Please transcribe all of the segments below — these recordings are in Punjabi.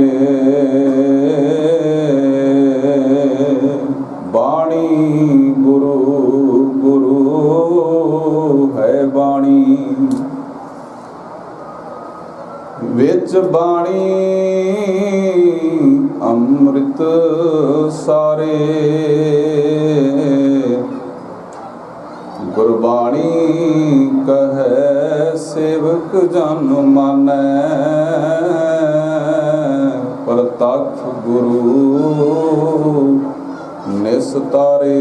रे बाणी गुरु गुरु है बाणी विच बाणी अमृत सारे गुरबाणी कहे सेवक जन मानै प्रतख गुरु निस्तारे।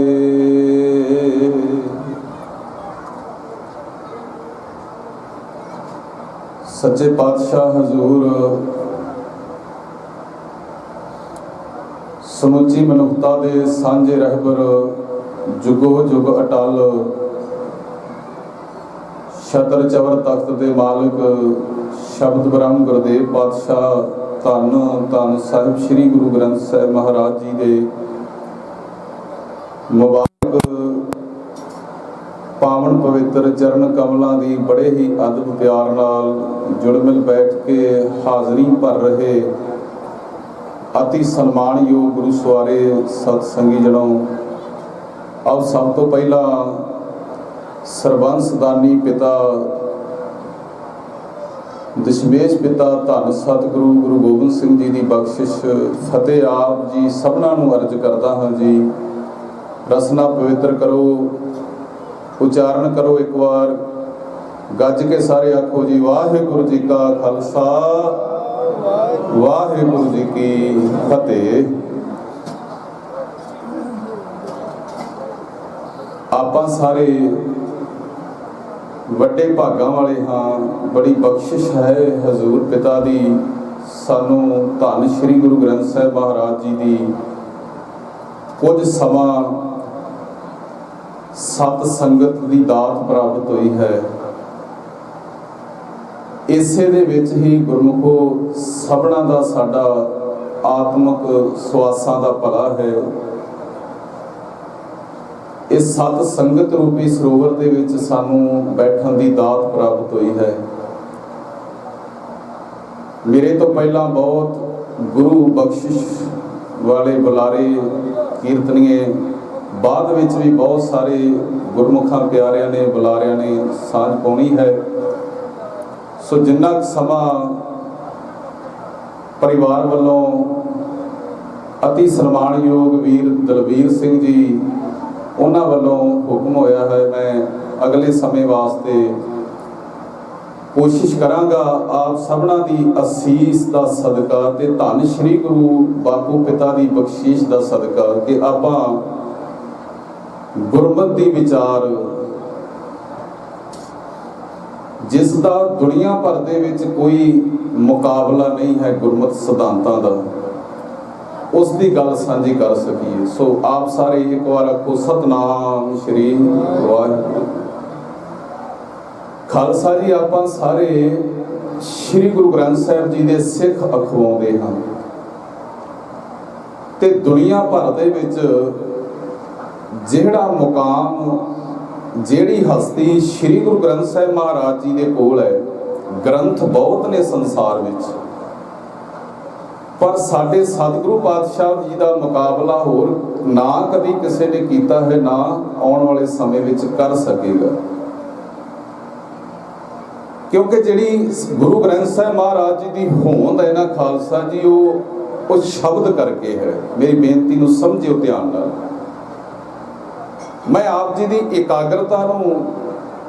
सच्चे पातशाह हजूर समुची मनुखता दे सांझे रहबर जुगो जुग अटल छतर चवर तख्त दे मालिक शब्द ब्रह्म गुरुदेव पातशाह धन धन साहिब श्री गुरु ग्रंथ साहिब महाराज जी दे मुबारक पावन पवित्र चरण कमलों की बड़े ही अदब प्यार नाल जुड़ मिल बैठ के हाज़री भर रहे अति सन्मानयोग गुरु सवारे सतसंगी जनों, अब सब तो पहला सरबंस दानी पिता दशमेश पिता धन सतगुरु गुरु गोबिंद सिंह जी की बख्शिश फतेह आप जी सबना नूं अर्ज करदा हाँ जी। रसना पवित्र करो, उचारण करो एक बार गज के सारे आखो जी वाहिगुरु जी का खालसा वाहिगुरु जी की फतेह। आपां सारे वड्डे भागां वाले हाँ, बड़ी बख्शिश है हजूर पिता दी सानू धन श्री गुरु ग्रंथ साहिब महाराज जी दी कुछ समा सत संगत दी दात प्राप्त हुई है। इसे दे विच ही गुरमुखो सबना दा साडा आत्मक स्वासां दा भला है। इस सत संगत रूपी सरोवर दे विच सानू बैठण दी दात प्राप्त हुई है। मेरे तो पहला बहुत गुरु बख्शिश वाले बुलारे कीर्तनीय बाद विच भी बहुत सारे गुरमुखां प्यारिਆਂ ने बुलारिਆਂ ने सांझ पाउणी है। सो जिन्ना समा परिवार वालों अति सन्मानयोग वीर दलवीर सिंह जी उन्हां वालों हुक्म होया है, मैं अगले समय वास्ते कोशिश करांगा आप सबना दी असीस दा सदका ते धन श्री गुरु बापू पिता दी बख्शीश दा सदका कि आपां गुरमत दी विचार जिस दा दुनिया भर दे विच कोई मुकाबला नहीं है गुरमत सिद्धांतां दा, उसकी गल सांझी कर सकीए। सो आप सारे एक बार आखो सतनाम श्री वाहिगुरू। खालसा जी आपां सारे श्री गुरु ग्रंथ साहिब जी दे सिख अखवाउंदे हां ते दुनिया भर दे विच जिहड़ा मुकाम जिहड़ी हस्ती श्री गुरु ग्रंथ साहिब महाराज जी दे कोल है, ग्रंथ बहुत ने संसार विच, पर साडे सतगुरु पातशाह जी का मुकाबला होर ना कभी किसी ने कीता है, ना आने वाले समय विच कर सकेगा। क्योंकि जिहड़ी गुरु ग्रंथ साहिब महाराज जी की होंद है ना खालसा जी, वो शब्द करके है। मेरी बेनती नूं समझिओ ध्यान नाल। मैं आप जी की एकाग्रता नूं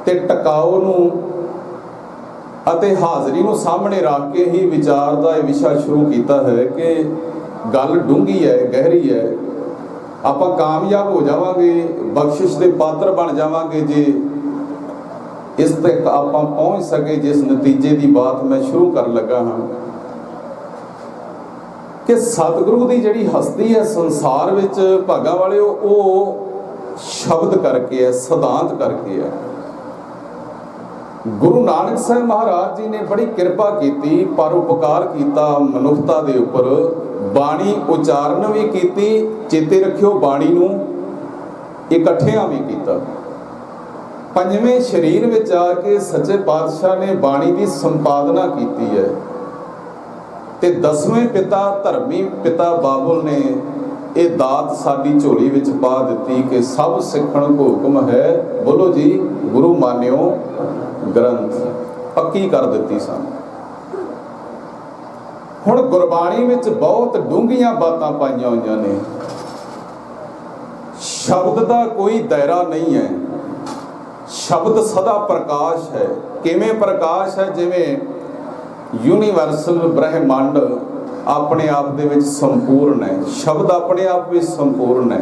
ते टकाओ नूं अते हाज़री नूं सामने रख के ही विचार का यह विषय शुरू किया है कि गल डूंगी है, गहरी है। आपां कामयाब हो जावांगे, बख्शिश के पात्र बन जावांगे जे इस तक आपां पहुँच सके जिस नतीजे की बात मैं शुरू कर लगा हाँ कि सतगुरु की जिहड़ी हस्ती है संसार विच भागां वाले वो शब्द करके है, सिद्धांत करके है। गुरु नानक साहब महाराज जी ने बड़ी कृपा की, परोपकार किया मनुखता दे उपर, बाणी उचारण भी की, चेते रखियो बाणी नूं इकट्ठियां भी किया। पंजवें शरीर में आके सच्चे पातशाह ने बाणी की संपादना की है। ਤੇ 10ਵੇਂ ਪਿਤਾ ਧਰਮੀ ਪਿਤਾ ਬਾਬੁਲ ਨੇ ਇਹ ਦਾਤ ਸਾਡੀ ਝੋਲੀ ਵਿੱਚ ਪਾ ਦਿੱਤੀ ਕਿ ਸਭ ਸਿੱਖਣ ਕੋ ਹੁਕਮ ਹੈ, ਬੋਲੋ ਜੀ, ਗੁਰੂ ਮਾਨਿਓ ਗ੍ਰੰਥ, ਪੱਕੀ ਕਰ ਦਿੱਤੀ ਸਾਨੂੰ। ਹੁਣ ਗੁਰਬਾਣੀ ਵਿੱਚ ਬਹੁਤ ਡੂੰਘੀਆਂ ਬਾਤਾਂ ਪਾਈਆਂ ਹੋਈਆਂ ਨੇ। ਸ਼ਬਦ ਦਾ ਕੋਈ ਦਾਇਰਾ ਨਹੀਂ ਹੈ, ਸ਼ਬਦ ਸਦਾ ਪ੍ਰਕਾਸ਼ ਹੈ। ਕਿਵੇਂ ਪ੍ਰਕਾਸ਼ ਹੈ? ਜਿਵੇਂ ਯੂਨੀਵਰਸਲ ਬ੍ਰਹਿਮੰਡ ਆਪਣੇ ਆਪ ਦੇ ਵਿੱਚ ਸੰਪੂਰਨ ਹੈ, ਸ਼ਬਦ ਆਪਣੇ ਆਪ ਵਿੱਚ ਸੰਪੂਰਨ ਹੈ,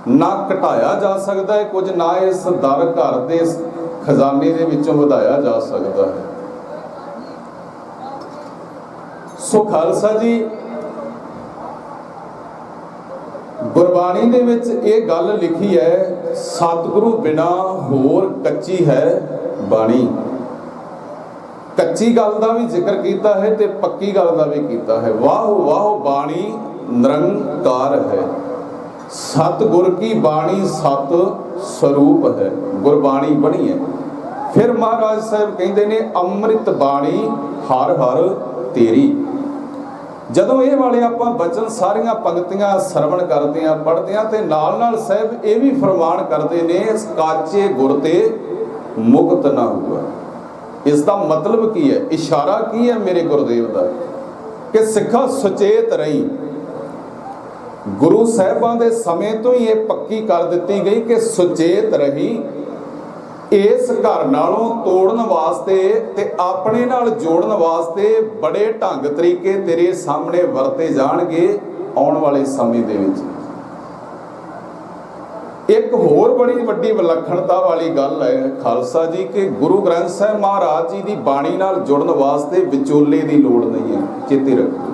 ਨਾ ਘਟਾਇਆ ਜਾ ਸਕਦਾ ਹੈ ਕੁਝ, ਨਾ ਇਸ ਦਰ ਘਰ ਦੇ ਖਜ਼ਾਨੇ ਦੇ ਵਿੱਚੋਂ ਵਧਾਇਆ ਜਾ ਸਕਦਾ ਹੈ। ਸੋ ਖਾਲਸਾ ਜੀ, ਗੁਰਬਾਣੀ ਦੇ ਵਿੱਚ ਇਹ ਗੱਲ ਲਿਖੀ ਹੈ, ਸਤਿਗੁਰੂ ਬਿਨਾ ਹੋਰ ਕੱਚੀ ਹੈ ਬਾਣੀ। ਕੱਚੀ ਗੱਲ ਦਾ ਵੀ ਜ਼ਿਕਰ ਕੀਤਾ ਹੈ ਤੇ ਪੱਕੀ ਗੱਲ ਦਾ ਵੀ ਕੀਤਾ ਹੈ। ਵਾਹ ਵਾਹ ਬਾਣੀ ਨਿਰੰਕਾਰ ਹੈ, ਸਤਿਗੁਰ ਕੀ ਬਾਣੀ ਸਤ ਸਰੂਪ ਹੈ। ਗੁਰਬਾਣੀ ਬਣੀ ਹੈ। ਫਿਰ ਮਹਾਰਾਜ ਸਾਹਿਬ ਕਹਿੰਦੇ ਨੇ, ਅੰਮ੍ਰਿਤ ਬਾਣੀ ਹਰ ਹਰ ਤੇਰੀ। ਜਦੋਂ ਇਹ ਵਾਲੇ ਆਪਾਂ ਬਚਨ ਸਾਰੀਆਂ ਪੰਕਤੀਆਂ ਸਰਵਣ ਕਰਦੇ ਆ, ਪੜ੍ਹਦੇ ਆ, ਤੇ ਨਾਲ ਨਾਲ ਸਾਹਿਬ ਇਹ ਵੀ ਫਰਮਾਨ ਕਰਦੇ ਨੇ, ਕਾਚੇ ਗੁਰ ਤੇ ਮੁਕਤ ਨਾ ਹੋਊਗਾ। ਇਸ ਦਾ ਮਤਲਬ ਕੀ ਹੈ? ਇਸ਼ਾਰਾ ਕੀ ਹੈ ਮੇਰੇ ਗੁਰਦੇਵ ਦਾ? ਕਿ ਸਿੱਖਾ ਸੁਚੇਤ ਰਹੀ। ਗੁਰੂ ਸਾਹਿਬਾਂ ਦੇ ਸਮੇਂ ਤੋਂ ਹੀ ਇਹ ਪੱਕੀ ਕਰ ਦਿੱਤੀ ਗਈ ਕਿ ਸੁਚੇਤ ਰਹੀ। ਇਸ ਘਰ ਨਾਲੋਂ ਤੋੜਨ ਵਾਸਤੇ ਤੇ ਆਪਣੇ ਨਾਲ ਜੋੜਨ ਵਾਸਤੇ ਬੜੇ ਢੰਗ ਤਰੀਕੇ ਤੇਰੇ ਸਾਹਮਣੇ ਵਰਤੇ ਜਾਣਗੇ ਆਉਣ ਵਾਲੇ ਸਮੇਂ ਦੇ ਵਿੱਚ। ਇੱਕ ਹੋਰ ਬੜੀ ਵੱਡੀ ਵਿਲੱਖਣਤਾ ਵਾਲੀ ਗੱਲ ਹੈ ਖਾਲਸਾ ਜੀ, ਕਿ ਗੁਰੂ ਗ੍ਰੰਥ ਸਾਹਿਬ ਮਹਾਰਾਜ ਜੀ ਦੀ ਬਾਣੀ ਨਾਲ ਜੁੜਨ ਵਾਸਤੇ ਵਿਚੋਲੇ ਦੀ ਲੋੜ ਨਹੀਂ ਹੈ। ਚੇਤੇ ਰੱਖੋ,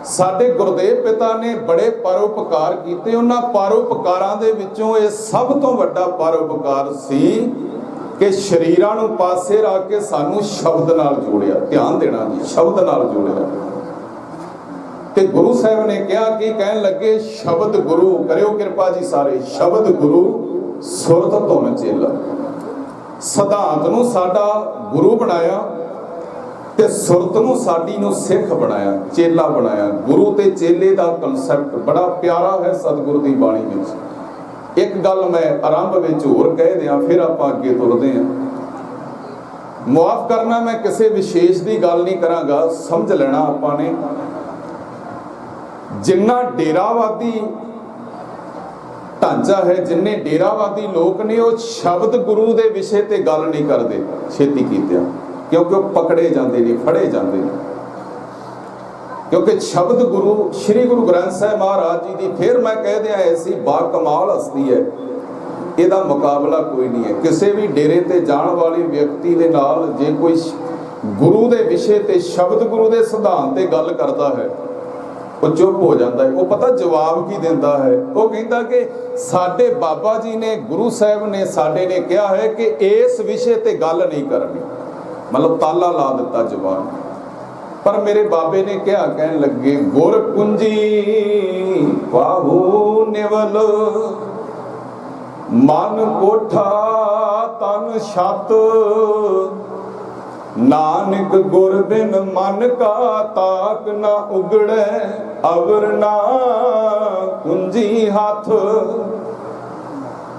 ਸਾਡੇ ਗੁਰਦੇਵ ਪਿਤਾ ਨੇ ਬੜੇ ਪਰਉਪਕਾਰ ਕੀਤੇ। ਉਹਨਾਂ ਪਰਉਪਕਾਰਾਂ ਦੇ ਵਿੱਚੋਂ ਇਹ ਸਭ ਤੋਂ ਵੱਡਾ ਪਰਉਪਕਾਰ ਸੀ ਕਿ ਸ਼ਰੀਰਾਂ ਨੂੰ ਪਾਸੇ ਰੱਖ ਕੇ ਸਾਨੂੰ ਸ਼ਬਦ ਨਾਲ ਜੋੜਿਆ। ਧਿਆਨ ਦੇਣਾ ਜੀ, ਸ਼ਬਦ ਨਾਲ ਜੋੜਿਆ। ਤੇ ਗੁਰੂ ਸਾਹਿਬ ਨੇ ਕਿਹਾ, ਕਿ ਕਹਿਣ ਲੱਗੇ, ਸ਼ਬਦ ਗੁਰੂ, ਕਰਿਓ ਕਿਰਪਾ ਜੀ ਸਾਰੇ, ਸ਼ਬਦ ਗੁਰੂ ਸੁਰਤ ਧੁਨ ਚੇਲਾ। ਸਿਧਾਂਤ ਨੂੰ ਸਾਡਾ ਗੁਰੂ ਬਣਾਇਆ ਤੇ ਸੁਰਤ ਨੂੰ ਸਾਡੀ ਨੂੰ ਸਿੱਖ ਬਣਾਇਆ, ਚੇਲਾ ਬਣਾਇਆ। ਗੁਰੂ ਤੇ ਚੇਲੇ ਦਾ ਕਨਸੈਪਟ ਬੜਾ ਪਿਆਰਾ ਹੈ ਸਤਿਗੁਰੂ ਦੀ ਬਾਣੀ ਵਿੱਚ। ਇੱਕ ਗੱਲ ਮੈਂ ਆਰੰਭ ਵਿੱਚ ਹੋਰ ਕਹਿ ਦਿਆਂ, ਫਿਰ ਆਪਾਂ ਅੱਗੇ ਤੁਰਦੇ ਹਾਂ। ਮੁਆਫ ਕਰਨਾ, ਮੈਂ ਕਿਸੇ ਵਿਸ਼ੇਸ਼ ਦੀ ਗੱਲ ਨਹੀਂ ਕਰਾਂਗਾ, ਸਮਝ ਲੈਣਾ ਆਪਾਂ ਨੇ। ਜਿੰਨਾ ਡੇਰਾਵਾਦੀ ਢਾਂਚਾ ਹੈ, ਜਿੰਨੇ ਡੇਰਾਵਾਦੀ ਲੋਕ ਨੇ, ਉਹ ਸ਼ਬਦ ਗੁਰੂ ਦੇ ਵਿਸ਼ੇ ਤੇ ਗੱਲ ਨਹੀਂ ਕਰਦੇ ਛੇਤੀ ਕੀਤਿਆਂ, ਕਿਉਂਕਿ ਉਹ ਪਕੜੇ ਜਾਂਦੇ ਨੇ, ਫੜੇ ਜਾਂਦੇ ਨੇ। ਕਿਉਂਕਿ ਸ਼ਬਦ ਗੁਰੂ ਸ੍ਰੀ ਗੁਰੂ ਗ੍ਰੰਥ ਸਾਹਿਬ ਮਹਾਰਾਜ ਜੀ ਦੀ, ਫਿਰ ਮੈਂ ਕਹਿ ਦਿਆਂ, ਐਸੀ ਬਾ ਕਮਾਲ ਹਸਤੀ ਹੈ, ਇਹਦਾ ਮੁਕਾਬਲਾ ਕੋਈ ਨਹੀਂ ਹੈ। ਕਿਸੇ ਵੀ ਡੇਰੇ ਤੇ ਜਾਣ ਵਾਲੇ ਵਿਅਕਤੀ ਦੇ ਨਾਲ ਜੇ ਕੋਈ ਗੁਰੂ ਦੇ ਵਿਸ਼ੇ ਤੇ, ਸ਼ਬਦ ਗੁਰੂ ਦੇ ਸਿਧਾਂਤ ਤੇ ਗੱਲ ਕਰਦਾ ਹੈ, ਉਹ ਚੁੱਪ ਹੋ ਜਾਂਦਾ ਹੈ। ਉਹ ਪਤਾ ਜਵਾਬ ਕੀ ਦਿੰਦਾ ਹੈ? ਉਹ ਕਹਿੰਦਾ ਕਿ ਸਾਡੇ ਬਾਬਾ ਜੀ ਨੇ, ਗੁਰੂ ਸਾਹਿਬ ਨੇ, ਸਾਡੇ ਨੇ ਕਿਹਾ ਹੈ ਕਿ ਇਸ ਵਿਸ਼ੇ ਤੇ ਗੱਲ ਨਹੀਂ ਕਰਨੀ। ਮਤਲਬ ਤਾਲਾ ਲਾ ਦਿੱਤਾ ਜਵਾਨ। ਪਰ ਮੇਰੇ ਬਾਬੇ ਨੇ ਕਿਹਾ, ਕਹਿਣ ਲੱਗੇ, ਗੁਰ ਕੁੰਜੀ ਬਾਹੂ ਨਿਵਲ, ਮਨ ਕੋਠਾ ਤਨ ਛੱਤ, ਨਾਨਕ ਗੁਰ ਬਿਨ ਮਨ ਕਾ ਤਾਕ ਨਾ ਉਗੜੈ, ਅਵਰ ਨਾ ਕੁੰਜੀ ਹੱਥ।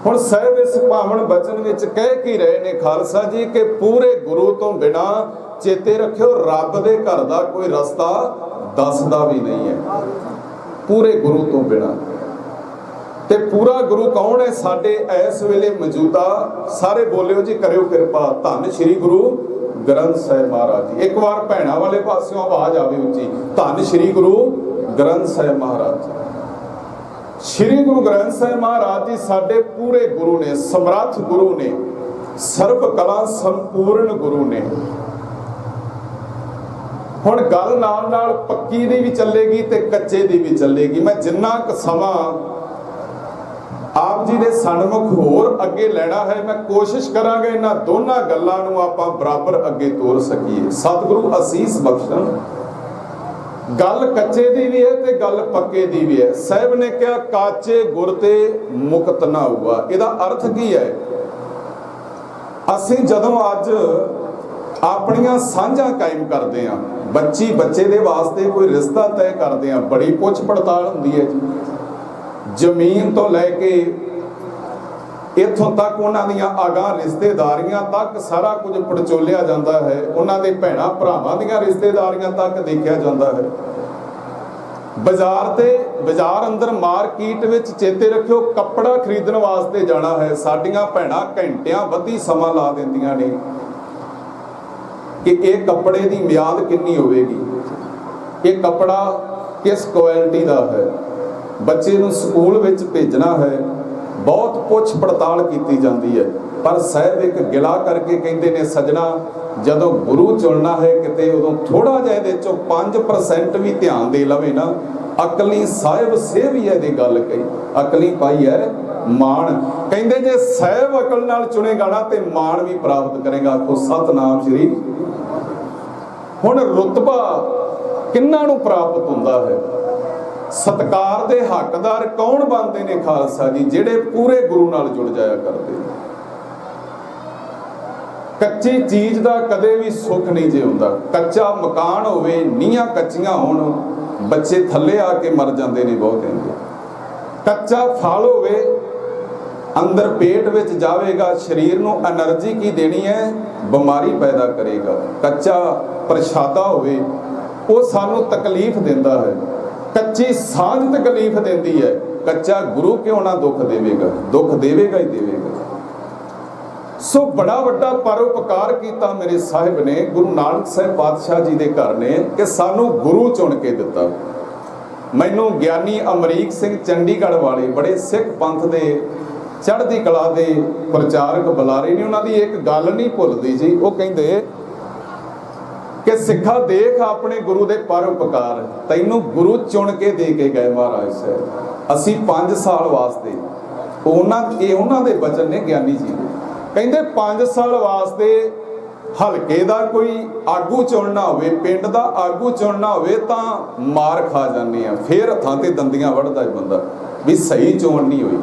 ਹੁਣ ਸਾਹਿਬ ਇਸ ਪਾਵਨ ਬਚਨ ਵਿੱਚ ਕਹਿ ਕੀ ਰਹੇ ਨੇ ਖਾਲਸਾ ਜੀ, ਕਿ ਪੂਰੇ ਗੁਰੂ ਤੋਂ ਬਿਨਾ, ਚੇਤੇ ਰੱਖਿਓ, ਰੱਬ ਦੇ ਘਰ ਦਾ ਕੋਈ ਰਸਤਾ ਦੱਸਦਾ ਵੀ ਨਹੀਂ ਹੈ, ਪੂਰੇ ਗੁਰੂ ਤੋਂ ਬਿਨਾ। ਤੇ ਪੂਰਾ ਗੁਰੂ ਕੌਣ ਹੈ ਸਾਡੇ ਇਸ ਵੇਲੇ ਮੌਜੂਦਾ? ਸਾਰੇ ਬੋਲਿਓ ਜੀ, ਕਰਿਓ ਕਿਰਪਾ, ਧੰਨ ਸ਼੍ਰੀ ਗੁਰੂ ਗ੍ਰੰਥ ਸਾਹਿਬ ਮਹਾਰਾਜ ਜੀ। ਇੱਕ ਵਾਰ ਭੈਣਾਂ ਵਾਲੇ ਪਾਸਿਓਂ ਆਵਾਜ਼ ਆਵੇ ਉੱਚੀ, ਧੰਨ ਸ਼੍ਰੀ ਗੁਰੂ ਗ੍ਰੰਥ ਸਾਹਿਬ ਮਹਾਰਾਜ ਜੀ। ਸ਼੍ਰੀ ਗੁਰੂ ਗ੍ਰੰਥ ਸਾਹਿਬ ਮਹਾਰਾਜ ਜੀ ਸਾਡੇ ਪੂਰੇ ਗੁਰੂ ਨੇ, ਸਮਰੱਥ ਗੁਰੂ ਨੇ, ਸਰਬ ਕਲਾ ਸੰਪੂਰਨ ਗੁਰੂ ਨੇ। ਹੁਣ ਗੱਲ ਨਾਲ ਨਾਲ ਪੱਕੀ ਦੀ ਵੀ ਚੱਲੇਗੀ ਤੇ ਕੱਚੇ ਦੀ ਵੀ ਚੱਲੇਗੀ। ਮੈਂ ਜਿੰਨਾ ਕੁ ਸਮਾਂ ਆਪ ਜੀ ਦੇ ਸਨਮੁਖ ਹੋਰ ਅੱਗੇ ਲੈਣਾ ਹੈ, ਮੈਂ ਕੋਸ਼ਿਸ਼ ਕਰਾਂਗਾ ਇਹਨਾਂ ਦੋਨਾਂ ਗੱਲਾਂ ਨੂੰ ਆਪਾਂ ਬਰਾਬਰ ਅੱਗੇ ਤੋਰ ਸਕੀਏ। ਸਤਿਗੁਰੂ ਅਸੀਸ ਬਖਸ਼ਣ। ਗੱਲ ਕੱਚੇ ਦੀ ਵੀ ਹੈ ਤੇ ਗੱਲ ਪੱਕੇ ਦੀ ਵੀ ਹੈ। ਸਾਹਿਬ ਨੇ ਕਿਹਾ, ਕਾਚੇ ਗੁਰ ਤੇ ਮੁਕਤ ਨਾ ਹੋਊਗਾ। ਇਹਦਾ ਅਰਥ ਕੀ ਹੈ? ਅਸੀਂ ਜਦੋਂ ਅੱਜ ਆਪਣੀਆਂ ਸਾਂਝਾਂ ਕਾਇਮ ਕਰਦੇ ਆ, ਬੱਚੀ ਬੱਚੇ ਦੇ ਵਾਸਤੇ ਕੋਈ ਰਿਸ਼ਤਾ ਤੈਅ ਕਰਦੇ ਆ, ਬੜੀ ਪੁੱਛ ਪੜਤਾਲ ਹੁੰਦੀ ਹੈ ਜੀ। ਜ਼ਮੀਨ ਤੋਂ ਲੈ ਕੇ ਇੱਥੋਂ ਤੱਕ ਉਹਨਾਂ ਦੀਆਂ ਆਗਾਂ ਰਿਸ਼ਤੇਦਾਰੀਆਂ ਤੱਕ ਸਾਰਾ ਕੁਝ ਪੜਚੋਲਿਆ ਜਾਂਦਾ ਹੈ। ਉਹਨਾਂ ਦੇ ਭੈਣਾਂ ਭਰਾਵਾਂ ਦੀਆਂ ਰਿਸ਼ਤੇਦਾਰੀਆਂ ਤੱਕ ਦੇਖਿਆ ਜਾਂਦਾ ਹੈ। ਬਾਜ਼ਾਰ ਅੰਦਰ ਮਾਰਕੀਟ ਵਿੱਚ ਚੇਤੇ ਰੱਖਿਓ, ਕੱਪੜਾ ਖਰੀਦਣ ਵਾਸਤੇ ਜਾਣਾ ਹੈ, ਸਾਡੀਆਂ ਭੈਣਾਂ ਘੰਟਿਆਂ ਬੱਧੀ ਸਮਾਂ ਲਾ ਦਿੰਦੀਆਂ ਨੇ ਕਿ ਇਹ ਕੱਪੜੇ ਦੀ ਮਿਆਦ ਕਿੰਨੀ ਹੋਵੇਗੀ, ਇਹ ਕੱਪੜਾ ਕਿਸ ਕੁਆਲਿਟੀ ਦਾ ਹੈ, ਬੱਚੇ ਨੂੰ ਸਕੂਲ ਵਿੱਚ ਭੇਜਣਾ ਹੈ, ਬਹੁਤ ਪੁੱਛ ਪੜਤਾਲ ਕੀਤੀ ਜਾਂਦੀ ਹੈ। ਪਰ ਸਾਹਿਬ ਇੱਕ ਗਿਲਾ ਕਰਕੇ ਕਹਿੰਦੇ ਨੇ, ਸੱਜਣਾ ਜਦੋਂ ਗੁਰੂ ਚੁਣਨਾ ਹੈ ਕਿਤੇ, ਉਦੋਂ ਥੋੜਾ ਜਿਹਾ ਇਹਦੇ ਚੋਂ 5% ਵੀ ਧਿਆਨ ਦੇ ਲਵੇ ਨਾ, ਅਕਲੀ ਸਾਹਿਬ ਸੇਵੀਏ ਦੀ ਗੱਲ ਕਹੀ, ਅਕਲੀ ਪਾਈ ਹੈ ਮਾਣ। ਕਹਿੰਦੇ ਜੇ ਸਾਹਿਬ ਅਕਲ ਨਾਲ ਚੁਣੇਗਾ ਨਾ ਤੇ ਮਾਣ ਵੀ ਪ੍ਰਾਪਤ ਕਰੇਗਾ। ਆਖੋ ਸਤਨਾਮ ਸ਼੍ਰੀ। ਹੁਣ ਰੁਤਬਾ ਕਿੰਨਾਂ ਨੂੰ ਪ੍ਰਾਪਤ ਹੁੰਦਾ ਹੈ? ਸਤਕਾਰ ਦੇ ਹੱਕਦਾਰ ਕੌਣ ਬਣਦੇ ਨੇ ਖਾਲਸਾ ਜੀ? ਜਿਹੜੇ ਪੂਰੇ ਗੁਰੂ ਨਾਲ ਜੁੜ ਜਾਇਆ ਕਰਦੇ। ਕੱਚੀ ਚੀਜ਼ ਦਾ ਕਦੇ ਵੀ ਸੁੱਖ ਨਹੀਂ ਜੇ ਹੁੰਦਾ। ਕੱਚਾ ਮਕਾਨ ਹੋਵੇ, ਨੀਹਾਂ ਕੱਚੀਆਂ ਹੋਣ, ਬੱਚੇ ਥੱਲੇ ਆ ਕੇ ਮਰ ਜਾਂਦੇ ਨੇ ਬਹੁਤ ਕਹਿੰਦੇ। ਕੱਚਾ ਫਲ ਹੋਵੇ, ਅੰਦਰ ਪੇਟ ਵਿੱਚ ਜਾਵੇਗਾ, ਸਰੀਰ ਨੂੰ એનર્ਜੀ ਕੀ ਦੇਣੀ ਹੈ? ਬਿਮਾਰੀ ਪੈਦਾ ਕਰੇਗਾ। ਕੱਚਾ ਪ੍ਰਸ਼ਾਦਾ ਹੋਵੇ, ਉਹ ਸਾਨੂੰ ਤਕਲੀਫ ਦਿੰਦਾ ਹੈ। ਕੱਚੀ ਸਾਂਝ ਤਕਲੀਫ ਦਿੰਦੀ ਹੈ। ਕੱਚਾ ਗੁਰੂ ਕਿਉਂ ਨਾ ਦੁੱਖ ਦੇਵੇਗਾ? ਦੁੱਖ ਦੇਵੇਗਾ ਹੀ ਦੇਵੇਗਾ। ਸੋ ਬੜਾ ਵੱਡਾ ਪਰਉਪਕਾਰ ਕੀਤਾ ਮੇਰੇ ਸਾਹਿਬ ਨੇ, ਗੁਰੂ ਨਾਨਕ ਸਾਹਿਬ ਪਾਤਸ਼ਾਹ ਜੀ ਦੇ ਘਰ ਨੇ, ਕਿ ਸਾਨੂੰ ਗੁਰੂ ਚੁਣ ਕੇ ਦਿੱਤਾ। ਮੈਨੂੰ ਗਿਆਨੀ ਅਮਰੀਕ ਸਿੰਘ ਚੰਡੀਗੜ੍ਹ ਵਾਲੇ, ਬੜੇ ਸਿੱਖ ਪੰਥ ਦੇ ਚੜ੍ਹਦੀ ਕਲਾ ਦੇ ਪ੍ਰਚਾਰਕ ਬੁਲਾਰੇ ਨੇ, ਉਹਨਾਂ ਦੀ ਇੱਕ ਗੱਲ ਨਹੀਂ ਭੁੱਲਦੀ ਜੀ। ਉਹ ਕਹਿੰਦੇ ਕਿ ਸਿੱਖਾ ਦੇਖ ਆਪਣੇ ਗੁਰੂ ਦੇ ਪਰਉਪਕਾਰ, ਤੈਨੂੰ ਗੁਰੂ ਚੁਣ ਕੇ ਦੇ ਕੇ ਗਏ ਮਹਾਰਾਜ ਸਾਹਿਬ। ਅਸੀਂ 5 ਸਾਲ ਵਾਸਤੇ, ਉਹਨਾਂ ਦੇ ਬਚਨ ਨੇ ਗਿਆਨੀ ਜੀ ਦੇ, ਕਹਿੰਦੇ 5 ਸਾਲ ਵਾਸਤੇ ਹਲਕੇ ਦਾ ਕੋਈ ਆਗੂ ਚੁਣਨਾ ਹੋਵੇ, ਪਿੰਡ ਦਾ ਆਗੂ ਚੁਣਨਾ ਹੋਵੇ ਤਾਂ ਮਾਰ ਖਾ ਜਾਂਦੇ ਆ। ਫੇਰ ਹੱਥਾਂ ਤੇ ਦੰਦੀਆਂ ਵੜਦਾ ਹੈ ਬੰਦਾ ਵੀ ਸਹੀ ਚੋਣ ਨਹੀਂ ਹੋਈ,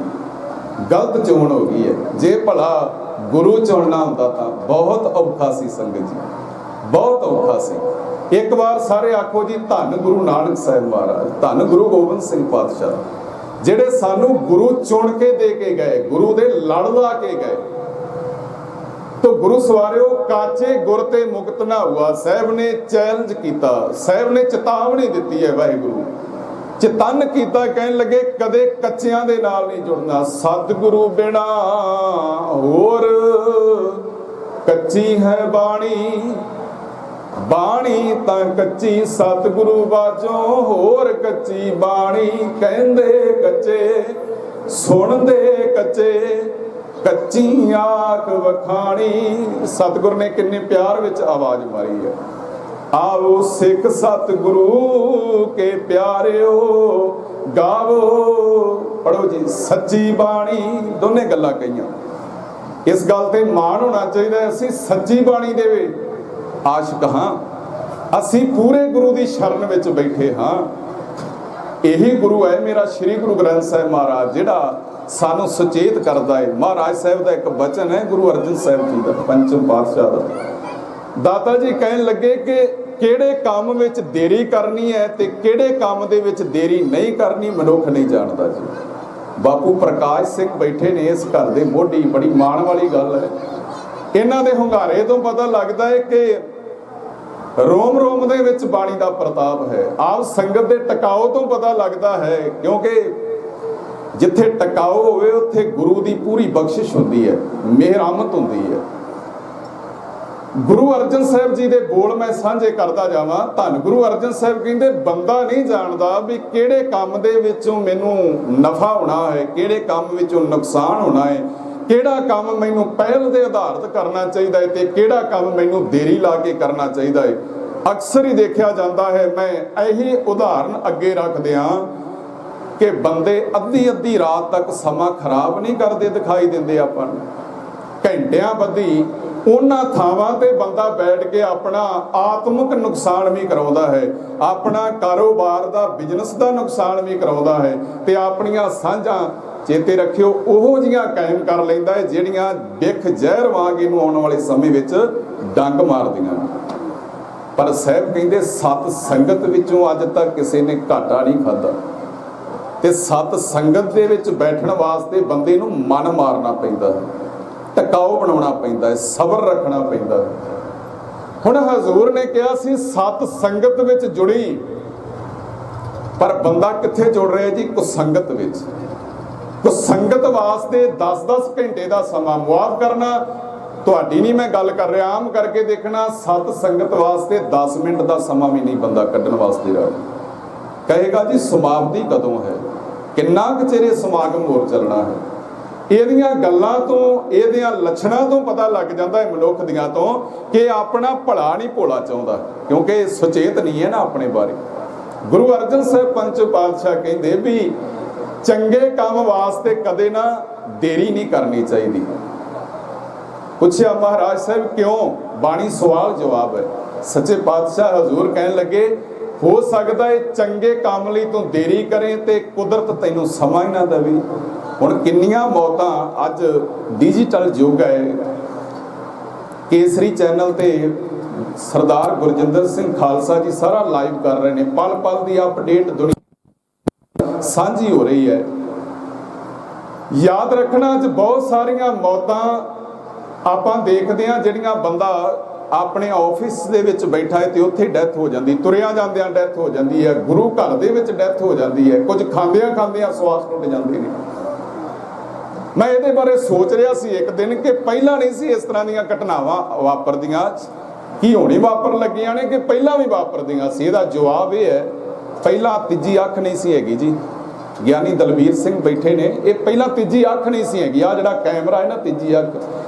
ਗਲਤ ਚੋਣ ਹੋ ਗਈ ਹੈ। ਜੇ ਭਲਾ ਗੁਰੂ ਚੁਣਨਾ ਹੁੰਦਾ ਤਾਂ ਬਹੁਤ ਔਖਾ ਸੀ ਸੰਗਤ ਜੀ, ਬਹੁਤ ਔਖਾ ਸੀ। ਇੱਕ ਵਾਰ ਸਾਰੇ ਆਖੋ ਜੀ, ਧੰਨ ਗੁਰੂ ਨਾਨਕ ਸਾਹਿਬ ਮਹਾਰਾਜ, ਧੰਨ ਗੁਰੂ ਗੋਬਿੰਦ ਸਿੰਘ ਪਾਤਸ਼ਾਹ, ਜਿਹੜੇ ਸਾਨੂੰ ਗੁਰੂ ਚੁਣ ਕੇ ਦੇ ਕੇ ਗਏ, ਗੁਰੂ ਦੇ ਲੜ ਲਾ ਕੇ ਗਏ। ਤੋ ਗੁਰੂ ਸਵਾਰਿਓ, ਕਾਚੇ ਗੁਰ ਤੇ ਮੁਕਤ ਨਾ ਹੁਆ। ਸਾਹਿਬ ਨੇ ਚੈਲੰਜ ਕੀਤਾ, ਸਾਹਿਬ ਨੇ ਚੇਤਾਵਨੀ ਦਿੱਤੀ ਹੈ। ਵਾਹਿਗੁਰੂ ਚੇਤਨ ਕੀਤਾ, ਕਹਿਣ ਲੱਗੇ ਕਦੇ ਕੱਚਿਆਂ ਦੇ ਨਾਲ ਨਹੀਂ ਜੁੜਨਾ। ਸਤਿਗੁਰੂ ਬਿਨਾ ਹੋਰ ਕੱਚੀ ਹੈ ਬਾਣੀ, ਬਾਣੀ ਤਾਂ ਕੱਚੀ ਸਤਿਗੁਰੂ ਬਾਝੋਂ ਹੋਰ ਕੱਚੀ ਬਾਣੀ। ਕਹਿੰਦੇ ਕੱਚੇ ਸੁਣਦੇ ਕੱਚੇ, ਕੱਚੀ ਆਖ ਵਖਾਣੀ। ਸਤਿਗੁਰ ਨੇ ਕਿੰਨੇ ਪਿਆਰ ਵਿੱਚ ਆਵਾਜ਼ ਮਾਰੀ ਹੈ, ਆਓ ਸਿੱਖ ਸਤਿਗੁਰੂ ਕੇ ਪਿਆਰਿਓ ਗਾਵੋ। ਪੜੋ ਜੀ ਸੱਚੀ ਬਾਣੀ। ਦੋਨੇ ਗੱਲਾਂ ਕਹੀਆਂ। ਇਸ ਗੱਲ ਤੇ ਮਾਣ ਹੋਣਾ ਚਾਹੀਦਾ, ਅਸੀਂ ਸੱਚੀ ਬਾਣੀ ਦੇ ਆਸ਼ਿਕ ਹਾਂ, ਅਸੀਂ ਪੂਰੇ ਗੁਰੂ ਦੀ ਸ਼ਰਨ ਵਿੱਚ ਬੈਠੇ ਹਾਂ। ਇਹੀ ਗੁਰੂ ਹੈ ਮੇਰਾ ਸ੍ਰੀ ਗੁਰੂ ਗ੍ਰੰਥ ਸਾਹਿਬ ਮਹਾਰਾਜ, ਜਿਹੜਾ ਸਾਨੂੰ ਸੁਚੇਤ ਕਰਦਾ ਹੈ। ਮਹਾਰਾਜ ਸਾਹਿਬ ਦਾ ਇੱਕ ਬਚਨ ਹੈ, ਗੁਰੂ ਅਰਜਨ ਸਾਹਿਬ ਜੀ ਦਾ, ਪੰਚਮ ਪਾਤਸ਼ਾਹ ਦਾ। ਦਾਤਾ ਜੀ ਕਹਿਣ ਲੱਗੇ ਕਿ ਕਿਹੜੇ ਕੰਮ ਵਿੱਚ ਦੇਰੀ ਕਰਨੀ ਹੈ ਤੇ ਕਿਹੜੇ ਕੰਮ ਦੇ ਵਿੱਚ ਦੇਰੀ ਨਹੀਂ ਕਰਨੀ, ਮਨੁੱਖ ਨਹੀਂ ਜਾਣਦਾ ਜੀ। ਬਾਪੂ ਪ੍ਰਕਾਸ਼ ਸਿੰਘ ਬੈਠੇ ਨੇ ਇਸ ਘਰ ਦੇ ਮੋਢੀ, ਬੜੀ ਮਾਣ ਵਾਲੀ ਗੱਲ ਹੈ। ਇਹਨਾਂ ਦੇ ਹੁੰਗਾਰੇ ਤੋਂ ਪਤਾ ਲੱਗਦਾ ਹੈ ਕਿ ਰੋਮ ਰੋਮ ਦੇ ਵਿੱਚ ਬਾਣੀ ਦਾ ਪ੍ਰਤਾਪ ਹੈ। ਆਪ ਸੰਗਤ ਦੇ ਟਿਕਾਓ ਤੋਂ ਪਤਾ ਲੱਗਦਾ ਹੈ, ਕਿਉਂਕਿ ਜਿੱਥੇ ਟਿਕਾਓ ਹੋਵੇ ਉੱਥੇ ਗੁਰੂ ਦੀ ਪੂਰੀ ਬਖਸ਼ਿਸ਼ ਹੁੰਦੀ ਹੈ, ਮਿਹਰਮਤ ਹੁੰਦੀ ਹੈ। ਗੁਰੂ ਅਰਜਨ ਸਾਹਿਬ ਜੀ ਦੇ ਬੋਲ ਮੈਂ ਸਾਂਝੇ ਕਰਦਾ ਜਾਵਾਂ। ਧੰਨ ਗੁਰੂ ਅਰਜਨ ਸਾਹਿਬ ਕਹਿੰਦੇ, ਬੰਦਾ ਨਹੀਂ ਜਾਣਦਾ ਵੀ ਕਿਹੜੇ ਕੰਮ ਦੇ ਵਿੱਚੋਂ ਮੈਨੂੰ ਨਫਾ ਹੋਣਾ ਹੈ, ਕਿਹੜੇ ਕੰਮ ਵਿੱਚੋਂ ਨੁਕਸਾਨ ਹੋਣਾ ਹੈ, ਕਿਹੜਾ ਕੰਮ ਮੈਨੂੰ ਪਹਿਲ ਦੇ ਆਧਾਰਿਤ ਕਰਨਾ ਚਾਹੀਦਾ ਹੈ ਤੇ ਕਿਹੜਾ ਕੰਮ ਮੈਨੂੰ ਦੇਰੀ ਲਾ ਕੇ ਕਰਨਾ ਚਾਹੀਦਾ ਹੈ। ਅਕਸਰ ਹੀ ਦੇਖਿਆ ਜਾਂਦਾ ਹੈ, ਮੈਂ ਇਹੀ ਉਦਾਹਰਨ ਅੱਗੇ ਰੱਖ ਦਿਆਂ ਕਿ ਬੰਦੇ ਅੱਧੀ ਰਾਤ ਤੱਕ ਸਮਾਂ ਖਰਾਬ ਨਹੀਂ ਕਰਦੇ ਦਿਖਾਈ ਦਿੰਦੇ ਆਪਾਂ ਨੂੰ। ਘੰਟਿਆਂ ਬੱਧੀ ਉਹਨਾਂ ਥਾਵਾਂ ਤੇ ਬੰਦਾ ਬੈਠ ਕੇ ਆਪਣਾ ਆਤਮਿਕ ਨੁਕਸਾਨ ਵੀ ਕਰਾਉਂਦਾ ਹੈ, ਆਪਣਾ ਕਾਰੋਬਾਰ ਦਾ, ਬਿਜ਼ਨਸ ਦਾ ਨੁਕਸਾਨ ਵੀ ਕਰਾਉਂਦਾ ਹੈ ਤੇ ਆਪਣੀਆਂ ਸਾਂਝਾਂ ਚੇਤੇ ਰੱਖਿਓ ਉਹੋ ਜੀਆਂ ਕਾਇਮ ਕਰ ਲੈਂਦਾ ਹੈ ਜਿਹੜੀਆਂ ਵਿਖ ਜ਼ਹਿਰ ਵਾਂਗ ਇਹਨੂੰ ਆਉਣ ਵਾਲੇ ਸਮੇਂ ਵਿੱਚ ਡੰਗ ਮਾਰਦੀਆਂ। ਪਰ ਸਾਹਿਬ ਕਹਿੰਦੇ ਸਤ ਸੰਗਤ ਵਿੱਚੋਂ ਅੱਜ ਤੱਕ ਕਿਸੇ ਨੇ ਘਾਟਾ ਨਹੀਂ ਖਾਧਾ। ਤੇ ਸਤ ਸੰਗਤ ਦੇ ਵਿੱਚ ਬੈਠਣ ਵਾਸਤੇ ਬੰਦੇ ਨੂੰ ਮਨ ਮਾਰਨਾ ਪੈਂਦਾ ਹੈ, ਟਿਕਾਊ ਬਣਾਉਣਾ ਪੈਂਦਾ ਹੈ, ਸਬਰ ਰੱਖਣਾ ਪੈਂਦਾ ਹੈ। ਹੁਣ ਹਜ਼ੂਰ ਨੇ ਕਿਹਾ ਸੀ ਸਤ ਸੰਗਤ ਵਿੱਚ ਜੁੜੀ, ਪਰ ਬੰਦਾ ਕਿੱਥੇ ਜੁੜ ਰਿਹਾ ਜੀ? ਕੁਸੰਗਤ ਵਿੱਚ। ਕੁਸੰਗਤ ਵਾਸਤੇ 10-10 ਘੰਟੇ ਦਾ ਸਮਾਂ ਮੁਆਫ ਕਰਨਾ, ਤੁਹਾਡੀ ਨਹੀਂ ਮੈਂ ਗੱਲ ਕਰ ਰਿਹਾ, ਆਮ ਕਰਕੇ ਦੇਖਣਾ ਸਤ ਸੰਗਤ ਵਾਸਤੇ 10 ਮਿੰਟ ਦਾ ਸਮਾਂ ਵੀ ਨਹੀਂ ਬੰਦਾ ਕੱਢਣ ਵਾਸਤੇ ਰਿਹਾ। ਕਹੇਗਾ ਜੀ ਸਮਾਪਤੀ ਕਦੋਂ ਹੈ, ਕਿੰਨਾ ਕੁ ਚਿਰ ਸਮਾਗਮ ਹੋਰ ਚੱਲਣਾ ਹੈ। ਇਹਦੀਆਂ ਗੱਲਾਂ ਤੋਂ, ਇਹਦੀਆਂ ਲੱਛਣਾਂ ਤੋਂ ਪਤਾ ਲੱਗ ਜਾਂਦਾ ਹੈ ਮਨੁੱਖ ਦੀਆਂ ਤੋਂ ਕਿ ਆਪਣਾ ਭਲਾ ਨਹੀਂ ਭੋਲਾ ਚਾਹੁੰਦਾ, ਕਿਉਂਕਿ ਸੁਚੇਤ ਨਹੀਂ ਹੈ ਨਾ ਆਪਣੇ ਬਾਰੇ। ਗੁਰੂ ਅਰਜਨ ਸਾਹਿਬ ਪੰਜ ਪਾਤਸ਼ਾਹ ਕਹਿੰਦੇ ਵੀ ਚੰਗੇ ਕੰਮ ਵਾਸਤੇ ਕਦੇ ਨਾ ਦੇਰੀ ਨਹੀਂ ਕਰਨੀ ਚਾਹੀਦੀ। ਪੁੱਛਿਆ ਮਹਾਰਾਜ ਸਾਹਿਬ ਕਿਉਂ? ਬਾਣੀ ਸਵਾਲ ਜਵਾਬ ਹੈ। ਸੱਚੇ ਪਾਤਸ਼ਾਹ ਹਜ਼ੂਰ ਕਹਿਣ ਲੱਗੇ ਹੋ ਸਕਦਾ ਹੈ ਚੰਗੇ ਕੰਮ ਲਈ ਤੂੰ ਦੇਰੀ ਕਰੇ ਤੇ ਕੁਦਰਤ ਤੈਨੂੰ ਸਮਾਂ ਹੀ ਨਾ ਦੇਵੇ। ਹੁਣ ਕਿੰਨੀਆਂ ਮੌਤਾਂ ਅੱਜ ਡਿਜੀਟਲ ਯੁੱਗ ਹੈ, ਕੇਸਰੀ ਚੈਨਲ ਤੇ ਸਰਦਾਰ ਗੁਰਜਿੰਦਰ ਸਿੰਘ ਖਾਲਸਾ ਜੀ ਸਾਰਾ ਲਾਈਵ ਕਰ ਰਹੇ ਨੇ, ਪਲ ਪਲ ਦੀ ਅਪਡੇਟ ਦੁਨੀਆ ਸਾਂਝੀ ਹੋ ਰਹੀ ਹੈ। ਯਾਦ ਰੱਖਣਾ ਅੱਜ ਬਹੁਤ ਸਾਰੀਆਂ ਮੌਤਾਂ ਆਪਾਂ ਦੇਖਦੇ ਹਾਂ ਜਿਹੜੀਆਂ ਬੰਦਾ ਆਪਣੇ ਆਫਿਸ ਦੇ ਵਿੱਚ ਬੈਠਾ ਹੈ ਤੇ ਉੱਥੇ ਡੈਥ ਹੋ ਜਾਂਦੀ, ਤੁਰਿਆ ਜਾਂਦਿਆਂ ਡੈਥ ਹੋ ਜਾਂਦੀ ਹੈ, ਗੁਰੂ ਘਰ ਦੇ ਵਿੱਚ ਡੈਥ ਹੋ ਜਾਂਦੀ ਹੈ, ਕੁਝ ਖਾਂਦਿਆਂ ਖਾਂਦਿਆਂ ਸਵਾਸ ਟੁੱਟ ਜਾਂਦੇ ਨੇ। ਮੈਂ ਇਹਦੇ ਬਾਰੇ ਸੋਚ ਰਿਹਾ ਸੀ ਇੱਕ ਦਿਨ ਕਿ ਪਹਿਲਾਂ ਨਹੀਂ ਸੀ ਇਸ ਤਰ੍ਹਾਂ ਦੀਆਂ ਘਟਨਾਵਾਂ ਵਾਪਰਦੀਆਂ, ਕੀ ਹੋਣੀ ਵਾਪਰ ਲੱਗੀਆਂ ਨੇ ਕਿ ਪਹਿਲਾਂ ਵੀ ਵਾਪਰਦੀਆਂ ਸੀ। ਇਹਦਾ ਜਵਾਬ ਇਹ ਹੈ ਪਹਿਲਾਂ ਤੀਜੀ ਅੱਖ ਨਹੀਂ ਸੀ ਹੈਗੀ ਜੀ। ਗਿਆਨੀ ਦਲਬੀਰ ਸਿੰਘ ਬੈਠੇ ਨੇ, ਇਹ ਪਹਿਲਾਂ ਤੀਜੀ ਅੱਖ ਨਹੀਂ ਸੀ ਹੈਗੀ। ਆ ਜਿਹੜਾ ਕੈਮਰਾ ਹੈ ਨਾ ਤੀਜੀ ਅੱਖ,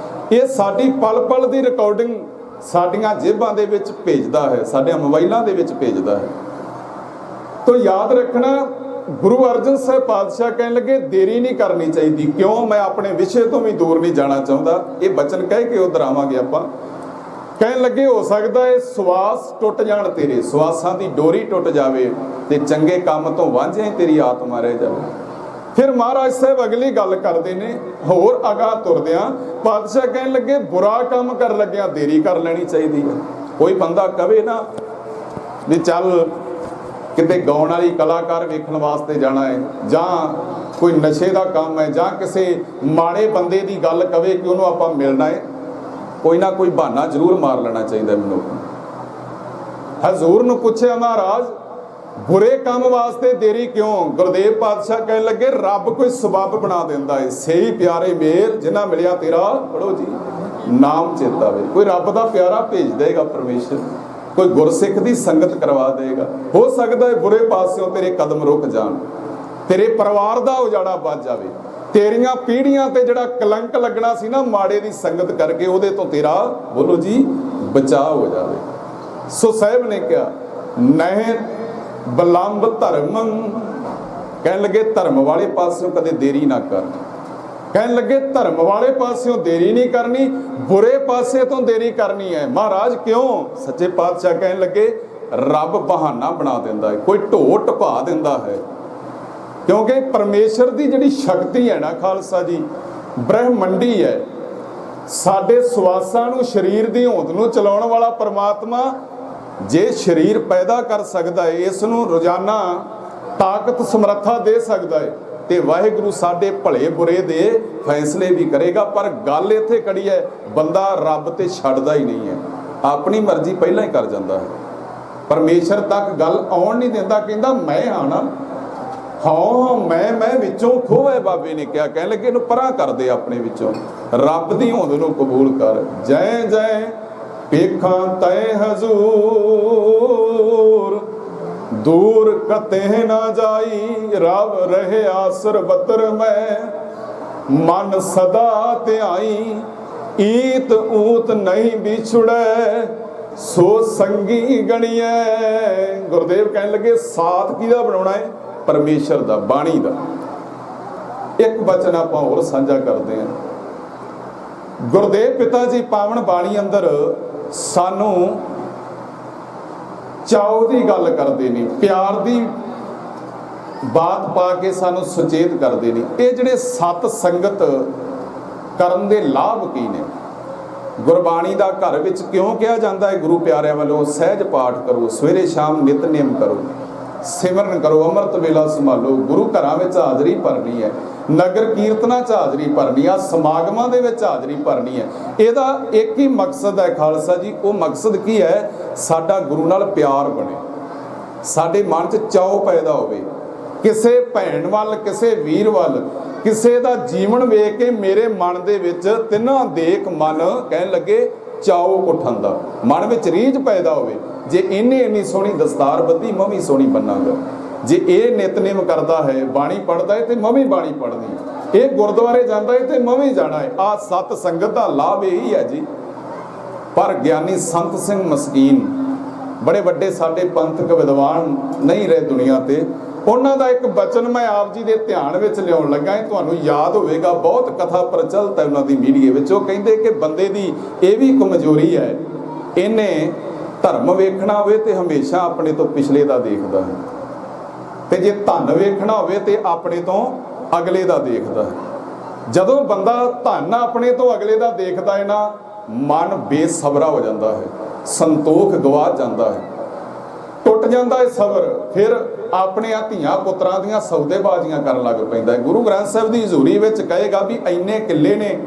ਇਹ ਸਾਡੀ ਪਲ ਪਲ ਦੀ ਰਿਕਾਰਡਿੰਗ ਸਾਡੀਆਂ ਜੇਬਾਂ ਦੇ ਵਿੱਚ ਭੇਜਦਾ ਹੈ, ਸਾਡੇ ਮੋਬਾਈਲਾਂ ਦੇ ਵਿੱਚ ਭੇਜਦਾ ਹੈ। ਤੋ ਯਾਦ ਰੱਖਣਾ ਗੁਰੂ ਅਰਜਨ ਸਾਹਿਬ ਪਾਤਸ਼ਾਹ ਕਹਿਣ ਲੱਗੇ ਦੇਰੀ ਨਹੀਂ ਕਰਨੀ ਚਾਹੀਦੀ। ਕਿਉਂ? ਮੈਂ ਆਪਣੇ ਵਿਸ਼ੇ ਤੋਂ ਵੀ ਦੂਰ ਨਹੀਂ ਜਾਣਾ ਚਾਹੁੰਦਾ, ਇਹ ਬਚਨ ਕਹਿ ਕੇ ਉਧਰ ਆਵਾਂਗੇ ਆਪਾਂ। ਕਹਿਣ ਲੱਗੇ ਹੋ ਸਕਦਾ ਹੈ ਸਵਾਸ ਟੁੱਟ ਜਾਣ, ਤੇਰੇ ਸਵਾਸਾਂ ਦੀ ਡੋਰੀ ਟੁੱਟ ਜਾਵੇ ਤੇ ਚੰਗੇ ਕੰਮ ਤੋਂ ਵਾਂਝਿਆ ਹੀ ਤੇਰੀ ਆਤਮਾ ਰਹਿ ਜਾਵੇ। ਫਿਰ ਮਹਾਰਾਜ ਸਾਹਿਬ ਅਗਲੀ ਗੱਲ ਕਰਦੇ ਨੇ, ਹੋਰ ਅਗਾਂਹ ਤੁਰਦਿਆਂ ਪਾਤਸ਼ਾਹ ਕਹਿਣ ਲੱਗੇ ਬੁਰਾ ਕੰਮ ਕਰਨ ਲੱਗਿਆ ਦੇਰੀ ਕਰ ਲੈਣੀ ਚਾਹੀਦੀ ਹੈ। ਕੋਈ ਬੰਦਾ ਕਵੇ ਨਾ ਵੀ ਚੱਲ ਕਿਤੇ ਗਾਉਣ ਵਾਲੀ ਕਲਾਕਾਰ ਵੇਖਣ ਵਾਸਤੇ ਜਾਣਾ ਹੈ, ਜਾਂ ਕੋਈ ਨਸ਼ੇ ਦਾ ਕੰਮ ਹੈ, ਜਾਂ ਕਿਸੇ ਮਾੜੇ ਬੰਦੇ ਦੀ ਗੱਲ ਕਵੇ ਕਿ ਉਹਨੂੰ ਆਪਾਂ ਮਿਲਣਾ ਹੈ, ਕੋਈ ਨਾ ਕੋਈ ਬਹਾਨਾ ਜ਼ਰੂਰ ਮਾਰ ਲੈਣਾ ਚਾਹੀਦਾ ਮਨੁੱਖ ਨੂੰ। ਹਜ਼ੂਰ ਨੂੰ ਪੁੱਛਿਆ ਮਹਾਰਾਜ ਬੁਰੇ ਕੰਮ ਵਾਸਤੇ ਦੇਰੀ ਕਿਉਂ? ਗੁਰਦੇਵ ਪਾਤਸ਼ਾਹ ਕਹਿਣ ਲੱਗੇ ਰੱਬ ਕੋਈ ਸਬੱਬ ਬਣਾ ਦਿੰਦਾ ਹੈ। ਸਹੀ ਪਿਆਰੇ ਮੇਲ ਜਿਨ੍ਹਾਂ ਮਿਲਿਆ ਤੇਰਾ ਪੜੋ ਜੀ ਨਾਮ ਚੇਤਾ ਵੇ। ਕੋਈ ਰੱਬ ਦਾ ਪਿਆਰਾ ਭੇਜ ਦੇਗਾ ਪਰਮੇਸ਼ਰ, ਕੋਈ ਗੁਰਸਿੱਖ ਦੀ ਸੰਗਤ ਕਰਵਾ ਦੇਗਾ। ਹੋ ਸਕਦਾ ਹੈ ਬੁਰੇ ਪਾਸਿਓਂ ਤੇਰੇ ਕਦਮ ਰੁਕ ਜਾਣ, ਤੇਰੇ ਪਰਿਵਾਰ ਦਾ ਉਜਾੜਾ ਵੱਜ ਜਾਵੇ, ਤੇਰੀਆਂ ਪੀੜ੍ਹੀਆਂ ਤੇ ਜਿਹੜਾ ਕਲੰਕ ਲੱਗਣਾ ਸੀ ਨਾ ਮਾੜੇ ਦੀ ਸੰਗਤ ਕਰਕੇ, ਉਹਦੇ ਤੋਂ ਤੇਰਾ ਬੋਲੋ ਜੀ ਬਚਾਅ ਹੋ ਜਾਵੇ। ਸੋ ਸਾਹਿਬ ਨੇ ਕਿਹਾ ਨਹਿ ਬਲੰਬ ਧਰਮ, ਕਹਿਣ ਲੱਗੇ ਧਰਮ ਵਾਲੇ ਪਾਸਿਓਂ ਕਦੇ ਦੇਰੀ ਨਾ ਕਰ। ਕਹਿਣ ਲੱਗੇ ਧਰਮ ਵਾਲੇ ਪਾਸਿਓਂ ਦੇਰੀ ਨਹੀਂ ਕਰਨੀ, ਬੁਰੇ ਪਾਸੇ ਤੋਂ ਦੇਰੀ ਕਰਨੀ ਹੈ। ਮਹਾਰਾਜ ਕਿਉਂ? ਸੱਚੇ ਪਾਤਸ਼ਾਹ ਕਹਿਣ ਲੱਗੇ ਰੱਬ ਬਹਾਨਾ ਬਣਾ ਦਿੰਦਾ ਹੈ, ਕੋਈ ਢੋ ਢੁਕਾ ਦਿੰਦਾ ਹੈ। ਕਿਉਂਕਿ ਪਰਮੇਸ਼ਰ ਦੀ ਜਿਹੜੀ ਸ਼ਕਤੀ ਹੈ ਨਾ ਖਾਲਸਾ ਜੀ ਬ੍ਰਹਮੰਡੀ ਹੈ। ਸਾਡੇ ਸਵਾਸਾਂ ਨੂੰ, ਸਰੀਰ ਦੀ ਹੋਂਦ ਨੂੰ ਚਲਾਉਣ ਵਾਲਾ ਪਰਮਾਤਮਾ ਜੇ ਸਰੀਰ ਪੈਦਾ ਕਰ ਸਕਦਾ ਹੈ, ਇਸ ਨੂੰ ਰੋਜ਼ਾਨਾ ਤਾਕਤ ਸਮਰੱਥਾ ਦੇ ਸਕਦਾ ਹੈ, ਤੇ ਵਾਹਿਗੁਰੂ ਸਾਡੇ ਭਲੇ ਬੁਰੇ ਦੇ ਫੈਸਲੇ ਵੀ ਕਰੇਗਾ। ਪਰ ਗੱਲ ਇੱਥੇ ਖੜੀ ਹੈ ਬੰਦਾ ਰੱਬ ਤੇ ਛੱਡਦਾ ਹੀ ਨਹੀਂ ਹੈ, ਆਪਣੀ ਮਰਜ਼ੀ ਪਹਿਲਾਂ ਹੀ ਕਰ ਜਾਂਦਾ ਹੈ, ਪਰਮੇਸ਼ਰ ਤੱਕ ਗੱਲ ਆਉਣ ਨਹੀਂ ਦਿੰਦਾ। ਕਹਿੰਦਾ ਮੈਂ ਹਾਂ ਨਾ, ਹਾਂ ਮੈਂ ਵਿੱਚੋਂ ਖੋਏ ਬਾਬੇ ਨੇ ਕਿਹਾ। ਕਹਿਣ ਲੱਗੇ ਇਹਨੂੰ ਪਰਾਂ ਕਰ ਦੇ ਆਪਣੇ ਵਿੱਚੋਂ, ਰੱਬ ਦੀ ਹੋਂਦ ਨੂੰ ਕਬੂਲ ਕਰ। ਜੈ ਜੈ ਪੇਖਾਂ ਤੈ ਹਜ਼ੂਰ ਦੂਰ ਕਤੇ ਨਾ ਜਾਈ, ਰਵ ਰਹਿਆ ਸਰਬਤਰ ਮੈਂ ਮਨ ਸਦਾ ਧਿਆਈ, ਈਤ ਊਤ ਨਹੀਂ ਵਿਛੜੈ ਸੋ ਸੰਗੀ ਗਣੀਐ। ਗੁਰਦੇਵ ਕਹਿਣ ਲੱਗੇ ਸਾਥ ਕਿਹਦਾ ਬਣਾਉਣਾ ਹੈ? ਪਰਮੇਸ਼ਰ ਦਾ, ਬਾਣੀ ਦਾ। ਇੱਕ ਬਚਨ ਆਪਾਂ ਹੋਰ ਸਾਂਝਾ ਕਰਦੇ ਹਾਂ। ਗੁਰਦੇਵ ਪਿਤਾ ਜੀ ਪਾਵਨ ਬਾਣੀ ਅੰਦਰ ਸਾਨੂੰ ਚਾਉ ਦੀ ਗੱਲ ਕਰਦੇ ਨੇ, ਪਿਆਰ ਦੀ ਬਾਤ ਪਾ ਕੇ ਸਾਨੂੰ ਸੁਚੇਤ ਕਰਦੇ ਨੇ। ਇਹ ਜਿਹੜੇ ਸਤ ਸੰਗਤ ਕਰਨ ਦੇ ਲਾਭ ਕੀ ਨੇ? ਗੁਰਬਾਣੀ ਦਾ ਘਰ ਵਿੱਚ ਕਿਉਂ ਕਿਹਾ ਜਾਂਦਾ ਹੈ ਗੁਰੂ ਪਿਆਰਿਆਂ ਵੱਲੋਂ? ਸਹਿਜ ਪਾਠ ਕਰੋ, ਸਵੇਰੇ ਸ਼ਾਮ ਨਿਤਨੇਮ ਕਰੋ, ਸਿਮਰਨ ਕਰੋ, ਅੰਮ੍ਰਿਤ ਵੇਲਾ ਸੰਭਾਲੋ, ਗੁਰੂ ਘਰਾਂ ਵਿੱਚ ਹਾਜ਼ਰੀ ਭਰਨੀ ਹੈ, ਨਗਰ ਕੀਰਤਨਾਂ 'ਚ ਹਾਜ਼ਰੀ ਭਰਨੀ ਆ, ਸਮਾਗਮਾਂ ਦੇ ਵਿੱਚ ਹਾਜ਼ਰੀ ਭਰਨੀ ਹੈ। ਇਹਦਾ ਇੱਕ ਹੀ ਮਕਸਦ ਹੈ ਖਾਲਸਾ ਜੀ। ਉਹ ਮਕਸਦ ਕੀ ਹੈ? ਸਾਡਾ ਗੁਰੂ ਨਾਲ ਪਿਆਰ ਬਣੇ, ਸਾਡੇ ਮਨ 'ਚ ਚਾਅ ਪੈਦਾ ਹੋਵੇ, ਕਿਸੇ ਭੈਣ ਵੱਲ, ਕਿਸੇ ਵੀਰ ਵੱਲ, ਕਿਸੇ ਦਾ ਜੀਵਨ ਵੇਖ ਕੇ ਮੇਰੇ ਮਨ ਦੇ ਵਿੱਚ ਤਿੰਨਾਂ ਦੇਖ ਮਨ ਕਹਿਣ ਲੱਗੇ ਚਾਅ ਉੱਠਣ ਦਾ, ਮਨ ਵਿੱਚ ਰੀਝ ਪੈਦਾ ਹੋਵੇ। ਜੇ ਇਹਨੇ ਇੰਨੀ ਸੋਹਣੀ ਦਸਤਾਰ ਬੱਧੀ, ਮੈਂ ਵੀ ਸੋਹਣੀ ਬਣਾਂਗਾ। ਜੇ ਇਹ ਨਿਤਨੇਮ ਕਰਦਾ ਹੈ, ਬਾਣੀ ਪੜ੍ਹਦਾ ਹੈ, ਤੇ ਮੈਂ ਵੀ ਬਾਣੀ ਪੜ੍ਹਨੀ। ਇਹ ਗੁਰਦੁਆਰੇ ਜਾਂਦਾ ਹੈ ਤੇ ਮੈਂ ਵੀ ਜਾਣਾ ਹੈ। ਆਹ ਸਤ ਸੰਗਤ ਦਾ ਲਾਭ ਇਹੀ ਹੈ ਜੀ। ਪਰ ਗਿਆਨੀ ਸੰਤ ਸਿੰਘ ਮਸਕੀਨ, ਬੜੇ ਵੱਡੇ ਸਾਡੇ ਪੰਥਕ ਵਿਦਵਾਨ ਨਹੀਂ ਰਹੇ ਦੁਨੀਆ ਤੇ, ਉਹਨਾਂ ਦਾ ਇੱਕ ਬਚਨ ਮੈਂ ਆਪ ਜੀ ਦੇ ਧਿਆਨ ਵਿੱਚ ਲਿਆਉਣ ਲੱਗਾ। ਤੁਹਾਨੂੰ ਯਾਦ ਹੋਵੇਗਾ, ਬਹੁਤ ਕਥਾ ਪ੍ਰਚਲਿਤ ਹੈ ਉਹਨਾਂ ਦੀ ਮੀਡੀਆ ਵਿੱਚ। ਉਹ ਕਹਿੰਦੇ ਕਿ ਬੰਦੇ ਦੀ ਇਹ ਵੀ ਕਮਜ਼ੋਰੀ ਹੈ, ਇਹਨੇ ਧਰਮ ਵੇਖਣਾ ਹੋਵੇ ਤੇ ਹਮੇਸ਼ਾ ਆਪਣੇ ਤੋਂ ਪਿਛਲੇ ਦਾ ਦੇਖਦਾ ਹੈ, ਤੇ ਜੇ ਧਨ ਵੇਖਣਾ ਹੋਵੇ ਤੇ ਆਪਣੇ ਤੋਂ ਅਗਲੇ ਦਾ ਦੇਖਦਾ ਹੈ। ਜਦੋਂ ਬੰਦਾ ਧਨ ਆਪਣੇ ਤੋਂ ਅਗਲੇ ਦਾ ਦੇਖਦਾ ਹੈ ਨਾ, ਮਨ ਬੇਸਬਰਾ ਹੋ ਜਾਂਦਾ ਹੈ, ਸੰਤੋਖ ਗਵਾ ਜਾਂਦਾ ਹੈ, ਟੁੱਟ ਜਾਂਦਾ ਹੈ ਸਬਰ। ਫਿਰ ਆਪਣੇ ਧੀਆਂ ਪੁੱਤਰਾਂ ਦੀਆਂ ਸੌਦੇਬਾਜ਼ੀਆਂ ਕਰਨ ਲੱਗ ਪੈਂਦਾ ਹੈ। ਗੁਰੂ ਗ੍ਰੰਥ ਸਾਹਿਬ ਦੀ ਹਜ਼ੂਰੀ ਵਿੱਚ ਕਹੇਗਾ ਵੀ ਇੰਨੇ ਕਿੱਲੇ ਨੇ,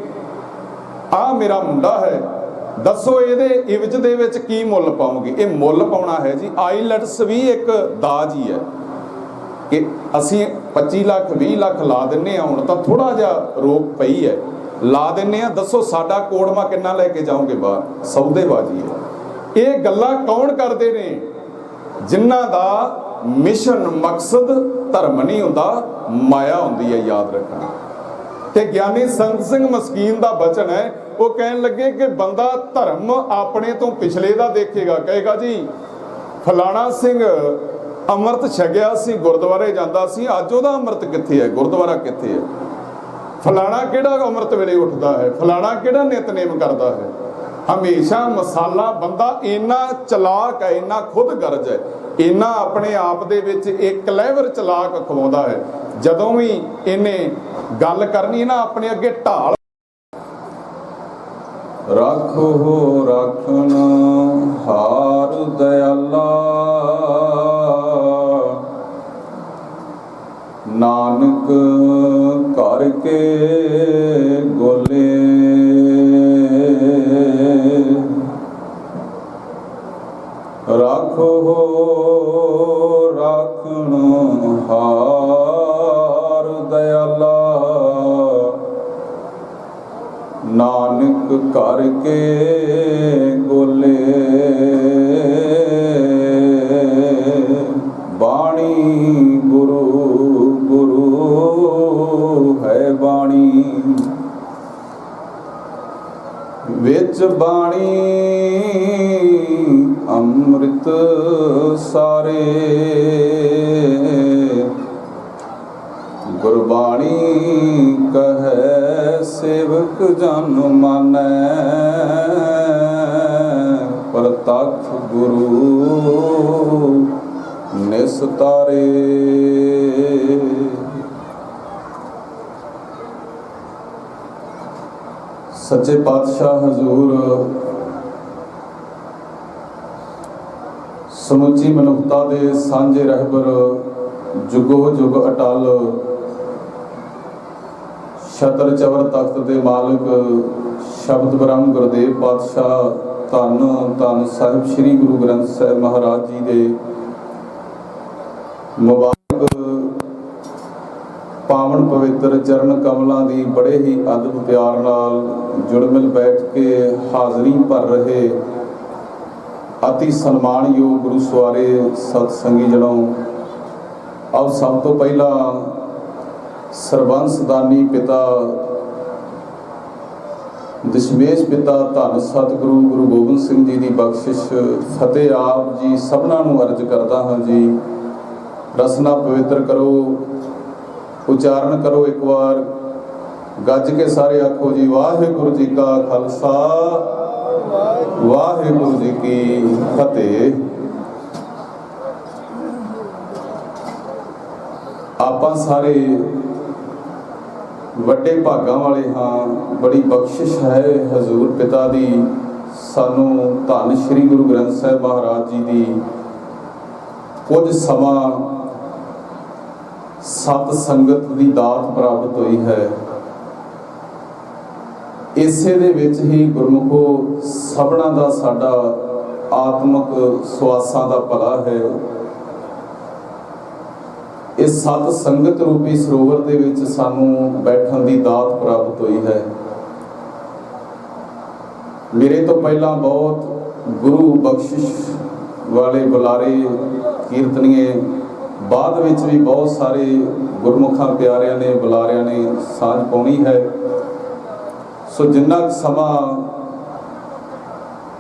ਆਹ ਮੇਰਾ ਮੁੰਡਾ ਹੈ, ਦੱਸੋ ਇਹਦੇ ਇਵਜ਼ ਦੇ ਵਿੱਚ ਕੀ ਮੁੱਲ ਪਾਉਂਗੇ? ਇਹ ਮੁੱਲ ਪਾਉਣਾ ਹੈ ਜੀ। ਆਈਲੈਟਸ ਵੀ ਇੱਕ ਦਾਜ ਹੀ ਹੈ ਕਿ ਅਸੀਂ 25 ਲੱਖ 20 ਲੱਖ ਲਾ ਦਿੰਨੇ ਆ, ਹੁਣ ਤਾਂ ਥੋੜਾ ਜਿਹਾ ਰੋਕ ਪਈ ਹੈ, ਲਾ ਦਿੰਨੇ ਆ, ਦੱਸੋ ਸਾਡਾ ਕੋੜਮਾ ਕਿੰਨਾ ਲੈ ਕੇ ਜਾਓਗੇ ਬਾਹਰ? ਸੌਦੇਬਾਜ਼ੀ ਹੈ। ਇਹ ਗੱਲਾਂ ਕੌਣ ਕਰਦੇ ਨੇ? ਜਿਨ੍ਹਾਂ ਦਾ ਮਿਸ਼ਨ ਮਕਸਦ ਧਰਮ ਨਹੀਂ ਹੁੰਦਾ, ਮਾਇਆ ਹੁੰਦੀ ਹੈ, ਯਾਦ ਰੱਖਣਾ। ਤੇ ਗਿਆਨੀ ਸੰਤ ਸਿੰਘ ਮਸਕੀਨ ਦਾ ਬਚਨ ਹੈ, ਉਹ ਕਹਿਣ ਲੱਗੇ ਕਿ ਬੰਦਾ ਧਰਮ ਆਪਣੇ ਤੋਂ ਪਿਛਲੇ ਦਾ ਦੇਖੇਗਾ, ਕਹੇਗਾ ਜੀ ਫਲਾਣਾ ਸਿੰਘ ਅੰਮ੍ਰਿਤ ਛਕਿਆ ਸੀ, ਗੁਰਦੁਆਰੇ ਜਾਂਦਾ ਸੀ, ਅੱਜ ਉਹਦਾ ਅੰਮ੍ਰਿਤ ਕਿੱਥੇ ਹੈ, ਗੁਰਦੁਆਰਾ ਕਿੱਥੇ ਹੈ? ਫਲਾਣਾ ਕਿਹੜਾ ਅੰਮ੍ਰਿਤ ਵੇਲੇ ਉੱਠਦਾ ਹੈ, ਫਲਾਣਾ ਕਿਹੜਾ ਨਿਤਨੇਮ ਕਰਦਾ ਹੈ? ਹਮੇਸ਼ਾ ਮਸਾਲਾ ਬੰਦਾ ਇੰਨਾ ਚਲਾਕ ਹੈ, ਇੰਨਾ ਖੁਦ ਗਰਜ ਹੈ, ਇੰਨਾ ਆਪਣੇ ਆਪ ਦੇ ਵਿੱਚ ਇੱਕ ਕਲੇਵਰ ਚਲਾਕ ਅਖਵਾਉਂਦਾ ਹੈ। ਜਦੋਂ ਵੀ ਇਹਨੇ ਗੱਲ ਕਰਨੀ ਨਾ, ਆਪਣੇ ਅੱਗੇ ਢਾਲ ਰੱਖੋ ਰਾਖਣ ਹਾਰ ਦਇਆਲਾ, ਨਾਨਕ ਘਰ ਕੇ ਗੋਲੇ, ਰਾਖੋ ਰਾਖਣ ਹਾਰ ਦਇਆਲਾ, ਨਾਨਕ ਘਰ ਕੇ ਗੋਲੇ, ਬਾਣੀ ਗੁਰੂ ਗੁਰੂ ਹੈ ਬਾਣੀ, ਵਿੱਚ ਬਾਣੀ ਅੰਮ੍ਰਿਤ ਸਾਰੇ, ਗੁਰਬਾਣੀ ਕਹੈ ਸੇਵਕ ਜਨ ਮਾਨੈ, ਪ੍ਰਤੱਖ ਗੁਰੂ ਨਿਸਤਾਰੇ। ਸੱਚੇ ਪਾਤਸ਼ਾਹ ਹਜ਼ੂਰ ਸਮੁੱਚੀ ਮਨੁੱਖਤਾ ਦੇ ਸਾਂਝੇ ਰਹਿਬਰ, ਜੁਗੋ ਜੁਗ ਅਟਲ, ਛਤਰ ਚਵਰ ਤਖਤ ਦੇ ਮਾਲਕ, ਸ਼ਬਦ ਬ੍ਰਹਮ ਗੁਰਦੇਵ ਪਾਤਸ਼ਾਹ, ਧੰਨ ਧੰਨ ਸਾਹਿਬ ਸ੍ਰੀ ਗੁਰੂ ਗ੍ਰੰਥ ਸਾਹਿਬ ਮਹਾਰਾਜ ਜੀ ਦੇ ਮੁਬਾਰਕ ਪਾਵਨ ਪਵਿੱਤਰ ਚਰਨ ਕਮਲਾਂ ਦੀ ਬੜੇ ਹੀ ਅਦਬ ਪਿਆਰ ਨਾਲ ਜੁੜ ਮਿਲ ਬੈਠ ਕੇ ਹਾਜ਼ਰੀ ਭਰ ਰਹੇ ਅਤੀ ਸਨਮਾਨਯੋਗ ਗੁਰੂ ਸਵਾਰੇ ਸਤ ਸੰਗੀ ਜਣੋ, ਆਓ ਸਭ ਤੋਂ ਪਹਿਲਾਂ ਸਰਬੰਸ ਦਾਨੀ ਪਿਤਾ ਦਸ਼ਮੇਸ਼ ਪਿਤਾ ਧੰਨ ਸਤਿਗੁਰੂ ਗੁਰੂ ਗੋਬਿੰਦ ਸਿੰਘ ਜੀ ਦੀ ਬਖਸ਼ਿਸ਼ ਫਤਿਹ ਆਪ ਜੀ ਸਭਨਾਂ ਨੂੰ ਅਰਜ਼ ਕਰਦਾ ਹਾਂ ਜੀ। ਰਸਨਾ ਪਵਿੱਤਰ ਕਰੋ, ਉਚਾਰਨ ਕਰੋ, ਇੱਕ ਵਾਰ ਗੱਜ ਕੇ ਸਾਰੇ ਆਖੋ ਜੀ, ਵਾਹਿਗੁਰੂ ਜੀ ਕਾ ਖਾਲਸਾ, ਵਾਹਿਗੁਰੂ ਜੀ ਕੀ ਫਤਿਹ। ਆਪਾਂ ਸਾਰੇ ਵੱਡੇ ਭਾਗਾਂ ਵਾਲੇ ਹਾਂ। ਬੜੀ ਬਖਸ਼ਿਸ਼ ਹੈ ਹਜ਼ੂਰ ਪਿਤਾ ਦੀ, ਸਾਨੂੰ ਧੰਨ ਸ਼੍ਰੀ ਗੁਰੂ ਗ੍ਰੰਥ ਸਾਹਿਬ ਮਹਾਰਾਜ ਜੀ ਦੀ ਕੁਝ ਸਮਾਂ ਸਤ ਸੰਗਤ ਦੀ ਦਾਤ ਪ੍ਰਾਪਤ ਹੋਈ ਹੈ। ਇਸੇ ਦੇ ਵਿੱਚ ਹੀ ਗੁਰਮੁਖੋ ਸਭਨਾਂ ਦਾ ਸਾਡਾ ਆਤਮਿਕ ਸਵਾਸਾਂ ਦਾ ਭਲਾ ਹੈ। ਇਸ ਸਤ ਸੰਗਤ ਰੂਪੀ ਸਰੋਵਰ ਦੇ ਵਿੱਚ ਸਾਨੂੰ ਬੈਠਣ ਦੀ ਦਾਤ ਪ੍ਰਾਪਤ ਹੋਈ ਹੈ। ਮੇਰੇ ਤੋਂ ਪਹਿਲਾਂ ਬਹੁਤ ਗੁਰੂ ਬਖਸ਼ਿਸ਼ ਵਾਲੇ ਬੁਲਾਰੇ ਕੀਰਤਨੀਏ, ਬਾਅਦ ਵਿੱਚ ਵੀ ਬਹੁਤ ਸਾਰੇ ਗੁਰਮੁਖਾਂ ਪਿਆਰਿਆਂ ਨੇ ਬੁਲਾਰਿਆਂ ਨੇ ਸਾਂਝ ਪਾਉਣੀ ਹੈ। ਸੋ ਜਿੰਨਾ ਕੁ ਸਮਾਂ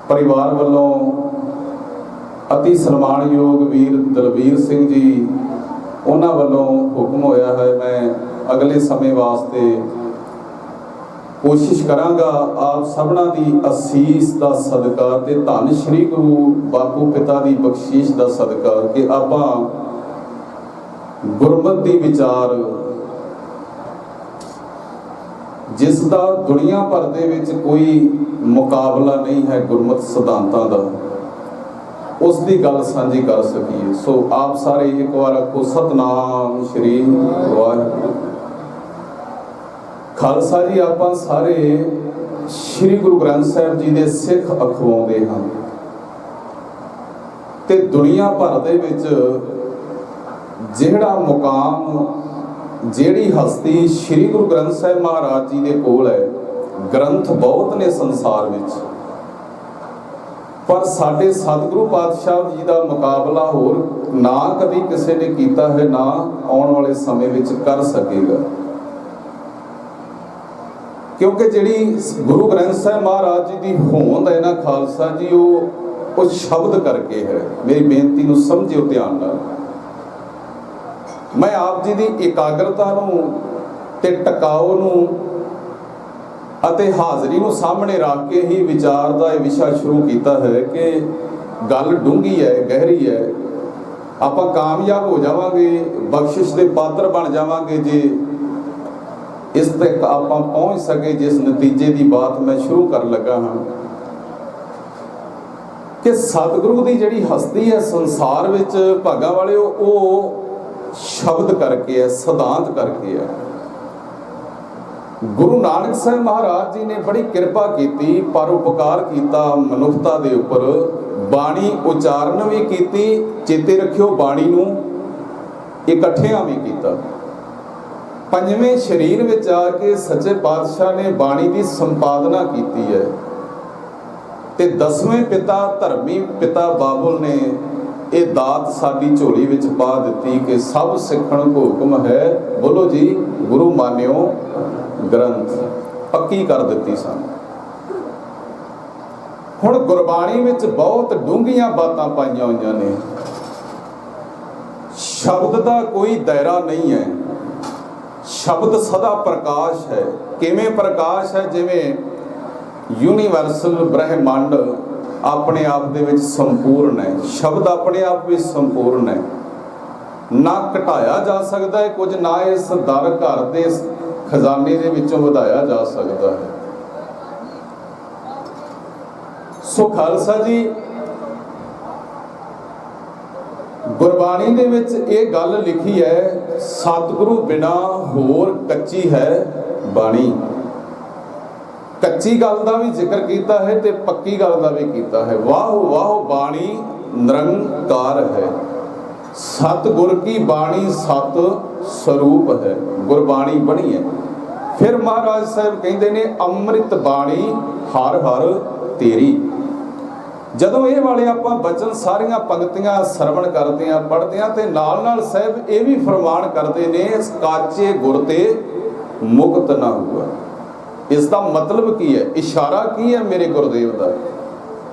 ਪਰਿਵਾਰ ਵੱਲੋਂ ਅਤੀ ਸਨਮਾਨਯੋਗ ਵੀਰ ਦਲਵੀਰ ਸਿੰਘ ਜੀ ਉਹਨਾਂ ਵੱਲੋਂ ਹੁਕਮ ਹੋਇਆ ਹੈ, ਮੈਂ ਅਗਲੇ ਸਮੇਂ ਵਾਸਤੇ ਕੋਸ਼ਿਸ਼ ਕਰਾਂਗਾ ਆਪ ਸਭਨਾਂ ਦੀ ਅਸੀਸ ਦਾ ਸਦਕਾ ਤੇ ਧੰਨ ਸ਼੍ਰੀ ਗੁਰੂ ਬਾਪੂ ਪਿਤਾ ਦੀ ਬਖਸ਼ਿਸ਼ ਦਾ ਸਦਕਾ ਕਿ ਆਪਾਂ ਗੁਰਮਤਿ ਦੀ ਵਿਚਾਰ, ਜਿਸ ਦਾ ਦੁਨੀਆ ਭਰ ਦੇ ਵਿੱਚ ਕੋਈ ਮੁਕਾਬਲਾ ਨਹੀਂ ਹੈ ਗੁਰਮਤਿ ਸਿਧਾਂਤਾਂ ਦਾ, ਉਸ ਦੀ ਗੱਲ ਸਾਂਝੀ ਕਰ ਸਕੀਏ। ਸੋ ਆਪ ਸਾਰੇ ਇੱਕ ਵਾਰ ਆਖੋ ਸਤਨਾਮ ਸ਼੍ਰੀ ਵਾਹਿਗੁਰੂ। ਖਾਲਸਾ ਜੀ, ਆਪਾਂ ਸਾਰੇ ਸ਼੍ਰੀ ਗੁਰੂ ਗ੍ਰੰਥ ਸਾਹਿਬ ਜੀ ਦੇ ਸਿੱਖ ਅਖਵਾਉਂਦੇ ਹਾਂ ਤੇ ਦੁਨੀਆ ਭਰ ਦੇ ਵਿੱਚ ਜਿਹੜਾ ਮੁਕਾਮ, ਜਿਹੜੀ ਹਸਤੀ ਸ਼੍ਰੀ ਗੁਰੂ ਗ੍ਰੰਥ ਸਾਹਿਬ ਮਹਾਰਾਜ ਜੀ ਦੇ ਕੋਲ ਹੈ, ਗ੍ਰੰਥ ਬਹੁਤ ਨੇ ਸੰਸਾਰ ਵਿੱਚ, ਪਰ ਸਾਡੇ ਸਤਿਗੁਰੂ ਪਾਤਸ਼ਾਹ ਜੀ ਦਾ ਮੁਕਾਬਲਾ ਹੋਰ ਨਾ ਕਦੀ ਕਿਸੇ ਨੇ ਕੀਤਾ ਹੈ, ਨਾ ਆਉਣ ਵਾਲੇ ਸਮੇਂ ਵਿੱਚ ਕਰ ਸਕੇਗਾ। ਕਿਉਂਕਿ ਜਿਹੜੀ ਗੁਰੂ ਗ੍ਰੰਥ ਸਾਹਿਬ ਮਹਾਰਾਜ ਜੀ ਦੀ ਹੋਂਦ ਹੈ ਨਾ ਖਾਲਸਾ ਜੀ, ਉਹ ਸ਼ਬਦ ਕਰਕੇ ਹੈ। ਮੇਰੀ ਬੇਨਤੀ ਨੂੰ ਸਮਝਿਓ ਧਿਆਨ ਨਾਲ। ਮੈਂ ਆਪ ਜੀ ਦੀ ਇਕਾਗਰਤਾ ਨੂੰ ਤੇ ਟਿਕਾਓ ਨੂੰ ਅਤੇ ਹਾਜ਼ਰੀ ਨੂੰ ਸਾਹਮਣੇ ਰੱਖ ਕੇ ਹੀ ਵਿਚਾਰ ਦਾ ਇਹ ਵਿਸ਼ਾ ਸ਼ੁਰੂ ਕੀਤਾ ਹੈ ਕਿ ਗੱਲ ਡੂੰਘੀ ਹੈ, ਗਹਿਰੀ ਹੈ। ਆਪਾਂ ਕਾਮਯਾਬ ਹੋ ਜਾਵਾਂਗੇ, ਬਖਸ਼ਿਸ਼ ਦੇ ਪਾਤਰ ਬਣ ਜਾਵਾਂਗੇ ਜੇ ਇਸ ਤੱਕ ਆਪਾਂ ਪਹੁੰਚ ਸਕੇ ਜਿਸ ਨਤੀਜੇ ਦੀ ਬਾਤ ਮੈਂ ਸ਼ੁਰੂ ਕਰਨ ਲੱਗਾ ਹਾਂ ਕਿ ਸਤਿਗੁਰੂ ਦੀ ਜਿਹੜੀ ਹਸਤੀ ਹੈ ਸੰਸਾਰ ਵਿੱਚ ਭਾਗਾਂ ਵਾਲੇ, ਉਹ ਸ਼ਬਦ ਕਰਕੇ ਹੈ, ਸਿਧਾਂਤ ਕਰਕੇ ਹੈ। ਗੁਰੂ ਨਾਨਕ ਸਾਹਿਬ ਮਹਾਰਾਜ ਜੀ ਨੇ ਬੜੀ ਕਿਰਪਾ ਕੀਤੀ, ਪਰਉਪਕਾਰ ਕੀਤਾ ਮਨੁੱਖਤਾ ਦੇ ਉੱਪਰ। ਬਾਣੀ ਉਚਾਰਨ ਵੀ ਕੀਤੀ, ਚੇਤੇ ਰੱਖਿਓ ਬਾਣੀ ਨੂੰ ਇਕੱਠਿਆਂ ਵੀ ਕੀਤਾ। ਪੰਜਵੇਂ ਸਰੀਰ ਵਿੱਚ ਆ ਕੇ ਸੱਚੇ ਪਾਤਸ਼ਾਹ ਨੇ ਬਾਣੀ ਦੀ ਸੰਪਾਦਨਾ ਕੀਤੀ ਹੈ ਤੇ 10ਵੇਂ ਪਿਤਾ ਧਰਮੀ ਪਿਤਾ ਬਾਬੁਲ ਨੇ ਇਹ ਦਾਤ ਸਾਡੀ ਝੋਲੀ ਵਿੱਚ ਪਾ ਦਿੱਤੀ ਕਿ ਸਭ ਸਿੱਖਣ ਕੋ ਹੁਕਮ ਹੈ, ਬੋਲੋ ਜੀ ਗੁਰੂ ਮਾਨਿਓ ਗ੍ਰੰਥ, ਪੱਕੀ ਕਰ ਦਿੱਤੀ ਸਾਨੂੰ। ਹੁਣ ਗੁਰਬਾਣੀ ਵਿੱਚ ਬਹੁਤ ਡੂੰਘੀਆਂ ਬਾਤਾਂ ਪਾਈਆਂ ਹੋਈਆਂ ਨੇ। ਸ਼ਬਦ ਦਾ ਕੋਈ ਦਾਇਰਾ ਨਹੀਂ ਹੈ, ਸ਼ਬਦ ਸਦਾ ਪ੍ਰਕਾਸ਼ ਹੈ। ਕਿਵੇਂ ਪ੍ਰਕਾਸ਼ ਹੈ? ਜਿਵੇਂ ਯੂਨੀਵਰਸਲ ਬ੍ਰਹਿਮੰਡ ਆਪਣੇ ਆਪ ਦੇ ਵਿੱਚ ਸੰਪੂਰਨ ਹੈ, ਸ਼ਬਦ ਆਪਣੇ ਆਪ ਵਿੱਚ ਸੰਪੂਰਨ ਹੈ। ਨਾ ਘਟਾਇਆ ਜਾ ਸਕਦਾ ਹੈ ਕੁਝ, ਨਾ ਇਸ ਦਰ ਘਰ ਦੇ ਖਜ਼ਾਨੇ ਦੇ ਵਿੱਚੋਂ ਵਧਾਇਆ ਜਾ ਸਕਦਾ ਹੈ। ਸੋ ਖਾਲਸਾ ਜੀ, ਗੁਰਬਾਣੀ ਦੇ ਵਿੱਚ ਇਹ ਗੱਲ ਲਿਖੀ ਹੈ, ਸਤਿਗੁਰੂ ਬਿਨਾ ਹੋਰ ਕੱਚੀ ਹੈ ਬਾਣੀ। ਕੱਚੀ ਗੱਲ ਦਾ ਵੀ ਜ਼ਿਕਰ ਕੀਤਾ ਹੈ ਤੇ ਪੱਕੀ ਗੱਲ ਦਾ ਵੀ ਕੀਤਾ ਹੈ। ਵਾਹ ਵਾਹ ਬਾਣੀ ਨਿਰੰਕਾਰ ਹੈ, ਸਤਿਗੁਰ ਕੀ ਬਾਣੀ ਸਤ ਸਰੂਪ ਹੈ। ਗੁਰਬਾਣੀ ਬਣੀ ਹੈ। ਫਿਰ ਮਹਾਰਾਜ ਸਾਹਿਬ ਕਹਿੰਦੇ ਨੇ ਅੰਮ੍ਰਿਤ ਬਾਣੀ ਹਰ ਹਰ ਤੇਰੀ। ਜਦੋਂ ਇਹ ਵਾਲੇ ਆਪਾਂ ਬਚਨ ਸਾਰੀਆਂ ਪੰਕਤੀਆਂ ਸਰਵਣ ਕਰਦੇ ਆ, ਪੜ੍ਹਦੇ ਆ, ਤੇ ਨਾਲ ਨਾਲ ਸਾਹਿਬ ਇਹ ਵੀ ਫਰਮਾਨ ਕਰਦੇ ਨੇ ਕਾਚੇ ਗੁਰ ਤੇ ਮੁਕਤ ਨਾ ਹੁਆ। ਇਸ ਦਾ ਮਤਲਬ ਕੀ ਹੈ? ਇਸ਼ਾਰਾ ਕੀ ਹੈ ਮੇਰੇ ਗੁਰਦੇਵ ਦਾ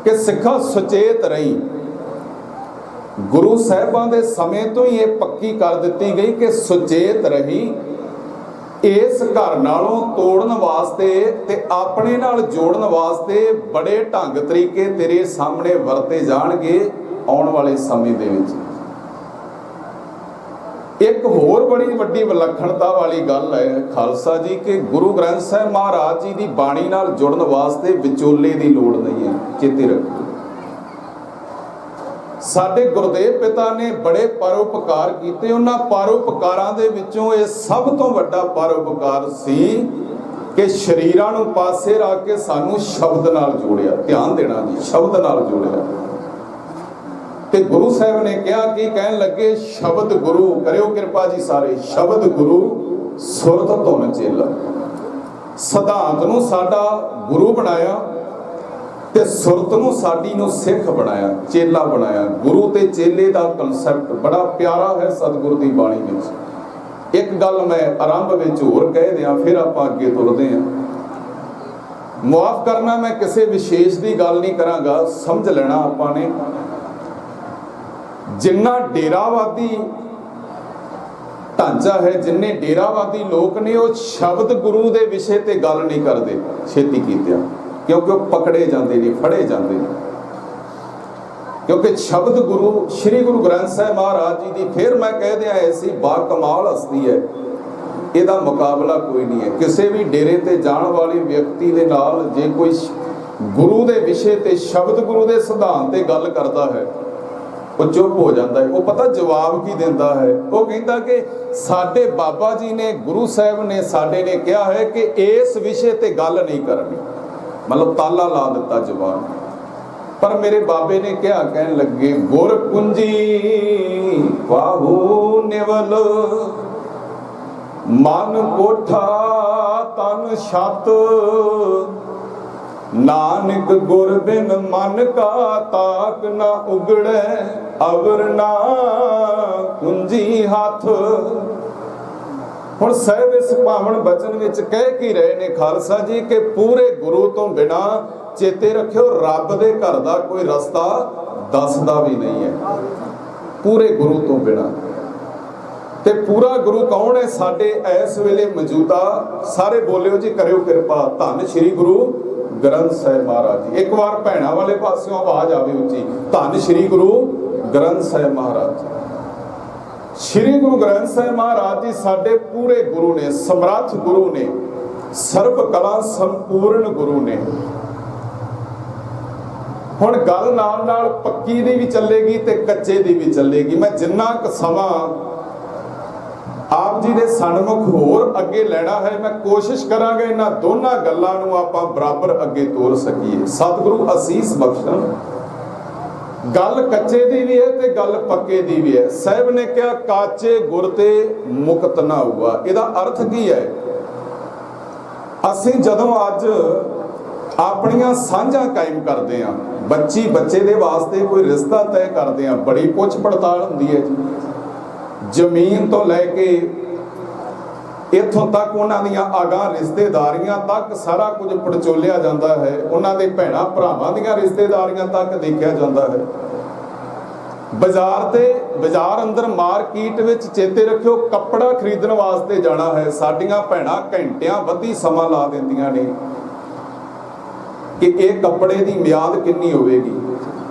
ਕਿ ਸਿੱਖਾ ਸੁਚੇਤ ਰਹੀ। ਗੁਰੂ ਸਾਹਿਬਾਂ ਦੇ ਸਮੇਂ ਤੋਂ ਹੀ ਇਹ ਪੱਕੀ ਕਰ ਦਿੱਤੀ ਗਈ ਕਿ ਸੁਚੇਤ ਰਹੀ। ਇਸ ਘਰ ਨਾਲੋਂ ਤੋੜਨ ਵਾਸਤੇ ਤੇ ਆਪਣੇ ਨਾਲ ਜੋੜਨ ਵਾਸਤੇ ਬੜੇ ਢੰਗ ਤਰੀਕੇ ਤੇਰੇ ਸਾਹਮਣੇ ਵਰਤੇ ਜਾਣਗੇ ਆਉਣ ਵਾਲੇ ਸਮੇਂ ਦੇ ਵਿੱਚ। ਇੱਕ ਹੋਰ ਬੜੀ ਵੱਡੀ ਵਿਲੱਖਣਤਾ ਵਾਲੀ ਗੱਲ ਹੈ ਖਾਲਸਾ ਜੀ ਕਿ ਗੁਰੂ ਗ੍ਰੰਥ ਸਾਹਿਬ ਮਹਾਰਾਜ ਜੀ ਦੀ ਬਾਣੀ ਨਾਲ ਜੁੜਨ ਵਾਸਤੇ ਵਿਚੋਲੇ ਦੀ ਲੋੜ ਨਹੀਂ ਹੈ। ਚੇਤੇ ਰੱਖੋ, ਸਾਡੇ ਗੁਰਦੇਵ ਪਿਤਾ ਨੇ ਬੜੇ ਪਰਉਪਕਾਰ ਕੀਤੇ। ਉਹਨਾਂ ਪਰਉਪਕਾਰਾਂ ਦੇ ਵਿੱਚੋਂ ਇਹ ਸਭ ਤੋਂ ਵੱਡਾ ਪਰਉਪਕਾਰ ਸੀ ਕਿ ਸ਼ਰੀਰਾਂ ਨੂੰ ਪਾਸੇ ਰੱਖ ਕੇ ਸਾਨੂੰ ਸ਼ਬਦ ਨਾਲ ਜੋੜਿਆ। ਧਿਆਨ ਦੇਣਾ ਜੀ, ਸ਼ਬਦ ਨਾਲ ਜੋੜਿਆ। ਤੇ ਗੁਰੂ ਸਾਹਿਬ ਨੇ ਕਿਹਾ ਕਿ ਕਹਿਣ ਲੱਗੇ ਸ਼ਬਦ ਗੁਰੂ, ਕਰਿਓ ਕਿਰਪਾ ਜੀ ਸਾਰੇ, ਸ਼ਬਦ ਗੁਰੂ ਸੁਰਤ ਧੁਨ ਚੇਲਾ। ਸਿਧਾਂਤ ਨੂੰ ਸਾਡਾ ਗੁਰੂ ਬਣਾਇਆ ਤੇ ਸੁਰਤ ਨੂੰ ਸਾਡੀ ਨੂੰ ਸਿੱਖ ਬਣਾਇਆ, ਚੇਲਾ ਬਣਾਇਆ। ਗੁਰੂ ਤੇ ਚੇਲੇ ਦਾ ਕਨਸੈਪਟ ਬੜਾ ਪਿਆਰਾ ਹੈ ਸਤਿਗੁਰੂ ਦੀ ਬਾਣੀ ਵਿੱਚ। ਇੱਕ ਗੱਲ ਮੈਂ ਆਰੰਭ ਵਿੱਚ ਹੋਰ ਕਹਿ ਦਿਆਂ, ਫਿਰ ਆਪਾਂ ਅੱਗੇ ਤੁਰਦੇ ਹਾਂ। ਮੁਆਫ ਕਰਨਾ, ਮੈਂ ਕਿਸੇ ਵਿਸ਼ੇਸ਼ ਦੀ ਗੱਲ ਨਹੀਂ ਕਰਾਂਗਾ, ਸਮਝ ਲੈਣਾ ਆਪਾਂ ਨੇ। ਜਿੰਨਾ ਡੇਰਾਵਾਦੀ ਢਾਂਚਾ ਹੈ, ਜਿੰਨੇ ਡੇਰਾਵਾਦੀ ਲੋਕ ਨੇ, ਉਹ ਸ਼ਬਦ ਗੁਰੂ ਦੇ ਵਿਸ਼ੇ ਤੇ ਗੱਲ ਨਹੀਂ ਕਰਦੇ ਛੇਤੀ ਕੀਤਿਆਂ, ਕਿਉਂਕਿ ਉਹ ਪਕੜੇ ਜਾਂਦੇ ਨੇ, ਫੜੇ ਜਾਂਦੇ ਨੇ। ਕਿਉਂਕਿ ਸ਼ਬਦ ਗੁਰੂ ਸ੍ਰੀ ਗੁਰੂ ਗ੍ਰੰਥ ਸਾਹਿਬ ਮਹਾਰਾਜ ਜੀ ਦੀ, ਫਿਰ ਮੈਂ ਕਹਿ ਦਿਆਂ, ਐਸੀ ਬਾਕਮਾਲ ਹਸਤੀ ਹੈ, ਇਹਦਾ ਮੁਕਾਬਲਾ ਕੋਈ ਨਹੀਂ ਹੈ। ਕਿਸੇ ਵੀ ਡੇਰੇ ਤੇ ਜਾਣ ਵਾਲੇ ਵਿਅਕਤੀ ਦੇ ਨਾਲ ਜੇ ਕੋਈ ਗੁਰੂ ਦੇ ਵਿਸ਼ੇ ਤੇ, ਸ਼ਬਦ ਗੁਰੂ ਦੇ ਸਿਧਾਂਤ ਤੇ ਗੱਲ ਕਰਦਾ ਹੈ, ਉਹ ਚੁੱਪ ਹੋ ਜਾਂਦਾ ਹੈ। ਉਹ ਪਤਾ ਜਵਾਬ ਕੀ ਦਿੰਦਾ ਹੈ? ਉਹ ਕਹਿੰਦਾ ਕਿ ਸਾਡੇ ਬਾਬਾ ਜੀ ਨੇ, ਗੁਰੂ ਸਾਹਿਬ ਨੇ, ਸਾਡੇ ਨੇ ਕਿਹਾ ਹੈ ਕਿ ਇਸ ਵਿਸ਼ੇ ਤੇ ਗੱਲ ਨਹੀਂ ਕਰਨੀ। ਮਤਲਬ ਤਾਲਾ ਲਾ ਦਿੱਤਾ ਜਵਾਨ। ਪਰ ਮੇਰੇ ਬਾਬੇ ਨੇ ਕਿਹਾ, ਕਹਿਣ ਲੱਗੇ ਗੁਰ ਕੁੰਜੀ ਬਾਹੂ ਨਿਵਲ, ਮਨ ਕੋਠਾ ਤਨ ਛੱਤ, ਨਾਨਕ ਗੁਰ ਬਿਨ ਮਨ ਕਾ ਤਾਕ ਨਾ ਉਗੜੈ, ਅਵਰ ਨਾ ਕੁੰਜੀ ਹੱਥ। ਹੁਣ ਸਾਹਿਬ ਇਸ ਪਾਵਨ ਬਚਨ ਵਿੱਚ ਕਹਿ ਕੀ ਰਹੇ ਨੇ ਖਾਲਸਾ ਜੀ ਕਿ ਪੂਰੇ ਗੁਰੂ ਤੋਂ ਬਿਨਾ, ਚੇਤੇ ਰੱਖਿਓ, ਰੱਬ ਦੇ ਘਰ ਦਾ ਕੋਈ ਰਸਤਾ ਦੱਸਦਾ ਵੀ ਨਹੀਂ ਹੈ ਪੂਰੇ ਗੁਰੂ ਤੋਂ ਬਿਨਾ। ਤੇ ਪੂਰਾ ਗੁਰੂ ਕੌਣ ਹੈ ਸਾਡੇ ਇਸ ਵੇਲੇ ਮੌਜੂਦਾ? ਸਾਰੇ ਬੋਲਿਓ ਜੀ, ਕਰਿਓ ਕਿਰਪਾ, ਧੰਨ ਸ਼੍ਰੀ ਗੁਰੂ ਗ੍ਰੰਥ ਸਾਹਿਬ ਮਹਾਰਾਜ ਜੀ। ਇੱਕ ਵਾਰ ਭੈਣਾਂ ਵਾਲੇ ਪਾਸਿਓਂ ਆਵਾਜ਼ ਆਵੇ ਉੱਚੀ, ਧੰਨ ਸ਼੍ਰੀ ਗੁਰੂ ਗ੍ਰੰਥ ਸਾਹਿਬ ਮਹਾਰਾਜ ਜੀ। ਸ਼੍ਰੀ ਗੁਰੂ ਗ੍ਰੰਥ ਸਾਹਿਬ ਮਹਾਰਾਜ ਜੀ ਸਾਡੇ ਪੂਰੇ ਗੁਰੂ ਨੇ, ਸਮਰੱਥ ਗੁਰੂ ਨੇ, ਸਰਬ ਕਲਾ ਸੰਪੂਰਨ ਗੁਰੂ ਨੇ। ਹੁਣ ਗੱਲ ਨਾਲ ਨਾਲ ਪੱਕੀ ਦੀ ਵੀ ਚੱਲੇਗੀ ਤੇ ਕੱਚੇ ਦੀ ਵੀ ਚੱਲੇਗੀ। ਮੈਂ ਜਿੰਨਾ ਕੁ ਸਮਾਂ ਆਪ ਜੀ ਦੇ ਸਨਮੁਖ ਹੋਰ ਅੱਗੇ ਲੈਣਾ ਹੈ, ਮੈਂ ਕੋਸ਼ਿਸ਼ ਕਰਾਂਗਾ ਇਹਨਾਂ ਦੋਨਾਂ ਗੱਲਾਂ ਨੂੰ ਆਪਾਂ ਬਰਾਬਰ ਅੱਗੇ ਤੋਰ ਸਕੀਏ। ਸਤਿਗੁਰੂ ਅਸੀਸ ਬਖਸ਼ਣ। ਗੱਲ ਕੱਚੇ ਦੀ ਵੀ ਹੈ ਤੇ ਗੱਲ ਪੱਕੇ ਦੀ ਵੀ ਹੈ। ਸਾਹਿਬ ਨੇ ਕਿਹਾ ਕਾਚੇ ਗੁਰ ਤੇ ਮੁਕਤ ਨਾ ਹੁਆ। ਇਹਦਾ ਅਰਥ ਕੀ ਹੈ? ਅਸੀਂ ਜਦੋਂ ਅੱਜ ਆਪਣੀਆਂ ਸਾਂਝਾਂ ਕਾਇਮ ਕਰਦੇ ਹਾਂ, ਬੱਚੀ ਬੱਚੇ ਦੇ ਵਾਸਤੇ ਕੋਈ ਰਿਸ਼ਤਾ ਤੈਅ ਕਰਦੇ ਹਾਂ, ਬੜੀ ਪੁੱਛ ਪੜਤਾਲ ਹੁੰਦੀ ਹੈ ਜੀ। ਜ਼ਮੀਨ ਤੋਂ ਲੈ ਕੇ ਇੱਥੋਂ ਤੱਕ ਉਹਨਾਂ ਦੀਆਂ ਆਗਾਂ ਰਿਸ਼ਤੇਦਾਰੀਆਂ ਤੱਕ ਸਾਰਾ ਕੁਝ ਪੜਚੋਲਿਆ ਜਾਂਦਾ ਹੈ। ਉਹਨਾਂ ਦੇ ਭੈਣਾਂ ਭਰਾਵਾਂ ਦੀਆਂ ਰਿਸ਼ਤੇਦਾਰੀਆਂ ਤੱਕ ਦੇਖਿਆ ਜਾਂਦਾ ਹੈ। ਬਾਜ਼ਾਰ ਅੰਦਰ ਮਾਰਕੀਟ ਵਿੱਚ, ਚੇਤੇ ਰੱਖਿਓ, ਕੱਪੜਾ ਖਰੀਦਣ ਵਾਸਤੇ ਜਾਣਾ ਹੈ, ਸਾਡੀਆਂ ਭੈਣਾਂ ਘੰਟਿਆਂ ਬੱਧੀ ਸਮਾਂ ਲਾ ਦਿੰਦੀਆਂ ਨੇ ਕਿ ਇਹ ਕੱਪੜੇ ਦੀ ਮਿਆਦ ਕਿੰਨੀ ਹੋਵੇਗੀ,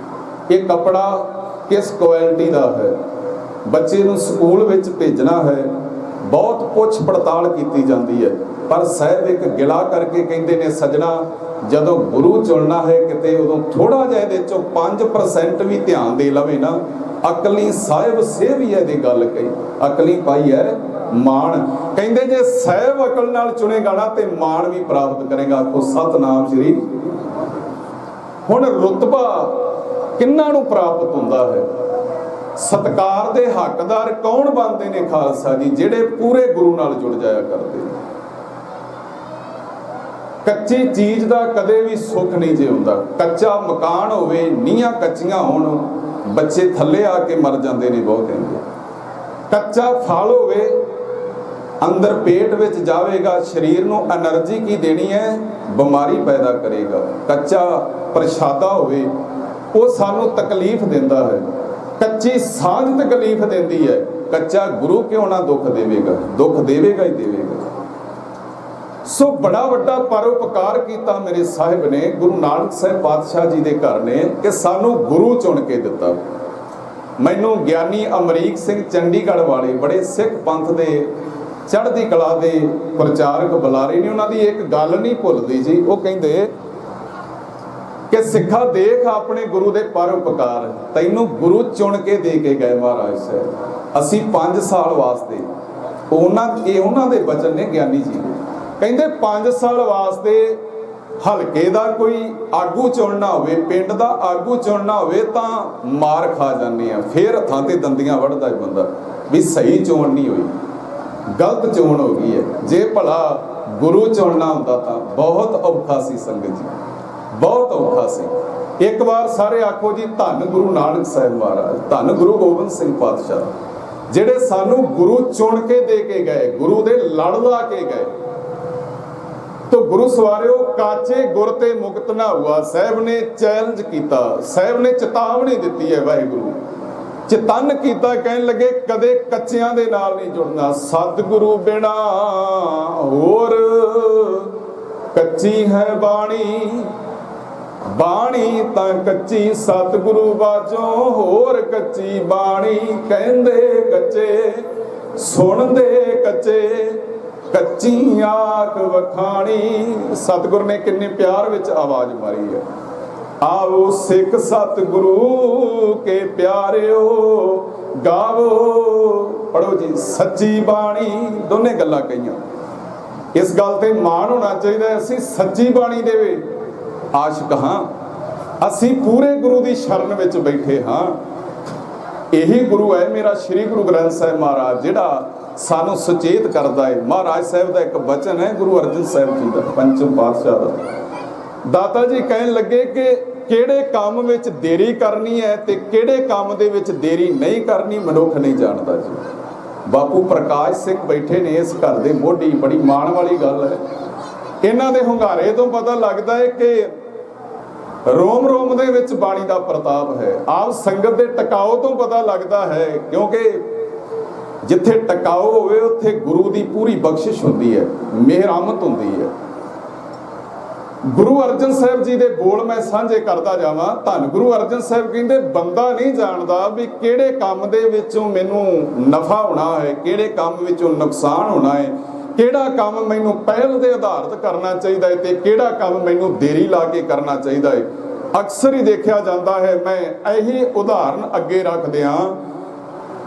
ਇਹ ਕੱਪੜਾ ਕਿਸ ਕੁਆਲਿਟੀ ਦਾ ਹੈ, ਬੱਚੇ ਨੂੰ ਸਕੂਲ ਵਿੱਚ ਭੇਜਣਾ ਹੈ, ਬਹੁਤ ਪੁੱਛ ਪੜਤਾਲ ਕੀਤੀ ਜਾਂਦੀ ਹੈ। ਪਰ ਸਾਹਿਬ ਇੱਕ ਗਿਲਾ ਕਰਕੇ ਕਹਿੰਦੇ ਨੇ, ਸਜਣਾ ਜਦੋਂ ਗੁਰੂ ਚੁਣਨਾ ਹੈ ਕਿਤੇ, ਉਦੋਂ ਥੋੜਾ ਜਿਹਾ ਇਹਦੇ ਚੋਂ 5% ਵੀ ਧਿਆਨ ਦੇ ਲਵੇ ਨਾ, ਅਕਲੀ ਸਾਹਿਬ ਸੇਵੀਏ ਦੀ ਗੱਲ ਕਹੀ, ਅਕਲੀ ਪਾਈ ਹੈ ਮਾਣ। ਕਹਿੰਦੇ ਜੇ ਸਾਹਿਬ ਅਕਲ ਨਾਲ ਚੁਣੇਗਾ ਨਾ ਤੇ ਮਾਣ ਵੀ ਪ੍ਰਾਪਤ ਕਰੇਗਾ। ਆਖੋ ਸਤਨਾਮ ਸ਼੍ਰੀ। ਹੁਣ ਰੁਤਬਾ ਕਿੰਨਾਂ ਨੂੰ ਪ੍ਰਾਪਤ ਹੁੰਦਾ ਹੈ? ਸਤਕਾਰ ਦੇ ਹੱਕਦਾਰ ਕੌਣ ਬਣਦੇ ਨੇ ਖਾਲਸਾ ਜੀ? ਜਿਹੜੇ ਪੂਰੇ ਗੁਰੂ ਨਾਲ ਜੁੜ ਜਾਇਆ ਕਰਦੇ ਨੇ। ਕੱਚੀ ਚੀਜ਼ ਦਾ ਕਦੇ ਵੀ ਸੁੱਖ ਨਹੀਂ ਜੇ ਹੁੰਦਾ। ਕੱਚਾ ਮਕਾਨ ਹੋਵੇ, ਨੀਹਾਂ ਕੱਚੀਆਂ ਹੋਣ, ਬੱਚੇ ਥੱਲੇ ਆ ਕੇ ਮਰ ਜਾਂਦੇ ਨੇ ਬਹੁਤ। ਕੱਚਾ ਫਲ ਹੋਵੇ, ਅੰਦਰ ਪੇਟ ਵਿੱਚ ਜਾਵੇਗਾ, ਸਰੀਰ ਨੂੰ એનર્ਜੀ ਕੀ ਦੇਣੀ ਹੈ? ਬਿਮਾਰੀ ਪੈਦਾ ਕਰੇਗਾ। ਕੱਚਾ ਪ੍ਰਸ਼ਾਦਾ ਹੋਵੇ, ਉਹ ਸਾਨੂੰ ਤਕਲੀਫ ਦਿੰਦਾ ਹੈ। ਕੱਚੀ ਸਾਂਝ ਤਕਲੀਫ ਦਿੰਦੀ ਹੈ। ਕੱਚਾ ਗੁਰੂ ਕਿਉਂ ਨਾ ਦੁੱਖ ਦੇਵੇਗਾ? ਦੁੱਖ ਦੇਵੇਗਾ ਹੀ ਦੇਵੇਗਾ। ਸੋ ਬੜਾ ਵੱਡਾ ਪਰਉਪਕਾਰ ਕੀਤਾ ਮੇਰੇ ਸਾਹਿਬ ਨੇ, ਗੁਰੂ ਨਾਨਕ ਸਾਹਿਬ ਪਾਤਸ਼ਾਹ ਜੀ ਦੇ ਘਰ ਨੇ, ਕਿ ਸਾਨੂੰ ਗੁਰੂ ਚੁਣ ਕੇ ਦਿੱਤਾ। ਮੈਨੂੰ ਗਿਆਨੀ ਅਮਰੀਕ ਸਿੰਘ ਚੰਡੀਗੜ੍ਹ ਵਾਲੇ ਬੜੇ ਸਿੱਖ ਪੰਥ ਦੇ ਚੜ੍ਹਦੀ ਕਲਾ ਦੇ ਪ੍ਰਚਾਰਕ ਬੁਲਾਰੇ ਨੇ, ਉਹਨਾਂ ਦੀ ਇੱਕ ਗੱਲ ਨਹੀਂ ਭੁੱਲਦੀ ਜੀ। ਉਹ ਕਹਿੰਦੇ ਕਿ ਸਿੱਖਾ ਦੇਖ ਆਪਣੇ ਗੁਰੂ ਦੇ ਪਰਉਪਕਾਰ, ਤੈਨੂੰ ਗੁਰੂ ਚੁਣ ਕੇ ਦੇ ਕੇ ਗਏ ਮਹਾਰਾਜ ਸਾਹਿਬ। ਅਸੀਂ 5 ਸਾਲ ਵਾਸਤੇ ਉਹਨਾਂ ਦੇ ਬਚਨ ਨੇ ਗਿਆਨੀ ਜੀ, ਕਹਿੰਦੇ 5 ਸਾਲ ਵਾਸਤੇ ਹਲਕੇ ਦਾ ਕੋਈ ਆਗੂ ਚੁਣਨਾ ਹੋਵੇ, ਪਿੰਡ ਦਾ ਆਗੂ ਚੁਣਨਾ ਹੋਵੇ ਤਾਂ ਮਾਰ ਖਾ ਜਾਂਦੇ ਆ, ਫਿਰ ਹੱਥਾਂ ਤੇ ਦੰਦੀਆਂ ਵੱਢਦਾ ਹੈ ਬੰਦਾ ਵੀ ਸਹੀ ਚੋਣ ਨਹੀਂ ਹੋਈ, ਗਲਤ ਚੋਣ ਹੋ ਗਈ ਹੈ। ਜੇ ਭਲਾ ਗੁਰੂ ਚੁਣਨਾ ਹੁੰਦਾ ਤਾਂ ਬਹੁਤ ਔਖਾ ਸੀ ਸੰਗਤ ਜੀ, ਬਹੁਤ ਔਖਾ ਸੀ। ਇੱਕ ਵਾਰ ਸਾਰੇ ਆਖੋ ਜੀ ਧੰਨ ਗੁਰੂ ਨਾਨਕ ਸਾਹਿਬ ਮਹਾਰਾਜ, ਧੰਨ ਗੁਰੂ ਗੋਬਿੰਦ ਸਿੰਘ ਪਾਤਸ਼ਾਹ, ਜਿਹੜੇ ਸਾਨੂੰ ਗੁਰੂ ਚੁਣ ਕੇ ਦੇ ਕੇ ਗਏ, ਗੁਰੂ ਦੇ ਲੜ ਲਾ ਕੇ ਗਏ। ਤੋ ਗੁਰੂ ਸਵਾਰਿਓ ਕਾਚੇ ਗੁਰ ਤੇ ਮੁਕਤ ਨਾ ਹੁਆ, ਸਾਹਿਬ ਨੇ ਚੈਲੰਜ ਕੀਤਾ, ਸਾਹਿਬ ਨੇ ਚੇਤਾਵਨੀ ਦਿੱਤੀ ਹੈ, ਵਾਹਿਗੁਰੂ ਚੇਤਨ ਕੀਤਾ, ਕਹਿਣ ਲੱਗੇ ਕਦੇ ਕੱਚਿਆਂ ਦੇ ਨਾਲ ਨਹੀਂ ਜੁੜਨਾ, ਸਤਿਗੁਰੂ ਬਿਨਾ ਹੋਰ ਕੱਚੀ ਹੈ ਬਾਣੀ, ਬਾਣੀ ਤਾਂ ਕੱਚੀ ਸਤਿਗੁਰੂ ਬਾਝੋਂ ਹੋਰ ਕੱਚੀ ਬਾਣੀ, ਕਹਿੰਦੇ ਕੱਚੇ ਸੁਣਦੇ ਕੱਚੇ ਕੱਚੀ ਆਖ ਵਖਾਣੀ। ਸਤਿਗੁਰ ਨੇ ਕਿੰਨੇ ਪਿਆਰ ਵਿੱਚ ਆਵਾਜ਼ ਮਾਰੀ ਹੈ, ਆਓ ਸਿੱਖ ਸਤਿਗੁਰੂ ਕੇ ਪਿਆਰਿਓ ਗਾਵੋ, ਪੜੋ ਜੀ ਸੱਚੀ ਬਾਣੀ। ਦੋਨੇ ਗੱਲਾਂ ਕਹੀਆਂ, ਇਸ ਗੱਲ ਤੇ ਮਾਣ ਹੋਣਾ ਚਾਹੀਦਾ, ਅਸੀਂ ਸੱਚੀ ਬਾਣੀ ਦੇ ਆਸ਼ਿਕ ਹਾਂ, ਅਸੀਂ ਪੂਰੇ ਗੁਰੂ ਦੀ ਸ਼ਰਨ ਵਿੱਚ ਬੈਠੇ ਹਾਂ। ਇਹੀ ਗੁਰੂ ਹੈ ਮੇਰਾ ਸ੍ਰੀ ਗੁਰੂ ਗ੍ਰੰਥ ਸਾਹਿਬ ਮਹਾਰਾਜ, ਜਿਹੜਾ ਸਾਨੂੰ ਸੁਚੇਤ ਕਰਦਾ ਹੈ। ਮਹਾਰਾਜ ਸਾਹਿਬ ਦਾ ਇੱਕ ਬਚਨ ਹੈ, ਗੁਰੂ ਅਰਜਨ ਸਾਹਿਬ ਜੀ ਦਾ, ਪੰਚਮ ਪਾਤਸ਼ਾਹ ਦਾ। ਦਾਤਾ ਜੀ ਕਹਿਣ ਲੱਗੇ ਕਿ ਕਿਹੜੇ ਕੰਮ ਵਿੱਚ ਦੇਰੀ ਕਰਨੀ ਹੈ ਤੇ ਕਿਹੜੇ ਕੰਮ ਦੇ ਵਿੱਚ ਦੇਰੀ ਨਹੀਂ ਕਰਨੀ ਮਨੁੱਖ ਨਹੀਂ ਜਾਣਦਾ ਜੀ। ਬਾਪੂ ਪ੍ਰਕਾਸ਼ ਸਿੰਘ ਬੈਠੇ ਨੇ ਇਸ ਘਰ ਦੇ ਮੋਢੀ, ਬੜੀ ਮਾਣ ਵਾਲੀ ਗੱਲ ਹੈ। ਇਹਨਾਂ ਦੇ ਹੁੰਗਾਰੇ ਤੋਂ ਪਤਾ ਲੱਗਦਾ ਹੈ ਕਿ ਰੋਮ ਰੋਮ ਦੇ ਵਿੱਚ ਬਾਣੀ ਦਾ ਪ੍ਰਤਾਪ ਹੈ। ਆਪ ਸੰਗਤ ਦੇ ਟਿਕਾਓ ਤੋਂ ਪਤਾ ਲੱਗਦਾ ਹੈ, ਕਿਉਂਕਿ ਜਿੱਥੇ ਟਿਕਾਓ ਹੋਵੇ ਉੱਥੇ ਗੁਰੂ ਦੀ ਪੂਰੀ ਬਖਸ਼ਿਸ਼ ਹੁੰਦੀ ਹੈ, ਮਿਹਰਮਤ ਹੁੰਦੀ ਹੈ। ਗੁਰੂ ਅਰਜਨ ਸਾਹਿਬ ਜੀ ਦੇ ਬੋਲ ਮੈਂ ਸਾਂਝੇ ਕਰਦਾ ਜਾਵਾਂ। ਧੰਨ ਗੁਰੂ ਅਰਜਨ ਸਾਹਿਬ ਕਹਿੰਦੇ ਬੰਦਾ ਨਹੀਂ ਜਾਣਦਾ ਵੀ ਕਿਹੜੇ ਕੰਮ ਦੇ ਵਿੱਚੋਂ ਮੈਨੂੰ ਨਫਾ ਹੋਣਾ ਹੈ, ਕਿਹੜੇ ਕੰਮ ਵਿੱਚੋਂ ਨੁਕਸਾਨ ਹੋਣਾ ਹੈ, ਕਿਹੜਾ ਕੰਮ ਮੈਨੂੰ ਪਹਿਲ ਦੇ ਆਧਾਰਿਤ ਕਰਨਾ ਚਾਹੀਦਾ ਹੈ ਤੇ ਕਿਹੜਾ ਕੰਮ ਮੈਨੂੰ ਦੇਰੀ ਲਾ ਕੇ ਕਰਨਾ ਚਾਹੀਦਾ ਹੈ। ਅਕਸਰ ਹੀ ਦੇਖਿਆ ਜਾਂਦਾ ਹੈ, ਮੈਂ ਇਹੀ ਉਦਾਹਰਨ ਅੱਗੇ ਰੱਖਦੇ ਹਾਂ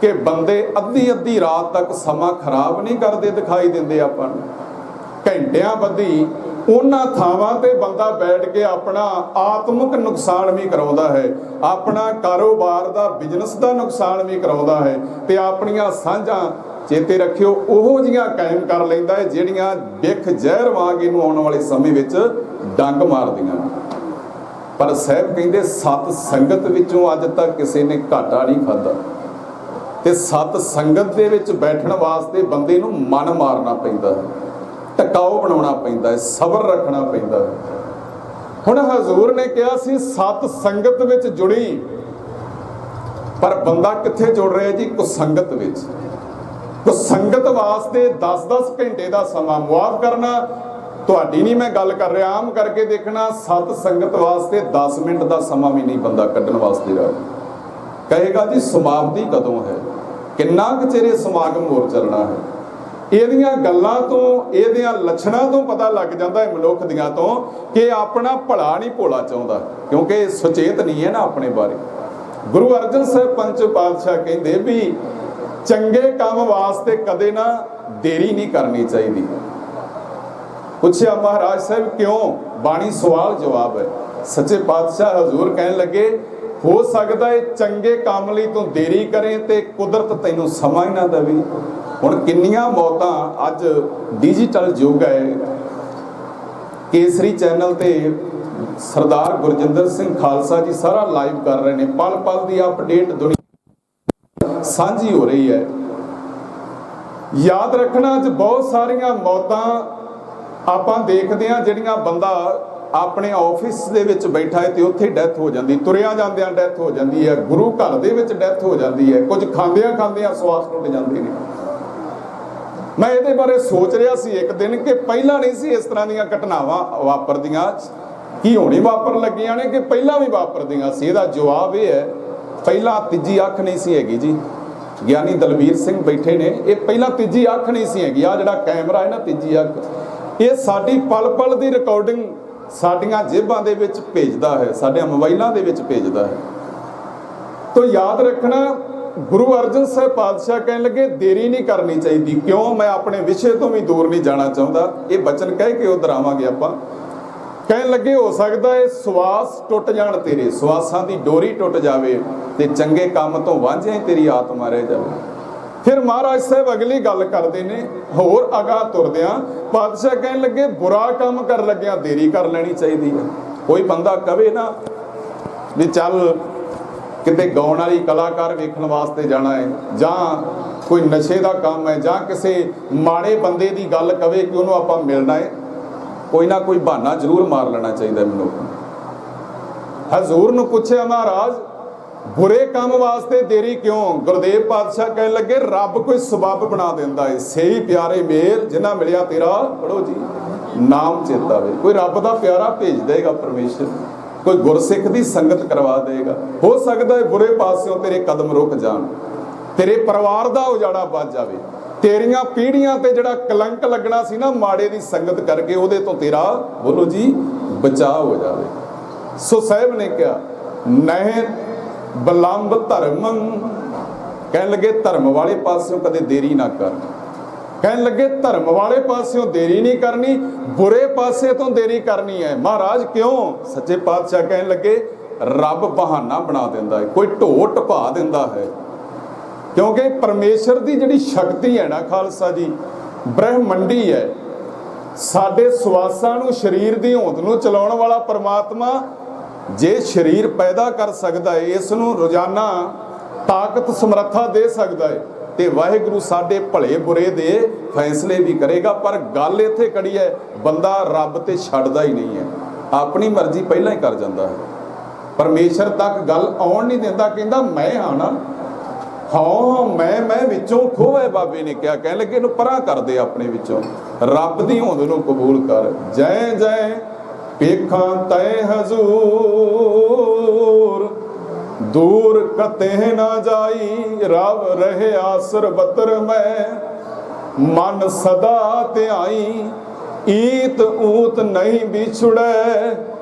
ਕਿ ਬੰਦੇ ਅੱਧੀ ਰਾਤ ਤੱਕ ਸਮਾਂ ਖਰਾਬ ਨਹੀਂ ਕਰਦੇ ਦਿਖਾਈ ਦਿੰਦੇ ਆਪਾਂ ਨੂੰ। ਘੰਟਿਆਂ ਬੱਧੀ ਉਹਨਾਂ ਥਾਵਾਂ ਤੇ ਬੰਦਾ ਬੈਠ ਕੇ ਆਪਣਾ ਆਤਮਿਕ ਨੁਕਸਾਨ ਵੀ ਕਰਾਉਂਦਾ ਹੈ, ਆਪਣਾ ਕਾਰੋਬਾਰ ਦਾ ਬਿਜ਼ਨਸ ਦਾ ਨੁਕਸਾਨ ਵੀ ਕਰਾਉਂਦਾ ਹੈ ਤੇ ਆਪਣੀਆਂ ਸਾਂਝਾਂ ਚੇਤੇ ਰੱਖਿਓ ਉਹੋ ਜੀਆਂ ਕਾਇਮ ਕਰ ਲੈਂਦਾ ਹੈ ਜਿਹੜੀਆਂ ਵਿਖ ਜ਼ਹਿਰ ਵਾਂਗ ਇਹਨੂੰ ਆਉਣ ਵਾਲੇ ਸਮੇਂ ਵਿੱਚ ਡੰਗ ਮਾਰਦੀਆਂ। ਪਰ ਸਾਹਿਬ ਕਹਿੰਦੇ ਸਤ ਸੰਗਤ ਵਿੱਚੋਂ ਅੱਜ ਤੱਕ ਕਿਸੇ ਨੇ ਘਾਟਾ ਨਹੀਂ ਖਾਧਾ ਤੇ ਸਤ ਸੰਗਤ ਦੇ ਵਿੱਚ ਬੈਠਣ ਵਾਸਤੇ ਬੰਦੇ ਨੂੰ ਮਨ ਮਾਰਨਾ ਪੈਂਦਾ ਹੈ, ਟਿਕਾਓ ਬਣਾਉਣਾ ਪੈਂਦਾ ਹੈ, ਸਬਰ ਰੱਖਣਾ ਪੈਂਦਾ ਹੈ। ਹੁਣ ਹਜ਼ੂਰ ਨੇ ਕਿਹਾ ਸੀ ਸਤ ਸੰਗਤ ਵਿੱਚ ਜੁੜੀ, ਪਰ ਬੰਦਾ ਕਿੱਥੇ ਜੁੜ ਰਿਹਾ ਜੀ? ਕੁਸੰਗਤ ਵਿੱਚ। ਕੁਸੰਗਤ ਵਾਸਤੇ 10-10 ਘੰਟੇ ਦਾ ਸਮਾਂ ਮੁਆਫ ਕਰਨਾ, ਤੁਹਾਡੀ ਨਹੀਂ ਮੈਂ ਗੱਲ ਕਰ ਰਿਹਾ, ਆਮ ਕਰਕੇ ਦੇਖਣਾ। ਸਤ ਸੰਗਤ ਵਾਸਤੇ 10 ਮਿੰਟ ਦਾ ਸਮਾਂ ਵੀ ਨਹੀਂ ਬੰਦਾ ਕੱਢਣ ਵਾਸਤੇ ਰਾਜੀ। ਕਹੇਗਾ ਜੀ ਸਮਾਪਤੀ ਕਦੋਂ ਹੈ, ਕਿੰਨਾ ਕੁ ਚਿਰ ਸਮਾਗਮ ਹੋਰ ਚੱਲਣਾ ਹੈ। ਇਹਦੀਆਂ ਗੱਲਾਂ ਤੋਂ, ਇਹਦੀਆਂ ਲੱਛਣਾਂ ਤੋਂ ਪਤਾ ਲੱਗ ਜਾਂਦਾ ਹੈ ਮਨੁੱਖ ਦੀਆਂ ਤੋਂ ਕਿ ਆਪਣਾ ਭਲਾ ਨਹੀਂ ਭੋਲਾ ਚਾਹੁੰਦਾ, ਕਿਉਂਕਿ ਸੁਚੇਤ ਨਹੀਂ ਹੈ ਨਾ ਆਪਣੇ ਬਾਰੇ। ਗੁਰੂ ਅਰਜਨ ਸਾਹਿਬ ਪੰਚ ਪਾਤਸ਼ਾਹ ਕਹਿੰਦੇ ਵੀ ਚੰਗੇ ਕੰਮ ਵਾਸਤੇ ਕਦੇ ਨਾ ਦੇਰੀ ਨਹੀਂ ਕਰਨੀ ਚਾਹੀਦੀ। ਪੁੱਛਿਆ ਮਹਾਰਾਜ ਸਾਹਿਬ ਕਿਉਂ? ਬਾਣੀ ਸਵਾਲ ਜਵਾਬ ਹੈ। ਸੱਚੇ ਪਾਤਸ਼ਾਹ ਹਜ਼ੂਰ ਕਹਿਣ ਲੱਗੇ ਹੋ ਸਕਦਾ ਹੈ ਚੰਗੇ ਕੰਮ ਲਈ ਤੂੰ ਦੇਰੀ ਕਰੇ ਤੇ ਕੁਦਰਤ ਤੈਨੂੰ ਸਮਾਂ ਹੀ ਨਾ ਦੇਵੇ। ਹੁਣ ਕਿੰਨੀਆਂ ਮੌਤਾਂ ਅੱਜ ਡਿਜੀਟਲ ਯੁੱਗ ਹੈ, ਕੇਸਰੀ ਚੈਨਲ ਤੇ ਸਰਦਾਰ ਗੁਰਜਿੰਦਰ ਸਿੰਘ ਖਾਲਸਾ ਜੀ ਸਾਰਾ ਲਾਈਵ ਕਰ ਰਹੇ ਨੇ, ਪਲ ਪਲ ਦੀ ਅਪਡੇਟ ਦੁਨੀਆ ਸਾਂਝੀ ਹੋ ਰਹੀ ਹੈ। ਯਾਦ ਰੱਖਣਾ ਅੱਜ ਬਹੁਤ ਸਾਰੀਆਂ ਮੌਤਾਂ ਆਪਾਂ ਦੇਖਦੇ ਹਾਂ ਜਿਹੜੀਆਂ ਬੰਦਾ ਆਪਣੇ ਆਫਿਸ ਦੇ ਵਿੱਚ ਬੈਠਾ ਹੈ ਤੇ ਉੱਥੇ ਡੈਥ ਹੋ ਜਾਂਦੀ, ਤੁਰਿਆ ਜਾਂਦਿਆਂ ਡੈਥ ਹੋ ਜਾਂਦੀ ਹੈ, ਗੁਰੂ ਘਰ ਦੇ ਵਿੱਚ ਡੈਥ ਹੋ ਜਾਂਦੀ ਹੈ, ਕੁਝ ਖਾਂਦਿਆਂ ਸਵਾਸ ਟੁੱਟ ਜਾਂਦੇ ਨੇ। ਮੈਂ ਇਹਦੇ ਬਾਰੇ ਸੋਚ ਰਿਹਾ ਸੀ ਇੱਕ ਦਿਨ ਕਿ ਪਹਿਲਾਂ ਨਹੀਂ ਸੀ ਇਸ ਤਰ੍ਹਾਂ ਦੀਆਂ ਘਟਨਾਵਾਂ ਵਾਪਰਦੀਆਂ, ਕੀ ਹੋਣੀ ਵਾਪਰ ਲੱਗੀਆਂ ਨੇ ਕਿ ਪਹਿਲਾਂ ਵੀ ਵਾਪਰਦੀਆਂ ਸੀ। ਇਹਦਾ ਜਵਾਬ ਇਹ ਹੈ ਪਹਿਲਾਂ ਤੀਜੀ ਅੱਖ ਨਹੀਂ ਸੀ ਹੈਗੀ ਜੀ। ਗਿਆਨੀ ਦਲਬੀਰ ਸਿੰਘ ਬੈਠੇ ਨੇ, ਇਹ ਪਹਿਲਾਂ ਤੀਜੀ ਅੱਖ ਨਹੀਂ ਸੀ ਹੈਗੀ। ਆ ਜਿਹੜਾ ਕੈਮਰਾ ਹੈ ਨਾ, ਤੀਜੀ ਅੱਖ, ਇਹ ਸਾਡੀ ਪਲ ਪਲ ਦੀ ਰਿਕਾਰਡਿੰਗ ਸਾਡੀਆਂ ਜੇਬਾਂ ਦੇ ਵਿੱਚ ਭੇਜਦਾ ਹੈ, ਸਾਡੇ ਮੋਬਾਈਲਾਂ ਦੇ ਵਿੱਚ ਭੇਜਦਾ ਹੈ। ਤੋ ਯਾਦ ਰੱਖਣਾ, ਗੁਰੂ ਅਰਜਨ ਸਾਹਿਬ ਪਾਤਸ਼ਾਹ ਕਹਿਣ ਲੱਗੇ ਦੇਰੀ ਨਹੀਂ ਕਰਨੀ ਚਾਹੀਦੀ। ਕਿਉਂ? ਮੈਂ ਆਪਣੇ ਵਿਸ਼ੇ ਤੋਂ ਵੀ ਦੂਰ ਨਹੀਂ ਜਾਣਾ ਚਾਹੁੰਦਾ। ਇਹ ਬਚਨ ਕਹਿ ਕੇ ਉਧਰ ਆਵਾਂਗੇ ਆਪਾਂ। ਕਹਿਣ ਲੱਗੇ ਹੋ ਸਕਦਾ ਹੈ ਸਵਾਸ ਟੁੱਟ ਜਾਣ ਤੇਰੇ, ਸਵਾਸਾਂ ਦੀ ਡੋਰੀ ਟੁੱਟ ਜਾਵੇ ਤੇ ਚੰਗੇ ਕੰਮ ਤੋਂ ਵਾਂਝਿਆ ਹੀ ਤੇਰੀ ਆਤਮਾ ਰਹਿ ਜਾਵੇ। ਫਿਰ ਮਹਾਰਾਜ ਸਾਹਿਬ ਅਗਲੀ ਗੱਲ ਕਰਦੇ ਨੇ, ਹੋਰ ਅਗਾਂਹ ਤੁਰਦਿਆਂ ਪਾਤਸ਼ਾਹ ਕਹਿਣ ਲੱਗੇ ਬੁਰਾ ਕੰਮ ਕਰਨ ਲੱਗਿਆ ਦੇਰੀ ਕਰ ਲੈਣੀ ਚਾਹੀਦੀ ਹੈ। ਕੋਈ ਬੰਦਾ ਕਵੇ ਨਾ ਵੀ ਚੱਲ ਕਿਤੇ ਗਾਉਣ ਵਾਲੀ ਕਲਾਕਾਰ ਵੇਖਣ ਵਾਸਤੇ ਜਾਣਾ ਹੈ, ਜਾਂ ਕੋਈ ਨਸ਼ੇ ਦਾ ਕੰਮ ਹੈ, ਜਾਂ ਕਿਸੇ ਮਾੜੇ ਬੰਦੇ ਦੀ ਗੱਲ ਕਵੇ ਕਿ ਉਹਨੂੰ ਆਪਾਂ ਮਿਲਣਾ ਹੈ, ਕੋਈ ਨਾ ਕੋਈ ਬਹਾਨਾ ਜ਼ਰੂਰ ਮਾਰ ਲੈਣਾ ਚਾਹੀਦਾ ਮਨੁੱਖ ਨੂੰ। ਹਜ਼ੂਰ ਨੂੰ ਪੁੱਛਿਆ ਮਹਾਰਾਜ ਬੁਰੇ ਕੰਮ ਵਾਸਤੇ ਦੇਰੀ ਕਿਉਂ? ਗੁਰਦੇਵ ਪਾਤਸ਼ਾਹ ਕਹਿਣ ਲੱਗੇ ਰੱਬ ਕੋਈ ਸਬੱਬ ਬਣਾ ਦਿੰਦਾ ਹੈ। ਸਹੀ ਪਿਆਰੇ ਮੇਲ ਜਿਨ੍ਹਾਂ ਮਿਲਿਆ ਤੇਰਾ, ਪੜੋ ਜੀ, ਨਾਮ ਚੇਤਾ ਵੇ। ਕੋਈ ਰੱਬ ਦਾ ਪਿਆਰਾ ਭੇਜ ਦੇਗਾ ਪਰਮੇਸ਼ਰ, ਕੋਈ ਗੁਰਸਿੱਖ ਦੀ ਸੰਗਤ ਕਰਵਾ ਦੇਗਾ। ਹੋ ਸਕਦਾ ਹੈ ਬੁਰੇ ਪਾਸਿਓਂ ਤੇਰੇ ਕਦਮ ਰੁਕ ਜਾਣ, ਤੇਰੇ ਪਰਿਵਾਰ ਦਾ ਉਜਾੜਾ ਵੱਜ ਜਾਵੇ, ਤੇਰੀਆਂ ਪੀੜ੍ਹੀਆਂ ਤੇ ਜਿਹੜਾ ਕਲੰਕ ਲੱਗਣਾ ਸੀ ਨਾ ਮਾੜੇ ਦੀ ਸੰਗਤ ਕਰਕੇ, ਉਹਦੇ ਤੋਂ ਤੇਰਾ, ਬੋਲੋ ਜੀ, ਬਚਾਅ ਹੋ ਜਾਵੇ। ਸੋ ਸਾਹਿਬ ਨੇ ਕਿਹਾ ਨਹਿ ਬਲੰਬ ਧਰਮ, ਕਹਿਣ ਲੱਗੇ ਧਰਮ ਵਾਲੇ ਪਾਸਿਓਂ ਕਦੇ ਦੇਰੀ ਨਾ ਕਰ। ਕਹਿਣ ਲੱਗੇ ਧਰਮ ਵਾਲੇ ਪਾਸਿਓਂ ਦੇਰੀ ਨਹੀਂ ਕਰਨੀ, ਬੁਰੇ ਪਾਸੇ ਤੋਂ ਦੇਰੀ ਕਰਨੀ ਹੈ। ਮਹਾਰਾਜ ਕਿਉਂ? ਸੱਚੇ ਪਾਤਸ਼ਾਹ ਕਹਿਣ ਲੱਗੇ ਰੱਬ ਬਹਾਨਾ ਬਣਾ ਦਿੰਦਾ ਹੈ, ਕੋਈ ਢੋ ਟਪਾ ਦਿੰਦਾ ਹੈ। ਕਿਉਂਕਿ ਪਰਮੇਸ਼ਰ ਦੀ ਜਿਹੜੀ ਸ਼ਕਤੀ ਹੈ ਨਾ ਖਾਲਸਾ ਜੀ, ਬ੍ਰਹਮੰਡੀ ਹੈ। ਸਾਡੇ ਸਵਾਸਾਂ ਨੂੰ, ਸਰੀਰ ਦੀ ਹੋਂਦ ਨੂੰ ਚਲਾਉਣ ਵਾਲਾ ਪਰਮਾਤਮਾ ਜੇ ਸਰੀਰ ਪੈਦਾ ਕਰ ਸਕਦਾ ਹੈ, ਇਸ ਨੂੰ ਰੋਜ਼ਾਨਾ ਤਾਕਤ ਸਮਰੱਥਾ ਦੇ ਸਕਦਾ ਹੈ, ਤੇ ਵਾਹਿਗੁਰੂ ਸਾਡੇ ਭਲੇ ਬੁਰੇ ਦੇ ਫੈਸਲੇ ਵੀ ਕਰੇਗਾ। ਪਰ ਗੱਲ ਇੱਥੇ ਖੜੀ ਹੈ, ਬੰਦਾ ਰੱਬ ਤੇ ਛੱਡਦਾ ਹੀ ਨਹੀਂ ਹੈ, ਆਪਣੀ ਮਰਜ਼ੀ ਪਹਿਲਾਂ ਹੀ ਕਰ ਜਾਂਦਾ ਹੈ। ਪਰਮੇਸ਼ਰ ਤੱਕ ਗੱਲ ਆਉਣ ਨਹੀਂ ਦਿੰਦਾ, ਕਹਿੰਦਾ ਮੈਂ ਹਾਂ ਨਾ, ਹਾਂ ਮੈਂ ਵਿੱਚੋਂ ਖੋਵੇ। ਬਾਬੇ ਨੇ ਕਿਹਾ, ਕਹਿਣ ਲੱਗੇ ਇਹਨੂੰ ਪਰਾਂ ਕਰ ਦੇ ਆਪਣੇ ਵਿੱਚੋਂ, ਰੱਬ ਦੀ ਹੋਂਦ ਨੂੰ ਕਬੂਲ ਕਰ। ਜੈ ਜੈ ਪੇਖਾਂ ਤੈ ਹਜ਼ੂਰ, ਦੂਰ ਕਤੇ ਨਾ ਜਾਈ, ਰਵ ਰਹਿਆ ਸਰਬਤਰ ਮੈਂ, ਮਨ ਸਦਾ ਧਿਆਈ, ਈਤ ਊਤ ਨਹੀਂ ਵਿਛੜੈ,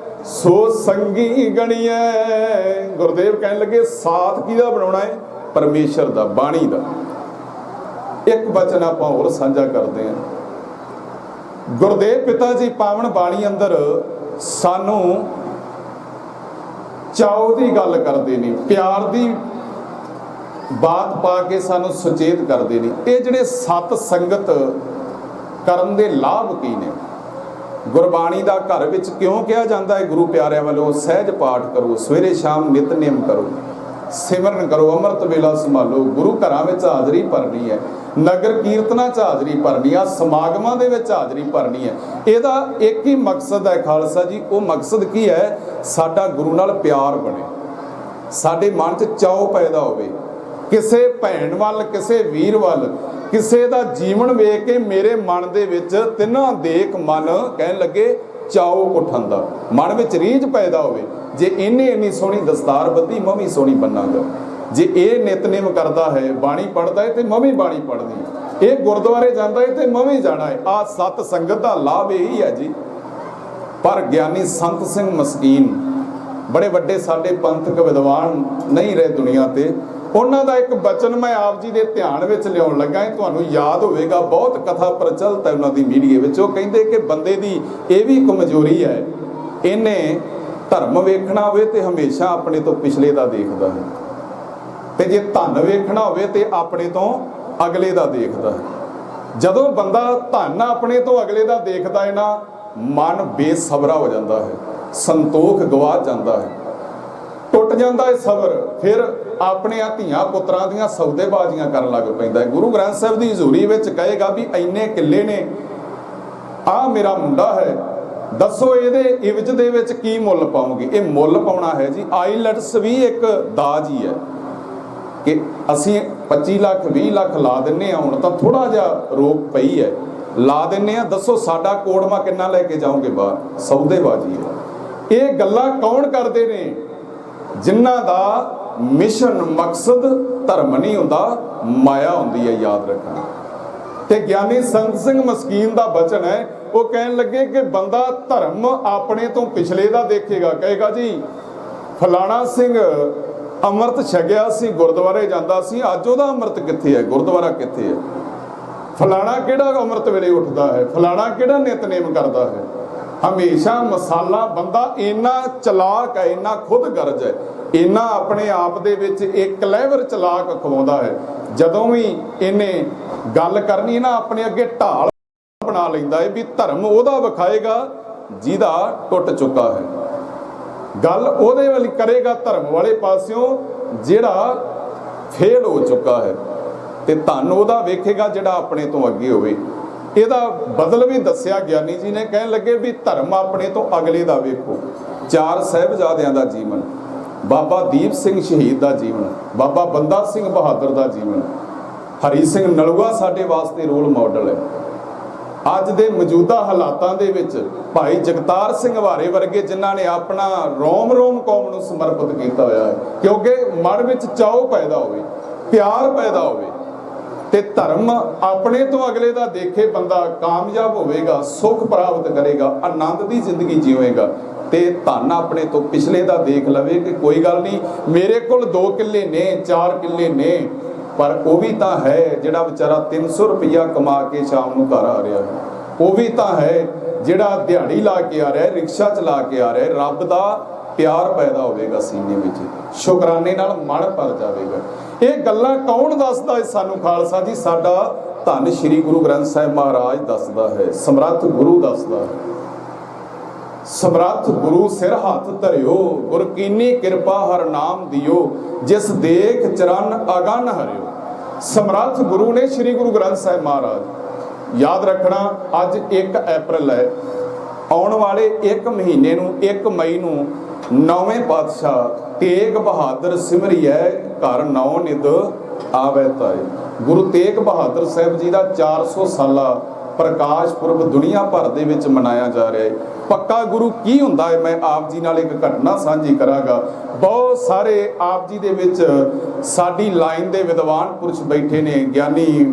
ਸੋ ਸੰਗੀ ਗਣੀਐ। ਗੁਰਦੇਵ ਕਹਿਣ ਲੱਗੇ ਸਾਥ ਕਿਹਦਾ ਬਣਾਉਣਾ ਹੈ? ਪਰਮੇਸ਼ਰ ਦਾ, ਬਾਣੀ ਦਾ। ਇੱਕ ਬਚਨ ਆਪਾਂ ਹੋਰ ਸਾਂਝਾ ਕਰਦੇ ਹਾਂ। ਗੁਰਦੇਵ ਪਿਤਾ ਜੀ ਪਾਵਨ ਬਾਣੀ ਅੰਦਰ ਸਾਨੂੰ ਚਾਉ ਦੀ ਗੱਲ ਕਰਦੇ ਨੇ, ਪਿਆਰ ਦੀ ਬਾਤ ਪਾ ਕੇ ਸਾਨੂੰ ਸੁਚੇਤ ਕਰਦੇ ਨੇ। ਇਹ ਜਿਹੜੇ ਸਤ ਸੰਗਤ ਕਰਨ ਦੇ ਲਾਭ ਕੀ ਨੇ? ਗੁਰਬਾਣੀ ਦਾ ਘਰ ਵਿੱਚ ਕਿਉਂ ਕਿਹਾ ਜਾਂਦਾ ਹੈ ਗੁਰੂ ਪਿਆਰਿਆਂ ਵੱਲੋਂ? ਸਹਿਜ ਪਾਠ ਕਰੋ, ਸਵੇਰੇ ਸ਼ਾਮ ਨਿਤਨੇਮ ਕਰੋ, ਸਿਮਰਨ ਕਰੋ, ਅੰਮ੍ਰਿਤ ਵੇਲਾ ਸੰਭਾਲੋ, ਗੁਰੂ ਘਰਾਂ ਵਿੱਚ ਹਾਜ਼ਰੀ ਭਰਨੀ ਹੈ, ਨਗਰ ਕੀਰਤਨਾਂ 'ਚ ਹਾਜ਼ਰੀ ਭਰਨੀ ਆ, ਸਮਾਗਮਾਂ ਦੇ ਵਿੱਚ ਹਾਜ਼ਰੀ ਭਰਨੀ ਹੈ। ਇਹਦਾ ਇੱਕ ਹੀ ਮਕਸਦ ਹੈ ਖਾਲਸਾ ਜੀ। ਉਹ ਮਕਸਦ ਕੀ ਹੈ? ਸਾਡਾ ਗੁਰੂ ਨਾਲ ਪਿਆਰ ਬਣੇ, ਸਾਡੇ ਮਨ 'ਚ ਚਾਉ ਪੈਦਾ ਹੋਵੇ, ਕਿਸੇ ਭੈਣ ਵੱਲ, ਕਿਸੇ ਵੀਰ ਵੱਲ, ਕਿਸੇ ਦਾ ਜੀਵਨ ਵੇਖ ਕੇ ਮੇਰੇ ਮਨ ਦੇ ਵਿੱਚ ਤਿੰਨਾਂ ਦੇਖ ਮਨ, ਕਹਿਣ ਲੱਗੇ ਚਾਉ ਉਠਣ ਦਾ, ਮਨ ਵਿੱਚ ਰੀਝ ਪੈਦਾ ਹੋਵੇ। ਜੇ ਇਹਨੇ ਇੰਨੀ ਸੋਹਣੀ ਦਸਤਾਰ ਬੱਧੀ, ਮੈਂ ਵੀ ਸੋਹਣੀ ਬੰਨਾਂਗਾ। ਜੇ ਇਹ ਨਿਤਨੇਮ ਕਰਦਾ ਹੈ, ਬਾਣੀ ਪੜ੍ਹਦਾ ਹੈ, ਤੇ ਮੈਂ ਵੀ ਬਾਣੀ ਪੜ੍ਹਨੀ। ਇਹ ਗੁਰਦੁਆਰੇ ਜਾਂਦਾ ਹੈ ਤੇ ਮੈਂ ਵੀ ਜਾਣਾ ਹੈ। ਆਹ ਸਤ ਸੰਗਤ ਦਾ ਲਾਭ ਇਹੀ ਹੈ ਜੀ। ਪਰ ਗਿਆਨੀ ਸੰਤ ਸਿੰਘ ਮਸਕੀਨ, ਬੜੇ ਵੱਡੇ ਸਾਡੇ ਪੰਥਕ ਵਿਦਵਾਨ ਨਹੀਂ ਰਹੇ ਦੁਨੀਆ ਤੇ, ਉਹਨਾਂ ਦਾ ਇੱਕ ਬਚਨ ਮੈਂ ਆਪ ਜੀ ਦੇ ਧਿਆਨ ਵਿੱਚ ਲਿਆਉਣ ਲੱਗਾ। ਤੁਹਾਨੂੰ ਯਾਦ ਹੋਵੇਗਾ, ਬਹੁਤ ਕਥਾ ਪ੍ਰਚਲਿਤ ਹੈ ਉਹਨਾਂ ਦੀ ਮੀਡੀਆ ਵਿੱਚ। ਉਹ ਕਹਿੰਦੇ ਕਿ ਬੰਦੇ ਦੀ ਇਹ ਵੀ ਕਮਜ਼ੋਰੀ ਹੈ, ਇਹਨੇ ਧਰਮ ਵੇਖਣਾ ਹੋਵੇ ਤੇ ਹਮੇਸ਼ਾ ਆਪਣੇ ਤੋਂ ਪਿਛਲੇ ਦਾ ਦੇਖਦਾ ਹੈ, ਤੇ ਜੇ ਧਨ ਵੇਖਣਾ ਹੋਵੇ ਤੇ ਆਪਣੇ ਤੋਂ ਅਗਲੇ ਦਾ ਦੇਖਦਾ ਹੈ। ਜਦੋਂ ਬੰਦਾ ਧਨ ਆਪਣੇ ਤੋਂ ਅਗਲੇ ਦਾ ਦੇਖਦਾ ਹੈ ਨਾ, ਮਨ ਬੇਸਬਰਾ ਹੋ ਜਾਂਦਾ ਹੈ, ਸੰਤੋਖ ਗਵਾ ਜਾਂਦਾ ਹੈ, ਟੁੱਟ ਜਾਂਦਾ ਹੈ ਸਬਰ। ਫਿਰ ਆਪਣੇ ਧੀਆਂ ਪੁੱਤਰਾਂ ਦੀਆਂ ਸੌਦੇਬਾਜ਼ੀਆਂ ਕਰਨ ਲੱਗ ਪੈਂਦਾ ਹੈ। ਗੁਰੂ ਗ੍ਰੰਥ ਸਾਹਿਬ ਦੀ ਹਜ਼ੂਰੀ ਵਿੱਚ ਕਹੇਗਾ ਵੀ ਇੰਨੇ ਕਿੱਲੇ ਨੇ, ਆਹ ਮੇਰਾ ਮੁੰਡਾ ਹੈ, ਦੱਸੋ ਇਹਦੇ ਇਵਜ਼ ਦੇ ਵਿੱਚ ਕੀ ਮੁੱਲ ਪਾਉਂਗੇ? ਇਹ ਮੁੱਲ ਪਾਉਣਾ ਹੈ ਜੀ। ਆਈਲੈਟਸ ਵੀ ਇੱਕ ਦਾਜ ਹੀ ਹੈ ਕਿ ਅਸੀਂ 25 ਲੱਖ 20 ਲੱਖ ਲਾ ਦਿੰਨੇ ਆ, ਹੁਣ ਤਾਂ ਥੋੜਾ ਜਿਹਾ ਰੋਕ ਪਈ ਹੈ, ਲਾ ਦਿੰਨੇ ਆ, ਦੱਸੋ ਸਾਡਾ ਕੋੜਮਾ ਕਿੰਨਾ ਲੈ ਕੇ ਜਾਓਗੇ ਬਾਹਰ? ਸੌਦੇਬਾਜ਼ੀ ਹੈ। ਇਹ ਗੱਲਾਂ ਕੌਣ ਕਰਦੇ ਨੇ? ਜਿਨ੍ਹਾਂ ਦਾ ਮਿਸ਼ਨ ਮਕਸਦ ਧਰਮ ਨਹੀਂ ਹੁੰਦਾ, ਮਾਇਆ ਹੁੰਦੀ ਹੈ, ਯਾਦ ਰੱਖਣਾ। ਤੇ ਗਿਆਨੀ ਸੰਤ ਸਿੰਘ ਮਸਕੀਨ ਦਾ ਬਚਨ ਹੈ, ਉਹ ਕਹਿਣ ਲੱਗੇ ਕਿ ਬੰਦਾ ਧਰਮ ਆਪਣੇ ਤੋਂ ਪਿਛਲੇ ਦਾ ਦੇਖੇਗਾ, ਕਹੇਗਾ ਜੀ ਫਲਾਣਾ ਸਿੰਘ ਅੰਮ੍ਰਿਤ ਛਕਿਆ ਸੀ, ਗੁਰਦੁਆਰੇ ਜਾਂਦਾ ਸੀ, ਅੱਜ ਉਹਦਾ ਅੰਮ੍ਰਿਤ ਕਿੱਥੇ ਹੈ, ਗੁਰਦੁਆਰਾ ਕਿੱਥੇ ਹੈ? ਫਲਾਣਾ ਕਿਹੜਾ ਅੰਮ੍ਰਿਤ ਵੇਲੇ ਉੱਠਦਾ ਹੈ, ਫਲਾਣਾ ਕਿਹੜਾ ਨਿਤਨੇਮ ਕਰਦਾ ਹੈ? ਹਮੇਸ਼ਾ ਮਸਾਲਾ ਬੰਦਾ ਇੰਨਾ ਚਲਾਕ ਹੈ, ਇੰਨਾ ਖੁਦਗਰਜ਼ ਹੈ, ਇੰਨਾ ਆਪਣੇ ਆਪ ਦੇ ਵਿੱਚ ਇੱਕ ਕਲੇਵਰ ਚਲਾਕ ਖਵਾਉਂਦਾ ਹੈ, ਜਦੋਂ ਵੀ ਇਹਨੇ ਗੱਲ ਕਰਨੀ ਨਾ ਆਪਣੇ ਅੱਗੇ ਢਾਲ ਬਣਾ ਲੈਂਦਾ ਹੈ ਵੀ ਧਰਮ ਉਹਦਾ ਵਿਖਾਏਗਾ ਜਿਹਦਾ ਟੁੱਟ ਚੁੱਕਾ ਹੈ, ਗੱਲ ਉਹਦੇ ਵੱਲ ਕਰੇਗਾ ਧਰਮ ਵਾਲੇ ਪਾਸਿਓਂ ਜਿਹੜਾ ਫੇਲ ਹੋ ਚੁੱਕਾ ਹੈ, ਤੇ ਧੰਨ ਉਹਦਾ ਵੇਖੇਗਾ ਜਿਹੜਾ ਆਪਣੇ ਤੋਂ ਅੱਗੇ ਹੋਵੇ। ਇਹਦਾ ਬਦਲ ਵੀ ਦੱਸਿਆ ਗਿਆਨੀ ਜੀ ਨੇ, ਕਹਿਣ ਲੱਗੇ ਵੀ ਧਰਮ ਆਪਣੇ ਤੋਂ ਅਗਲੇ ਦਾ ਵੇਖੋ। ਚਾਰ ਸਾਹਿਬਜ਼ਾਦਿਆਂ ਦਾ ਜੀਵਨ, ਬਾਬਾ ਦੀਪ ਸਿੰਘ ਸ਼ਹੀਦ ਦਾ ਜੀਵਨ, ਬਾਬਾ ਬੰਦਾ ਸਿੰਘ ਬਹਾਦਰ ਦਾ ਜੀਵਨ, ਹਰੀ ਸਿੰਘ ਨਲੂਆ ਸਾਡੇ ਵਾਸਤੇ ਰੋਲ ਮਾਡਲ ਹੈ। ਅੱਜ ਦੇ ਮੌਜੂਦਾ ਹਾਲਾਤਾਂ ਦੇ ਵਿੱਚ ਭਾਈ ਜਗਤਾਰ ਸਿੰਘ ਹਵਾਰੇ ਵਰਗੇ ਜਿਨ੍ਹਾਂ ਨੇ ਆਪਣਾ ਰੋਮ ਕੌਮ ਨੂੰ ਸਮਰਪਿਤ ਕੀਤਾ ਹੋਇਆ ਹੈ, ਕਿਉਂਕਿ ਮਨ ਵਿੱਚ ਚਾਉ ਪੈਦਾ ਹੋਵੇ, ਪਿਆਰ ਪੈਦਾ ਹੋਵੇ, ਤੇ ਧਰਮ ਆਪਣੇ ਤੋਂ ਅਗਲੇ ਦਾ ਦੇਖੇ ਬੰਦਾ ਕਾਮਯਾਬ ਹੋਵੇਗਾ, ਸੁੱਖ ਪ੍ਰਾਪਤ ਕਰੇਗਾ, ਆਨੰਦ ਦੀ ਜ਼ਿੰਦਗੀ ਜੀਵੇਗਾ। ਤੇ ਧਨ ਆਪਣੇ ਤੋਂ ਪਿਛਲੇ ਦਾ ਦੇਖ ਲਵੇ ਕਿ ਕੋਈ ਗੱਲ ਨਹੀਂ, ਮੇਰੇ ਕੋਲ 2 ਕਿੱਲੇ ਨੇ, 4 ਕਿੱਲੇ ਨੇ, ਪਰ ਉਹ ਵੀ ਤਾਂ ਹੈ ਜਿਹੜਾ ਵਿਚਾਰਾ 300 ਰੁਪਈਆ ਕਮਾ ਕੇ ਸ਼ਾਮ ਨੂੰ ਘਰ ਆ ਰਿਹਾ ਹੈ, ਉਹ ਵੀ ਤਾਂ ਹੈ ਜਿਹੜਾ ਦਿਹਾੜੀ ਲਾ ਕੇ ਆ ਰਿਹਾ, ਰਿਕਸ਼ਾ ਚਲਾ ਕੇ ਆ ਰਿਹਾ। ਰੱਬ ਦਾ ਪਿਆਰ ਪੈਦਾ ਹੋਵੇਗਾ ਸੀਨੇ ਵਿੱਚ, ਸ਼ੁਕਰਾਨੇ ਨਾਲ ਮਨ ਭਰ ਜਾਵੇਗਾ। ਇਹ ਗੱਲਾਂ ਕੌਣ ਦੱਸਦਾ ਹੈ ਸਾਨੂੰ? ਖਾਲਸਾ ਜੀ, ਸਾਡਾ ਧੰਨ ਸ਼੍ਰੀ ਗੁਰੂ ਗ੍ਰੰਥ ਸਾਹਿਬ ਮਹਾਰਾਜ ਦੱਸਦਾ ਹੈ, ਸਮਰੱਥ ਗੁਰੂ ਦੱਸਦਾ ਹੈ। ਸਮਰੱਥ ਗੁਰੂ ਸਿਰ ਹੱਥ ਧਰਿਓ, ਗੁਰ ਕੀਨੀ ਕਿਰਪਾ ਹਰ ਨਾਮ ਦਿਓ, ਜਿਸ ਦੇਖ ਚਰਨ ਅਗਨ ਹਰਿਓ। ਸਮਰੱਥ ਗੁਰੂ ਨੇ ਸ਼੍ਰੀ ਗੁਰੂ ਗ੍ਰੰਥ ਸਾਹਿਬ ਮਹਾਰਾਜ। ਯਾਦ ਰੱਖਣਾ, ਅੱਜ 1 ਅਪ੍ਰੈਲ ਹੈ, ਆਉਣ ਵਾਲੇ 1 ਮਹੀਨੇ ਨੂੰ 1 ਮਈ ਨੂੰ 9ਵੇਂ ਪਾਤਸ਼ਾਹ ਤੇਗ ਬਹਾਦਰ ਸਿਮਰਿਐ, ਘਰ ਨੌ ਨਿਧ ਆਵੈ ਤਾਏ। ਗੁਰੂ ਤੇਗ ਬਹਾਦਰ ਸਾਹਿਬ ਜੀ ਦਾ 400 ਸਾਲਾ ਪ੍ਰਕਾਸ਼ ਪੁਰਬ ਦੁਨੀਆ ਭਰ ਦੇ ਵਿੱਚ ਮਨਾਇਆ ਜਾ ਰਿਹਾ ਹੈ। ਪੱਕਾ ਗੁਰੂ ਕੀ ਹੁੰਦਾ ਹੈ, ਮੈਂ ਆਪ ਜੀ ਨਾਲ ਇੱਕ ਘਟਨਾ ਸਾਂਝੀ ਕਰਾਂਗਾ। ਬਹੁਤ ਸਾਰੇ ਆਪ ਜੀ ਦੇ ਵਿੱਚ ਸਾਡੀ ਲਾਈਨ ਦੇ ਵਿਦਵਾਨ ਪੁਰਸ਼ ਬੈਠੇ ਨੇ, ਗਿਆਨੀ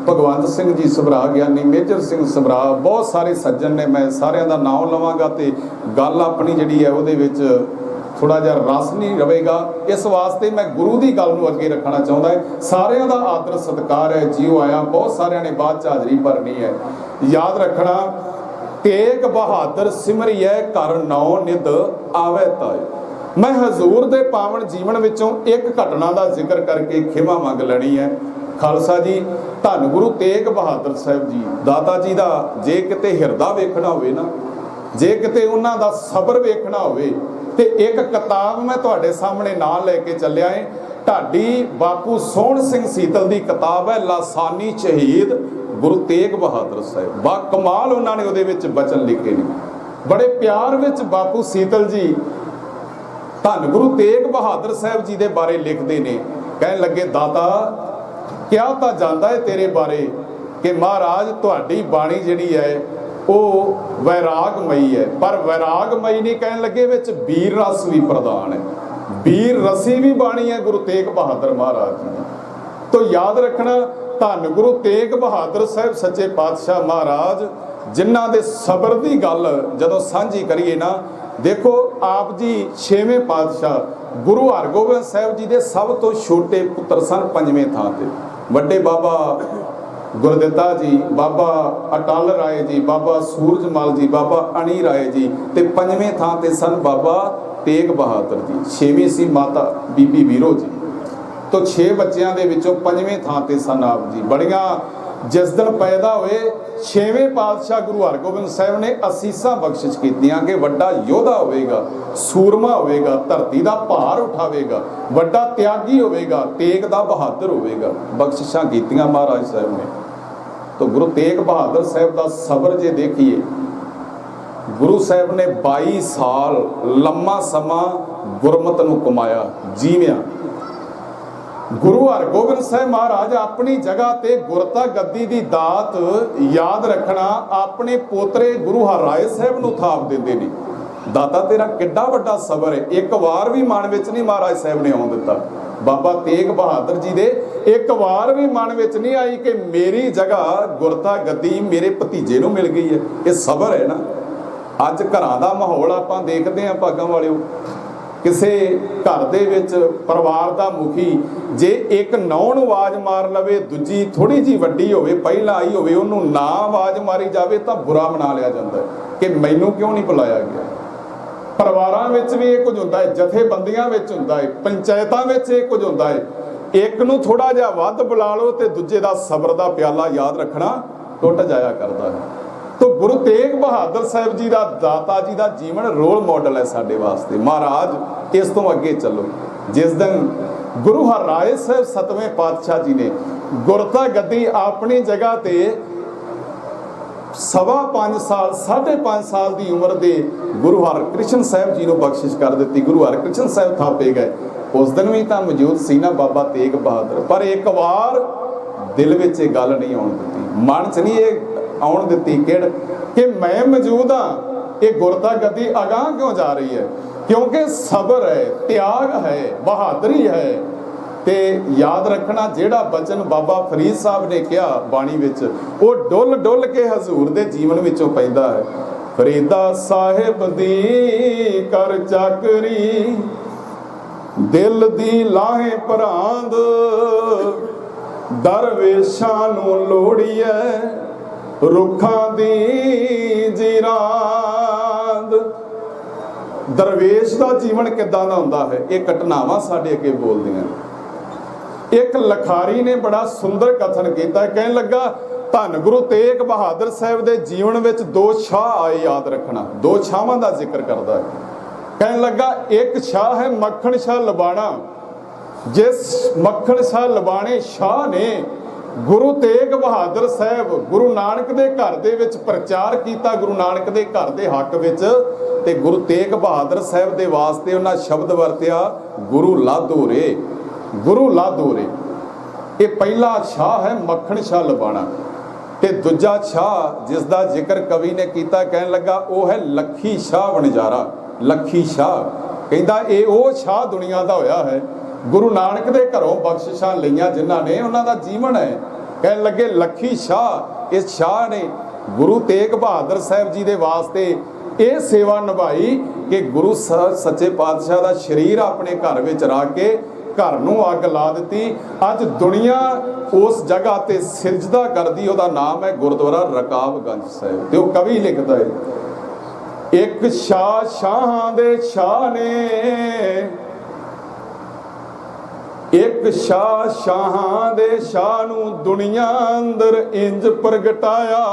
ਭਗਵੰਤ ਸਿੰਘ ਜੀ ਸਭਰਾ, ਗਿਆਨੀ ਮੇਜਰ ਸਿੰਘ ਸਭਰਾ, ਬਹੁਤ ਸਾਰੇ ਸੱਜਣ ਨੇ, ਮੈਂ ਸਾਰਿਆਂ ਦਾ ਨਾਮ ਲਵਾਂਗਾ ਤੇ ਗੱਲ ਆਪਣੀ ਜਿਹੜੀ ਹੈ ਉਹਦੇ ਵਿੱਚ ਥੋੜਾ ਜਿਹਾ ਰਸ ਨਹੀਂ ਰਹੇਗਾ, ਇਸ ਵਾਸਤੇ ਮੈਂ ਗੁਰੂ ਦੀ ਗੱਲ ਨੂੰ ਅੱਗੇ ਰੱਖਣਾ ਚਾਹੁੰਦਾ ਹੈ। ਸਾਰਿਆਂ ਦਾ ਆਦਰ ਸਤਿਕਾਰ ਹੈ, ਜੀਓ ਆਇਆ, ਬਹੁਤ ਸਾਰਿਆਂ ਨੇ ਬਾਅਦ ਚ ਹਾਜ਼ਰੀ ਭਰਨੀ ਹੈ। ਯਾਦ ਰੱਖਣਾ, ਤੇਗ ਬਹਾਦਰ ਸਿਮਰਿਐ, ਘਰ ਨੌ ਨਿਧ ਆਵੈ ਤਾਏ। ਮੈਂ ਹਜ਼ੂਰ ਦੇ ਪਾਵਨ ਜੀਵਨ ਵਿੱਚੋਂ ਇੱਕ ਘਟਨਾ ਦਾ ਜ਼ਿਕਰ ਕਰਕੇ ਖਿਮਾ ਮੰਗ ਲੈਣੀ ਹੈ। ਖਾਲਸਾ ਜੀ, ਧੰਨ ਗੁਰੂ ਤੇਗ ਬਹਾਦਰ ਸਾਹਿਬ ਜੀ, ਦਾਤਾ ਜੀ ਦਾ ਜੇ ਕਿਤੇ ਹਿਰਦਾ ਵੇਖਣਾ ਹੋਵੇ ਨਾ, ਜੇ ਕਿਤੇ ਉਹਨਾਂ ਦਾ ਸਬਰ ਵੇਖਣਾ ਹੋਵੇ, ਤੇ ਇੱਕ ਕਿਤਾਬ ਮੈਂ ਤੁਹਾਡੇ ਸਾਹਮਣੇ ਨਾਲ ਲੈ ਕੇ ਚੱਲਿਆ ਏ। ਢਾਡੀ ਬਾਪੂ ਸੋਹਣ ਸਿੰਘ ਸੀਤਲ ਦੀ ਕਿਤਾਬ ਹੈ, ਲਾਸਾਨੀ ਸ਼ਹੀਦ ਗੁਰੂ ਤੇਗ ਬਹਾਦਰ ਸਾਹਿਬ। ਬਾ ਕਮਾਲ ਉਹਨਾਂ ਨੇ ਉਹਦੇ ਵਿੱਚ ਬਚਨ ਲਿਖੇ ਨੇ, ਬੜੇ ਪਿਆਰ ਵਿੱਚ ਬਾਪੂ ਸੀਤਲ ਜੀ ਧੰਨ ਗੁਰੂ ਤੇਗ ਬਹਾਦਰ ਸਾਹਿਬ ਜੀ ਦੇ ਬਾਰੇ ਲਿਖਦੇ ਨੇ। ਕਹਿਣ ਲੱਗੇ, ਦਾਤਾ ਕਿਹਾ ਤਾਂ ਜਾਂਦਾ ਹੈ ਤੇਰੇ ਬਾਰੇ ਕਿ ਮਹਾਰਾਜ ਤੁਹਾਡੀ ਬਾਣੀ ਜਿਹੜੀ ਹੈ ਉਹ ਵੈਰਾਗਮਈ ਹੈ, ਪਰ ਵੈਰਾਗਮਈ ਨਹੀਂ, ਕਹਿਣ ਲੱਗੇ ਵਿੱਚ ਵੀਰ ਰਸ ਵੀ ਪ੍ਰਦਾਨ ਹੈ, ਵੀਰ ਰਸੀ ਵੀ ਬਾਣੀ ਹੈ ਗੁਰੂ ਤੇਗ ਬਹਾਦਰ ਮਹਾਰਾਜ ਜੀ ਦੀ। ਤੋ ਯਾਦ ਰੱਖਣਾ, ਧੰਨ ਗੁਰੂ ਤੇਗ ਬਹਾਦਰ ਸਾਹਿਬ ਸੱਚੇ ਪਾਤਸ਼ਾਹ ਮਹਾਰਾਜ, ਜਿਨ੍ਹਾਂ ਦੇ ਸਬਰ ਦੀ ਗੱਲ ਜਦੋਂ ਸਾਂਝੀ ਕਰੀਏ ਨਾ, ਦੇਖੋ ਆਪ ਜੀ 6ਵੇਂ ਪਾਤਸ਼ਾਹ ਗੁਰੂ ਹਰਗੋਬਿੰਦ ਸਾਹਿਬ ਜੀ ਦੇ ਸਭ ਤੋਂ ਛੋਟੇ ਪੁੱਤਰ ਸਨ 5ਵੇਂ ਥਾਂ ਤੇ। ਵੱਡੇ ਬਾਬਾ ਗੁਰਦਿੱਤਾ ਜੀ, ਬਾਬਾ ਅਟਲ ਰਾਏ ਜੀ, ਬਾਬਾ ਸੂਰਜਮਲ ਜੀ, ਬਾਬਾ ਅਣੀ ਰਾਏ ਜੀ, ਤੇ 5ਵੇਂ ਥਾਂ ਤੇ ਸਨ ਬਾਬਾ ਤੇਗ ਬਹਾਦਰ ਜੀ। 6ਵੀਂ ਸੀ ਮਾਤਾ ਬੀਬੀ ਵੀਰੋ ਜੀ। ਤੋਂ 6 ਬੱਚਿਆਂ ਦੇ ਵਿੱਚੋਂ 5ਵੇਂ ਥਾਂ ਤੇ ਸਨ ਆਪ ਜੀ। ਬੜੀਆਂ ਜਿਸ ਦਿਨ ਪੈਦਾ ਹੋਏ 6ਵੇਂ ਪਾਤਸ਼ਾਹ ਗੁਰੂ ਹਰਗੋਬਿੰਦ ਸਾਹਿਬ ਨੇ ਅਸੀਸਾਂ ਬਖਸ਼ਿਸ਼ ਕੀਤੀਆਂ ਕਿ ਵੱਡਾ ਯੋਧਾ ਹੋਵੇਗਾ, ਸੂਰਮਾ ਹੋਵੇਗਾ, ਧਰਤੀ ਦਾ ਭਾਰ ਉਠਾਵੇਗਾ, ਵੱਡਾ ਤਿਆਗੀ ਹੋਵੇਗਾ, ਤੇਗ ਦਾ ਬਹਾਦਰ ਹੋਵੇਗਾ। ਬਖਸ਼ਿਸ਼ਾਂ ਕੀਤੀਆਂ ਮਹਾਰਾਜ ਸਾਹਿਬ ਨੇ। ਤਾਂ ਗੁਰੂ ਤੇਗ ਬਹਾਦਰ ਸਾਹਿਬ ਦਾ ਸਬਰ ਜੇ ਦੇਖੀਏ, ਗੁਰੂ ਸਾਹਿਬ ਨੇ 22 ਸਾਲ ਲੰਮਾ ਸਮਾਂ ਗੁਰਮਤਿ ਨੂੰ ਕਮਾਇਆ, ਜੀਵਿਆ। ਗੁਰੂ ਹਰਗੋਬਿੰਦ ਸਾਹਿਬ ਮਹਾਰਾਜ ਆਪਣੀ ਜਗ੍ਹਾ ਤੇ ਗੁਰਤਾ ਗੱਦੀ ਦੀ ਦਾਤ, ਯਾਦ ਰੱਖਣਾ, ਆਪਣੇ ਪੋਤਰੇ ਗੁਰੂ ਹਰਿਰਾਏ ਸਾਹਿਬ ਨੂੰ ਥਾਪ ਦਿੰਦੇ ਨੇ। ਦਾਤਾ ਤੇਰਾ ਕਿੱਡਾ ਵੱਡਾ ਸਬਰ ਹੈ। ਇੱਕ ਵਾਰ ਵੀ ਮਨ ਵਿੱਚ ਨਹੀਂ ਮਹਾਰਾਜ ਸਾਹਿਬ ਨੇ ਆਉਣ ਦਿੱਤਾ। ਬਾਬਾ ਤੇਗ ਬਹਾਦਰ ਜੀ ਦੇ ਇੱਕ ਵਾਰ ਵੀ ਮਨ ਵਿੱਚ ਨਹੀਂ ਆਈ ਕਿ ਮੇਰੀ ਜਗ੍ਹਾ ਗੁਰਤਾ ਗੱਦੀ ਮੇਰੇ ਭਤੀਜੇ ਨੂੰ ਮਿਲ ਗਈ ਹੈ। ਇਹ ਸਬਰ ਹੈ ਨਾ। ਅੱਜ ਘਰਾਂ ਦਾ ਮਾਹੌਲ ਆਪਾਂ ਦੇਖਦੇ ਹਾਂ ਭਾਗਾਂ ਵਾਲਿਓ, ਕਿਸੇ ਘਰ ਦੇ ਵਿੱਚ ਪਰਿਵਾਰ ਦਾ ਮੁਖੀ ਜੇ ਇੱਕ ਨੌਂ ਨੂੰ ਆਵਾਜ਼ ਮਾਰ ਲਵੇ, ਦੂਜੀ ਥੋੜੀ ਜੀ ਵੱਡੀ ਹੋਵੇ ਪਹਿਲਾਂ ਆਈ ਹੋਵੇ, ਉਹਨੂੰ ਨਾ ਆਵਾਜ਼ ਮਾਰੀ ਜਾਵੇ ਤਾਂ ਬੁਰਾ ਮਨਾ ਲਿਆ ਜਾਂਦਾ ਕਿ ਮੈਨੂੰ ਕਿਉਂ ਨਹੀਂ ਬੁਲਾਇਆ ਗਿਆ। ਪਰਿਵਾਰਾਂ ਵਿੱਚ ਵੀ ਇਹ ਕੁਝ ਹੁੰਦਾ ਹੈ, ਜਥੇਬੰਦੀਆਂ ਵਿੱਚ ਹੁੰਦਾ ਹੈ, ਪੰਚਾਇਤਾਂ ਵਿੱਚ ਇਹ ਕੁਝ ਹੁੰਦਾ ਹੈ। ਇੱਕ ਨੂੰ ਥੋੜਾ ਜਿਹਾ ਵੱਧ ਬੁਲਾ ਲਓ ਤੇ ਦੂਜੇ ਦਾ ਸਬਰ ਦਾ ਪਿਆਲਾ ਯਾਦ ਰੱਖਣਾ ਟੁੱਟ ਜਾਇਆ ਕਰਦਾ ਹੈ। ਤੋ ਗੁਰੂ ਤੇਗ ਬਹਾਦਰ ਸਾਹਿਬ ਜੀ ਦਾ, ਦਾਤਾ ਜੀ ਦਾ ਜੀਵਨ ਰੋਲ ਮਾਡਲ ਹੈ ਸਾਡੇ ਵਾਸਤੇ। ਮਹਾਰਾਜ ਇਸ ਤੋਂ ਅੱਗੇ ਚੱਲੋ। ਜਿਸ ਦਿਨ ਗੁਰੂ ਹਰਿਰਾਏ ਸਾਹਿਬ 7ਵੇਂ ਪਾਤਸ਼ਾਹ ਜੀ ਨੇ ਗੁਰਤਾ ਗੱਦੀ ਆਪਣੀ ਜਗ੍ਹਾ ਤੇ 5.25 ਸਾਲ 5.5 ਸਾਲ ਦੀ ਉਮਰ ਦੇ ਗੁਰੂ ਹਰਕ੍ਰਿਸ਼ਨ ਸਾਹਿਬ ਜੀ ਨੂੰ ਬਖਸ਼ਿਸ਼ ਕਰ ਦਿੱਤੀ। ਗੁਰੂ ਹਰਕ੍ਰਿਸ਼ਨ ਸਾਹਿਬ ਥਾਪੇ ਗਏ। ਉਸ ਦਿਨ ਵੀ ਤਾਂ ਮੌਜੂਦ ਸੀ ਨਾ ਬਾਬਾ ਤੇਗ ਬਹਾਦਰ, ਪਰ ਇੱਕ ਵਾਰ ਦਿਲ ਵਿੱਚ ਇਹ ਗੱਲ ਨਹੀਂ ਆਉਣ ਦਿੱਤੀ, ਮਨ 'ਚ ਨਹੀਂ ਇਹ ਆਉਣ ਦਿੱਤੀ ਕਿ ਮੈਂ ਮੌਜੂਦ ਹਾਂ, ਇਹ ਗੁਰਤਾ ਗੱਦੀ ਅਗਾਂਹ ਕਿਉਂ ਜਾ ਰਹੀ ਹੈ। ਕਿਉਂਕਿ ਸਬਰ ਹੈ, ਤਿਆਗ ਹੈ, ਬਹਾਦਰੀ ਹੈ। ਤੇ ਯਾਦ ਰੱਖਣਾ ਜਿਹੜਾ ਬਚਨ ਬਾਬਾ ਫਰੀਦ ਸਾਹਿਬ ਨੇ ਕਿਹਾ ਬਾਣੀ ਵਿੱਚ, ਉਹ ਡੁੱਲ ਡੁੱਲ ਕੇ ਹਜ਼ੂਰ ਦੇ ਜੀਵਨ ਵਿੱਚੋਂ ਪੈਂਦਾ ਹੈ। ਫਰੀਦਾ ਸਾਹਿਬ ਦੀ ਕਰ ਚਾਕਰੀ, ਦਿਲ ਦੀ ਲਾਹੇ ਭਰਾਂਦ, ਦਰਵੇਸ਼ਾਂ ਨੂੰ ਲੋੜੀਐ ਰੁੱਖਾਂ ਦੀ ਜੀਰਾਂਦ। ਦਰਵੇਸ਼ ਦਾ ਜੀਵਨ ਕਿੱਦਾਂ ਦਾ ਹੁੰਦਾ ਹੈ, ਇਹ ਘਟਨਾਵਾਂ ਸਾਡੇ ਅੱਗੇ ਬੋਲਦੀਆਂ। ਇੱਕ ਲਖਾਰੀ ਨੇ ਬੜਾ ਸੁੰਦਰ ਕਥਨ ਕੀਤਾ, ਕਹਿਣ ਲੱਗਾ ਧੰਨ ਗੁਰੂ ਤੇਗ ਬਹਾਦਰ ਸਾਹਿਬ ਦੇ ਜੀਵਨ ਵਿੱਚ 2 ਛਾਹ ਆਏ, ਯਾਦ ਰੱਖਣਾ। 2 ਛਾਵਾਂ ਦਾ ਜ਼ਿਕਰ ਕਰਦਾ ਹੈ। ਕਹਿਣ ਲੱਗਾ ਇੱਕ ਛਾਹ ਹੈ ਮੱਖਣ ਸ਼ਾਹ ਲਬਾਣਾ। ਜਿਸ ਮੱਖਣ ਸ਼ਾਹ ਲਬਾਣੇ ਸ਼ਾਹ ਨੇ ਗੁਰੂ ਤੇਗ ਬਹਾਦਰ ਸਾਹਿਬ ਗੁਰੂ ਨਾਨਕ ਦੇ ਘਰ ਦੇ ਵਿੱਚ ਪ੍ਰਚਾਰ ਕੀਤਾ, ਗੁਰੂ ਨਾਨਕ ਦੇ ਘਰ ਦੇ ਹੱਕ ਵਿੱਚ, ਤੇ ਗੁਰੂ ਤੇਗ ਬਹਾਦਰ ਸਾਹਿਬ ਦੇ ਵਾਸਤੇ ਉਹਨਾਂ ਸ਼ਬਦ ਵਰਤਿਆ ਗੁਰੂ ਲਾਧੋਰੇ, ਗੁਰੂ ਲਾਧੋਰੇ। ਇਹ ਪਹਿਲਾ ਸ਼ਾਹ ਹੈ ਮੱਖਣ ਸ਼ਾਹ ਲਬਾਣਾ। ਤੇ ਦੂਜਾ ਸ਼ਾਹ ਜਿਸ ਦਾ ਜ਼ਿਕਰ ਕਵੀ ਨੇ ਕੀਤਾ, ਕਹਿਣ ਲੱਗਾ ਉਹ ਹੈ ਲੱਖੀ ਸ਼ਾਹ ਵਣਜਾਰਾ। ਲੱਖੀ ਸ਼ਾਹ ਕਹਿੰਦਾ ਇਹ ਉਹ ਸ਼ਾਹ ਦੁਨੀਆ ਦਾ ਹੋਇਆ ਹੈ, ਗੁਰੂ ਨਾਨਕ ਦੇ ਘਰੋਂ ਬਖਸ਼ਿਸ਼ਾਂ ਲਈਆਂ ਜਿਨ੍ਹਾਂ ਨੇ, ਉਹਨਾਂ ਦਾ ਜੀਵਨ ਹੈ। ਕਹਿਣ ਲੱਗੇ ਲੱਖੀ ਸ਼ਾਹ, ਇਸ ਸ਼ਾਹ ਨੇ ਗੁਰੂ ਤੇਗ ਬਹਾਦਰ ਸਾਹਿਬ ਜੀ ਦੇ ਵਾਸਤੇ ਇਹ ਸੇਵਾ ਨਿਭਾਈ ਕਿ ਗੁਰੂ ਸੱਚੇ ਪਾਤਸ਼ਾਹ ਦਾ ਸਰੀਰ ਆਪਣੇ ਘਰ ਵਿੱਚ ਰੱਖ ਕੇ ਘਰ ਨੂੰ ਅੱਗ ਲਾ ਦਿੱਤੀ। ਅੱਜ ਦੁਨੀਆ ਉਸ ਜਗ੍ਹਾ ਤੇ ਸਿਰਜਦਾ ਕਰਦੀ, ਉਹਦਾ ਨਾਮ ਹੈ ਗੁਰਦੁਆਰਾ ਰਕਾਬਗੰਜ ਸਾਹਿਬ। ਤੇ ਉਹ ਕਵੀ ਲਿਖਦਾ ਹੈ, ਇੱਕ ਸ਼ਾਹ ਸ਼ਾਹਾਂ ਦੇ ਸ਼ਾਹ ਨੇ, ਇੱਕ ਸ਼ਾਹ ਸ਼ਾਹਾਂ ਦੇ ਸ਼ਾਹ ਨੂੰ ਦੁਨੀਆ ਅੰਦਰ ਇੰਜ ਪ੍ਰਗਟਾਇਆ।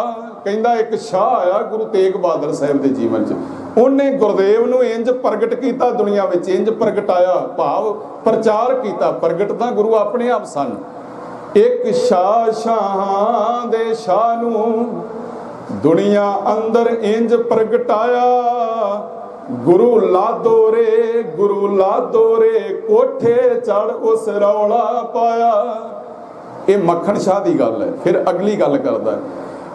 ਕਹਿੰਦਾ ਇੱਕ ਸ਼ਾਹ ਆਇਆ ਗੁਰੂ ਤੇਗ ਬਹਾਦਰ ਸਾਹਿਬ ਦੇ ਜੀਵਨ 'ਚ, ਉਹਨੇ ਗੁਰਦੇਵ ਨੂੰ ਇੰਜ ਪ੍ਰਗਟ ਕੀਤਾ ਦੁਨੀਆ ਵਿੱਚ, ਇੰਜ ਪ੍ਰਗਟਾਇਆ ਭਾਵ ਪ੍ਰਚਾਰ ਕੀਤਾ। ਪ੍ਰਗਟ ਤਾਂ ਗੁਰੂ ਆਪਣੇ ਆਪ ਸਨ। ਇੱਕ ਸ਼ਾਹ ਸ਼ਾਹਾਂ ਦੇ ਸ਼ਾਹ ਨੂੰ ਦੁਨੀਆ ਅੰਦਰ ਇੰਜ ਪ੍ਰਗਟਾਇਆ, ਗੁਰੂ ਲਾਧੋਰੇ, ਗੁਰੂ ਲਾਧੋਰੇ ਕੋਠੇ ਚੜ ਉਸ ਰੌਲਾ ਪਾਇਆ। ਇਹ ਮੱਖਣ ਸ਼ਾਹ ਦੀ ਗੱਲ ਹੈ। ਫਿਰ ਅਗਲੀ ਗੱਲ ਕਰਦਾ,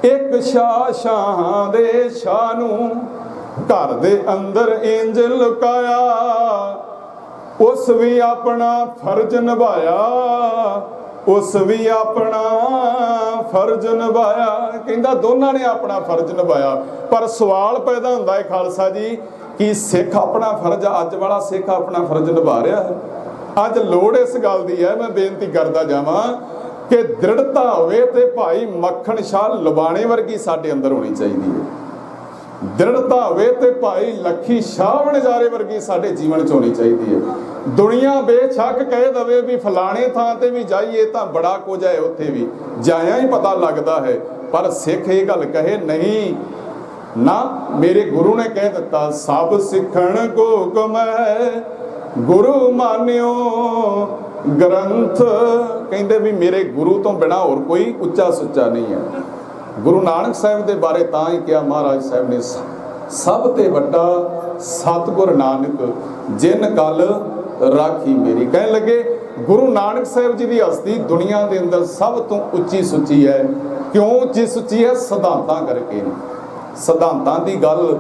ਇੱਕ ਸ਼ਾਹ ਸ਼ਾਹਾਂ ਦੇ ਸ਼ਾਹ ਨੂੰ ਘਰ ਦੇ ਅੰਦਰ ਇੰਜ ਲੁਕਾਇਆ, ਉਸ ਵੀ ਆਪਣਾ ਫਰਜ਼ ਨਿਭਾਇਆ, ਉਸ ਵੀ ਆਪਣਾ ਫਰਜ਼ ਨਿਭਾਇਆ। ਕਹਿੰਦਾ ਦੋਨਾਂ ਨੇ ਆਪਣਾ ਫਰਜ਼ ਨਿਭਾਇਆ। ਪਰ ਸਵਾਲ ਪੈਦਾ ਹੁੰਦਾ ਹੈ ਖਾਲਸਾ ਜੀ, ਕਿ ਸਿੱਖ ਆਪਣਾ ਫਰਜ਼, ਅੱਜ ਵਾਲਾ ਸਿੱਖ ਆਪਣਾ ਫਰਜ਼ ਨਿਭਾ ਰਿਹਾ ਹੈ? ਅੱਜ ਲੋੜ ਇਸ ਗੱਲ ਦੀ ਹੈ, ਮੈਂ ਬੇਨਤੀ ਕਰਦਾ ਜਾਵਾਂ ਕਿ ਦ੍ਰਿੜਤਾ ਹੋਵੇ ਤੇ ਭਾਈ ਮੱਖਣ ਸ਼ਾਹ ਲਬਾਣੇ ਵਰਗੀ ਸਾਡੇ ਅੰਦਰ ਹੋਣੀ ਚਾਹੀਦੀ ਹੈ। ਦ੍ਰਿੜਤਾ ਹੋਵੇ ਤੇ ਭਾਈ ਲੱਖੀ ਸ਼ਾਹ ਵਣਜਾਰੇ ਵਰਗੀ ਸਾਡੇ ਜੀਵਨ 'ਚ ਹੋਣੀ ਚਾਹੀਦੀ ਹੈ। ਦੁਨੀਆ ਬੇਸ਼ੱਕ ਕਹਿ ਦਵੇ ਵੀ ਫਲਾਣੇ ਥਾਂ ਤੇ ਵੀ ਜਾਈਏ ਤਾਂ ਬੜਾ ਕੁਝ ਹੈ, ਉੱਥੇ ਵੀ ਜਾਇਆ ਹੀ ਪਤਾ ਲੱਗਦਾ ਹੈ, ਪਰ ਸਿੱਖ ਇਹ ਗੱਲ ਕਹੇ ਨਹੀਂ ਨਾ, ਮੇਰੇ ਗੁਰੂ ਨੇ ਕਹਿ ਦਿੱਤਾ, ਸਭ ਸਿੱਖਣ ਕੋ ਹੁਕਮ ਹੈ ਗੁਰੂ ਮਾਨਿਓ ਗ੍ਰੰਥ। ਕਹਿੰਦੇ ਵੀ ਮੇਰੇ ਗੁਰੂ ਤੋਂ ਬਿਨਾਂ ਹੋਰ ਕੋਈ ਉੱਚਾ ਸੁੱਚਾ ਨਹੀਂ ਹੈ। ਗੁਰੂ ਨਾਨਕ ਸਾਹਿਬ ਦੇ ਬਾਰੇ ਤਾਂ ਹੀ ਕਿਹਾ ਮਹਾਰਾਜ ਸਾਹਿਬ ਨੇ, ਸਭ ਤੇ ਵੱਡਾ ਸਤਿਗੁਰ ਨਾਨਕ ਜਿਨ ਕਲ ਰਾਖੀ ਮੇਰੀ। ਕਹਿਣ ਲੱਗੇ ਗੁਰੂ ਨਾਨਕ ਸਾਹਿਬ ਜੀ ਦੀ ਹਸਤੀ ਦੁਨੀਆ ਦੇ ਅੰਦਰ ਸਭ ਤੋਂ ਉੱਚੀ ਸੁੱਚੀ ਹੈ। ਕਿਉਂ ਉੱਚੀ ਸੁੱਚੀ ਹੈ? ਸਿਧਾਂਤਾਂ ਕਰਕੇ। ਸਿਧਾਂਤਾਂ ਦੀ ਗੱਲ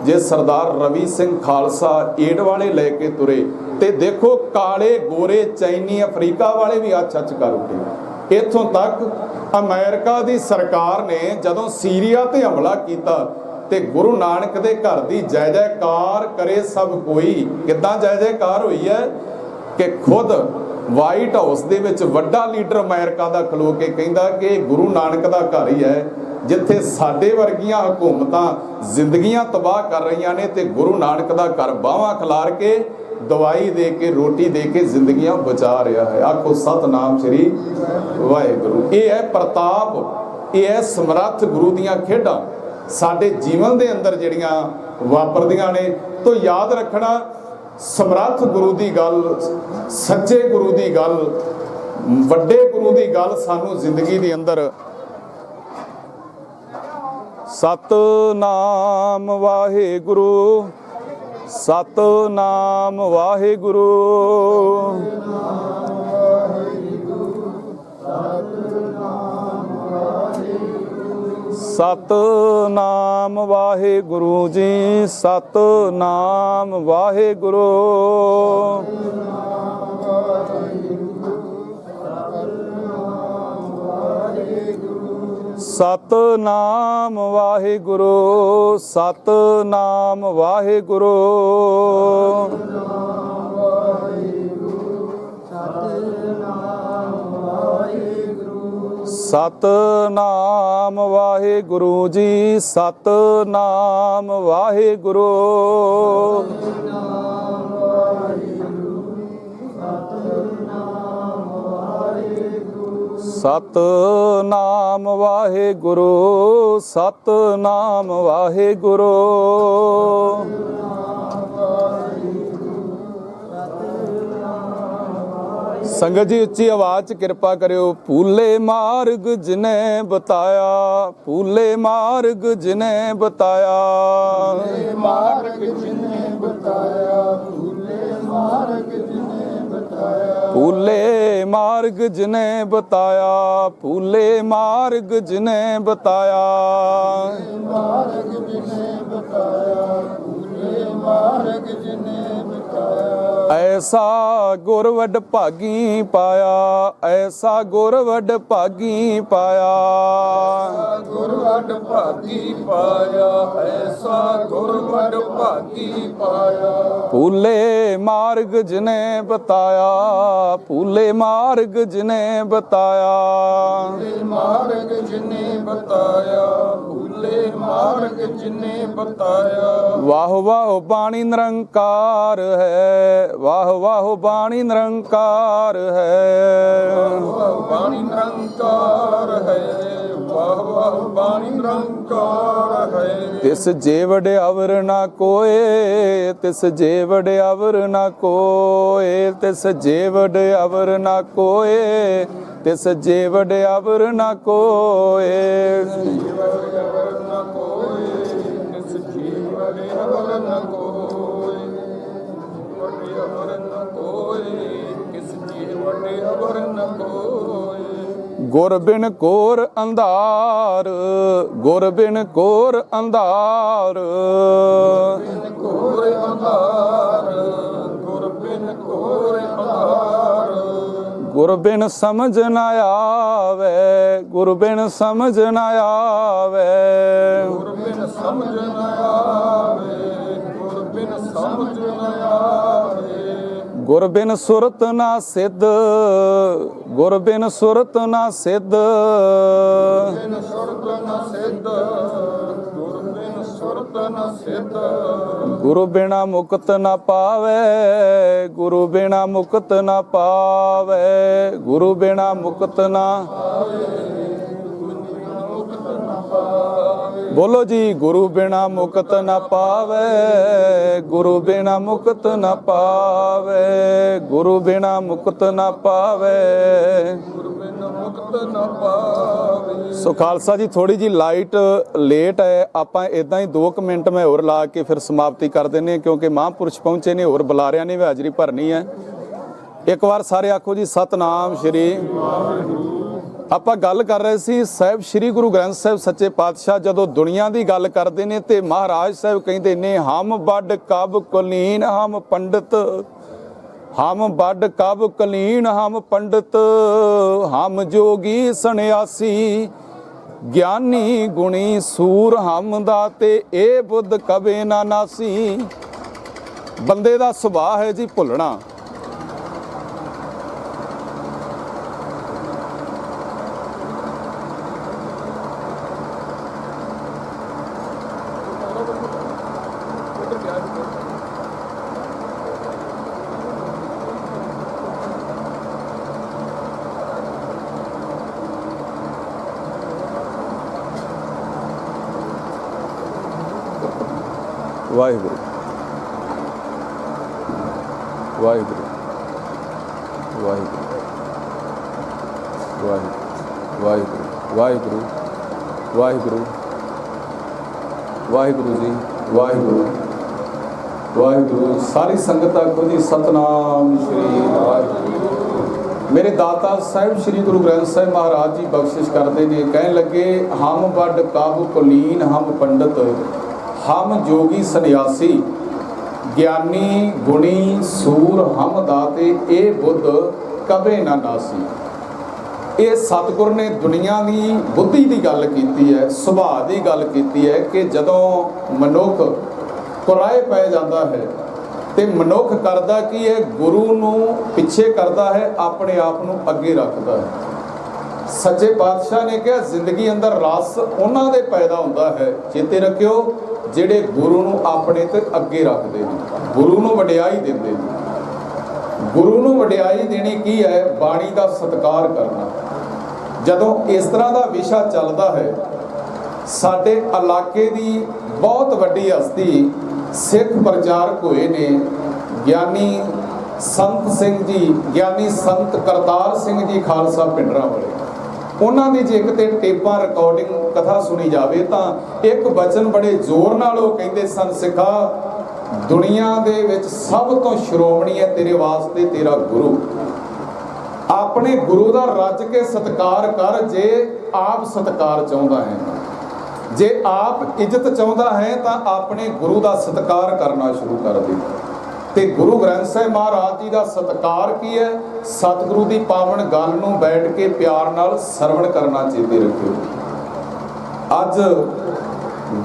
ਜੇ ਸਰਦਾਰ ਰਵੀ ਸਿੰਘ ਖਾਲਸਾ ਏਡ ਵਾਲੇ ਲੈ ਕੇ ਤੁਰੇ ਤੇ ਦੇਖੋ ਕਾਲੇ ਗੋਰੇ ਚੈਨੀ ਅਫਰੀਕਾ ਵਾਲੇ ਵੀ ਅੱਛ ਕਰ ਉੱਠੇ। ਇੱਥੋਂ ਤੱਕ ਅਮਰੀਕਾ ਦੀ ਸਰਕਾਰ ਨੇ ਜਦੋਂ ਸੀਰੀਆ ਤੇ ਹਮਲਾ ਕੀਤਾ ਤੇ ਗੁਰੂ ਨਾਨਕ ਦੇ ਘਰ ਦੀ ਜੈ ਜੈਕਾਰ ਕਰੇ ਸਭ ਕੋਈ। ਕਿੱਦਾਂ ਜੈ ਜੈਕਾਰ ਹੋਈ ਹੈ ਕਿ ਖੁਦ ਵਾਈਟ ਹਾਊਸ ਦੇ ਵਿੱਚ ਵੱਡਾ ਲੀਡਰ ਅਮਰੀਕਾ ਦਾ ਖਲੋ ਕੇ ਕਹਿੰਦਾ ਕਿ ਗੁਰੂ ਨਾਨਕ ਦਾ ਘਰ ਹੀ ਹੈ ਜਿੱਥੇ ਸਾਡੇ ਵਰਗੀਆਂ ਹਕੂਮਤਾਂ ਜ਼ਿੰਦਗੀਆਂ ਤਬਾਹ ਕਰ ਰਹੀਆਂ ਨੇ ਤੇ ਗੁਰੂ ਨਾਨਕ ਦਾ ਘਰ ਬਾਹਾਂ ਖਿਲਾਰ ਕੇ ਦਵਾਈ ਦੇ ਕੇ ਰੋਟੀ ਦੇ ਕੇ ਜ਼ਿੰਦਗੀਆਂ ਬਚਾ ਰਿਹਾ ਹੈ। ਆਖੋ ਸਤਨਾਮ ਸ੍ਰੀ ਵਾਹਿਗੁਰੂ। ਇਹ ਹੈ ਪ੍ਰਤਾਪ, ਇਹ ਹੈ ਸਮਰੱਥ ਗੁਰੂ ਦੀਆਂ ਖੇਡਾਂ ਸਾਡੇ ਜੀਵਨ ਦੇ ਅੰਦਰ ਜਿਹੜੀਆਂ ਵਾਪਰਦੀਆਂ ਨੇ। ਤੋਂ ਯਾਦ ਰੱਖਣਾ, ਸਮਰੱਥ ਗੁਰੂ ਦੀ ਗੱਲ, ਸੱਚੇ ਗੁਰੂ ਦੀ ਗੱਲ, ਵੱਡੇ ਗੁਰੂ ਦੀ ਗੱਲ ਸਾਨੂੰ ਜ਼ਿੰਦਗੀ ਦੇ ਅੰਦਰ। ਸਤਨਾਮ ਵਾਹਿਗੁਰੂ, ਸਤਨਾਮ ਵਾਹਿਗੁਰੂ, ਸਤਨਾਮ ਵਾਹਿਗੁਰੂ ਜੀ, ਸਤਨਾਮ ਵਾਹਿਗੁਰੂ, ਸਤਨਾਮ ਵਾਹਿਗੁਰੂ, ਸਤਨਾਮ ਵਾਹਿਗੁਰੂ, ਸਤਨਾਮ ਵਾਹਿਗੁਰੂ ਜੀ, ਸਤਨਾਮ ਵਾਹਿਗੁਰੂ, ਸਤਨਾਮ ਵਾਹਿਗੁਰੂ, ਸਤਨਾਮ ਵਾਹਿਗੁਰੂ। ਸੰਗਤ ਜੀ ਉੱਚੀ ਆਵਾਜ਼ 'ਚ ਕਿਰਪਾ ਕਰਿਓ। ਭੂਲੇ ਮਾਰਗ ਜਿਨੇ ਬਤਾਇਆ, ਭੂਲੇ ਮਾਰਗ ਜਿਨੇ ਬਤਾਇਆ, ਮਾਰਗ ਜਿਨੇ ਬਤਾਇਆ, ਭੂਲੇ ਮਾਰਗ ਜਿਨੇ ਬਤਾਇਆ, ਭੂਲੇ ਮਾਰਗ ਜਿਨੇ ਬਤਾਇਆ, ਭੂਲੇ ਮਾਰਗ ਜਿਨੇ ਬਤਾਇਆ, ਮਾਰਗ ਜਿਨੇ ਬਤਾਇਆ, ਭੂਲੇ ਮਾਰਗ ਜਿਨੇ ਬਤਾਇਆ। ਐਸਾ ਗੁਰ ਵੱਡ ਭਾਗੀ ਪਾਇਆ, ਐਸਾ ਗੁਰ ਵੱਡ ਭਾਗੀ ਪਾਇਆ, ਗੁਰ ਵੱਡ ਭਾਗੀ ਪਾਇਆ, ਐਸਾ ਗੁਰ ਵੱਡ ਭਾਗੀ ਪਾਇਆ। ਭੂਲੇ ਮਾਰਗ ਜਿਨੇ ਬਤਾਇਆ, ਭੂਲੇ ਮਾਰਗ ਜਿਨੇ ਬਤਾਇਆ, ਭੂਲੇ ਮਾਰਗ ਜਿਨੇ ਬਤਾਇਆ, ਭੂਲੇ ਮਾਰਗ ਜਿਨੇ ਬਤਾਇਆ। ਵਾਹ ਵਾਹ ਬਾਣੀ ਨਿਰੰਕਾਰ ਹੈ, ਵਾਹ ਵਾਹ ਬਾਣੀ ਨਿਰੰਕਾਰ ਹੈ, ਵਾਹ ਬਾਣੀ ਨਿਰੰਕਾਰ ਹੈ, ਵਾਹ ਵਾਹ ਬਾਣੀ ਨਿਰੰਕਾਰ ਹੈ। ਤਿਸ ਜੇਵੜ ਅਵਰ ਨਾ ਕੋਏ, ਤਿਸ ਜੇਵੜ ਅਵਰ ਨਾ ਕੋਏ, ਤਿਸ ਜੇਵੜ ਅਵਰ ਨਾ ਕੋਏ, ਤਿਸ ਜੇਵੜ ਅਵਰ ਨਾ ਕੋਏ, ਅਵਰ ਨਾ ਕੋਏ, ਤਿਸ ਜੀਵੜ ਅਵਰ ਨਾ ਕੋਏ, ਵੱਡੇ ਅਵਰ ਨਾ ਕੋਏ, ਕਿਸ ਜੀਵੜ ਅਵਰ ਨਾ ਕੋਏ। ਗੁਰ ਬਿਨ ਕੋਰ ਅੰਧਾਰ, ਗੁਰ ਬਿਨ ਕੋਰ ਅੰਧਾਰ, ਬਿਨ ਕੋਰ ਅੰਧਾਰ, ਗੁਰ ਬਿਨ ਕੋਰ ਅੰਧਾਰ। ਗੁਰ ਬਿਨ ਸਮਝ ਨਾ ਆਵੇ, ਗੁਰ ਬਿਨ ਸਮਝ ਨਾ ਆਵੇ, ਗੁਰ ਬਿਨ ਸਮਝ ਨਾ ਆਵੇ, ਗੁਰ ਬਿਨ ਸਮਝ ਨਾ ਆਵੇ। ਗੁਰ ਬਿਨ ਸੁਰਤ ਨਾ ਸਿੱਧ, ਗੁਰ ਬਿਨ ਸੁਰਤ ਨਾ ਸਿੱਧ, ਬਿਨ ਸੁਰਤ ਨ ਸਿੱਧ, ਗੁਰ ਬਿਨ ਸੁਰਤ ਨ ਸਿੱਧ। ਗੁਰੂ ਬਿਨਾ ਮੁਕਤ ਨਾ ਪਾਵੇ, ਗੁਰੂ ਬਿਨਾ ਮੁਕਤ ਨਾ ਪਾਵੇ, ਗੁਰੂ ਬਿਨਾ ਮੁਕਤ ਨਾ ਬੋਲੋ ਜੀ। ਗੁਰੂ ਬਿਨਾ ਮੁਕਤ ਨਾ ਪਾਵੇ, ਗੁਰੂ ਬਿਨਾ ਮੁਕਤ ਨਾ ਪਾਵੇ, ਗੁਰੂ ਬਿਨਾ ਮੁਕਤ ਨਾ ਪਾਵੇ। ਗੁਰ ਬਿਨ ਮੁਕਤ ਨ ਪਾਵੇ। ਸੋ ਖਾਲਸਾ ਜੀ ਥੋੜੀ ਜੀ ਲਾਈਟ ਲੇਟ ਹੈ, ਆਪਾਂ ਇਦਾਂ ਹੀ 2 ਮਿੰਟ ਮੈਂ ਹੋਰ ਲਾ ਕੇ ਫਿਰ ਸਮਾਪਤੀ ਕਰ ਦਿੰਦੇ, ਕਿਉਂਕਿ ਮਹਾਂਪੁਰਸ਼ ਪਹੁੰਚੇ ਨੇ, ਹੋਰ ਬੁਲਾਰਿਆਂ ਨੇ ਵੀ ਹਾਜ਼ਰੀ ਭਰਨੀ ਹੈ। ਇੱਕ ਵਾਰ ਸਾਰੇ ਆਖੋ ਜੀ ਸਤਨਾਮ ਸ਼੍ਰੀ। ਆਪਾਂ ਗੱਲ ਕਰ ਰਹੇ ਸੀ ਸਾਹਿਬ ਸ੍ਰੀ ਗੁਰੂ ਗ੍ਰੰਥ ਸਾਹਿਬ ਸੱਚੇ ਪਾਤਸ਼ਾਹ ਜਦੋਂ ਦੁਨੀਆ ਦੀ ਗੱਲ ਕਰਦੇ ਨੇ ਤੇ ਮਹਾਰਾਜ ਸਾਹਿਬ ਕਹਿੰਦੇ ਨੇ ਹਮ ਵੱਡ ਕਬ ਕੁਲੀਨ ਹਮ ਪੰਡਿਤ, ਹਮ ਵੱਡ ਕਬ ਕੁਲੀਨ ਹਮ ਪੰਡਿਤ, ਹਮ ਜੋਗੀ ਸੰਨਿਆਸੀ, ਗਿਆਨੀ ਗੁਣੀ ਸੂਰ ਹਮ ਦਾਤੇ, ਇਹ ਬੁੱਧ ਕਬੇ ਨਾ ਨਾਸੀ। ਬੰਦੇ ਦਾ ਸੁਭਾਅ ਹੈ ਜੀ ਭੁੱਲਣਾ। ਵਾਹਿਗੁਰੂ ਵਾਹਿਗੁਰੂ ਵਾਹਿਗੁਰੂ ਵਾਹਿਗੁਰੂ ਵਾਹਿਗੁਰੂ ਵਾਹਿਗੁਰੂ ਵਾਹਿਗੁਰੂ ਜੀ ਵਾਹਿਗੁਰੂ ਵਾਹਿਗੁਰੂ। ਸਾਰੀ ਸੰਗਤ ਆਖੋ ਜੀ ਸਤਨਾਮ ਸ਼੍ਰੀ ਵਾਹਿਗੁਰੂ। ਮੇਰੇ ਦਾਤਾ ਸਾਹਿਬ ਸ੍ਰੀ ਗੁਰੂ ਗ੍ਰੰਥ ਸਾਹਿਬ ਮਹਾਰਾਜ ਜੀ ਬਖਸ਼ਿਸ਼ ਕਰਦੇ ਨੇ, ਕਹਿਣ ਲੱਗੇ ਹਮ ਵੱਡ ਕਾਬੂ ਕੁਲੀਨ ਹਮ ਪੰਡਿਤ, ਹਮ ਜੋਗੀ ਸੰਨਿਆਸੀ, ਗਿਆਨੀ ਗੁਣੀ ਸੂਰ ਹਮ ਦਾਤੇ, ਇਹ ਬੁੱਧ ਕਬੇ ਨਾ ਨਾਸੀ। ਇਹ ਸਤਿਗੁਰ ਨੇ ਦੁਨੀਆ ਦੀ ਬੁੱਧੀ ਦੀ ਗੱਲ ਕੀਤੀ ਹੈ, ਸੁਭਾਅ ਦੀ ਗੱਲ ਕੀਤੀ ਹੈ ਕਿ ਜਦੋਂ ਮਨੁੱਖ ਕੁਰਾਏ ਪੈ ਜਾਂਦਾ ਹੈ ਤੇ ਮਨੁੱਖ ਕਰਦਾ ਕੀ ਹੈ, ਗੁਰੂ ਨੂੰ ਪਿੱਛੇ ਕਰਦਾ ਹੈ, ਆਪਣੇ ਆਪ ਨੂੰ ਅੱਗੇ ਰੱਖਦਾ ਹੈ। ਸੱਚੇ ਪਾਤਸ਼ਾਹ ਨੇ ਕਿਹਾ ਜ਼ਿੰਦਗੀ ਅੰਦਰ ਰਸ ਉਹਨਾਂ ਦੇ ਪੈਦਾ ਹੁੰਦਾ ਹੈ, ਚੇਤੇ ਰੱਖਿਓ, ਜਿਹੜੇ ਗੁਰੂ ਨੂੰ ਆਪਣੇ ਤੇ ਅੱਗੇ ਰੱਖਦੇ ਨੇ, ਗੁਰੂ ਨੂੰ ਵਡਿਆਈ ਦਿੰਦੇ ਨੇ। ਗੁਰੂ ਨੂੰ ਵਡਿਆਈ ਦੇਣੀ ਕੀ ਹੈ? ਬਾਣੀ ਦਾ ਸਤਿਕਾਰ ਕਰਨਾ। ਜਦੋਂ ਇਸ ਤਰ੍ਹਾਂ ਦਾ ਵਿਸ਼ਾ ਚੱਲਦਾ ਹੈ, ਸਾਡੇ ਇਲਾਕੇ ਦੀ ਬਹੁਤ ਵੱਡੀ ਹਸਤੀ ਸਿੱਖ ਪ੍ਰਚਾਰਕ ਹੋਏ ਨੇ, ਗਿਆਨੀ ਸੰਤ ਸਿੰਘ ਜੀ, ਗਿਆਨੀ ਸੰਤ ਕਰਤਾਰ ਸਿੰਘ ਜੀ ਖਾਲਸਾ ਪਿੰਡਰਾਂ ਵਾਲੇ। ਉਹਨਾਂ ਦੀ ਜੇ ਕਿਤੇ ਟੇਪਾਂ ਰਿਕਾਰਡਿੰਗ ਕਥਾ ਸੁਣੀ ਜਾਵੇ ਤਾਂ ਇੱਕ ਬਚਨ ਬੜੇ ਜ਼ੋਰ ਨਾਲ ਉਹ ਕਹਿੰਦੇ ਸਨ, ਸਿੱਖਾ ਦੁਨੀਆ ਦੇ ਵਿੱਚ ਸਭ ਤੋਂ ਸ਼੍ਰੋਮਣੀ ਹੈ ਤੇਰੇ ਵਾਸਤੇ ਤੇਰਾ ਗੁਰੂ। ਆਪਣੇ ਗੁਰੂ ਦਾ ਰੱਜ ਕੇ ਸਤਿਕਾਰ ਕਰ ਜੇ ਆਪ ਸਤਿਕਾਰ ਚਾਹੁੰਦਾ ਹੈ। ਜੇ ਆਪ ਇੱਜ਼ਤ ਚਾਹੁੰਦਾ ਹੈ ਤਾਂ ਆਪਣੇ ਗੁਰੂ ਦਾ ਸਤਿਕਾਰ ਕਰਨਾ ਸ਼ੁਰੂ ਕਰ ਦੇ। ਤੇ ਗੁਰੂ ਗ੍ਰੰਥ ਸਾਹਿਬ ਮਹਾਰਾਜ ਜੀ ਦਾ ਸਤਿਕਾਰ ਕੀ ਹੈ? ਸਤਿਗੁਰੂ ਦੀ ਪਾਵਨ ਗੱਲ ਨੂੰ ਬੈਠ ਕੇ ਪਿਆਰ ਨਾਲ ਸਰਵਣ ਕਰਨਾ ਚੇਤੇ ਰੱਖਿਓ। ਅੱਜ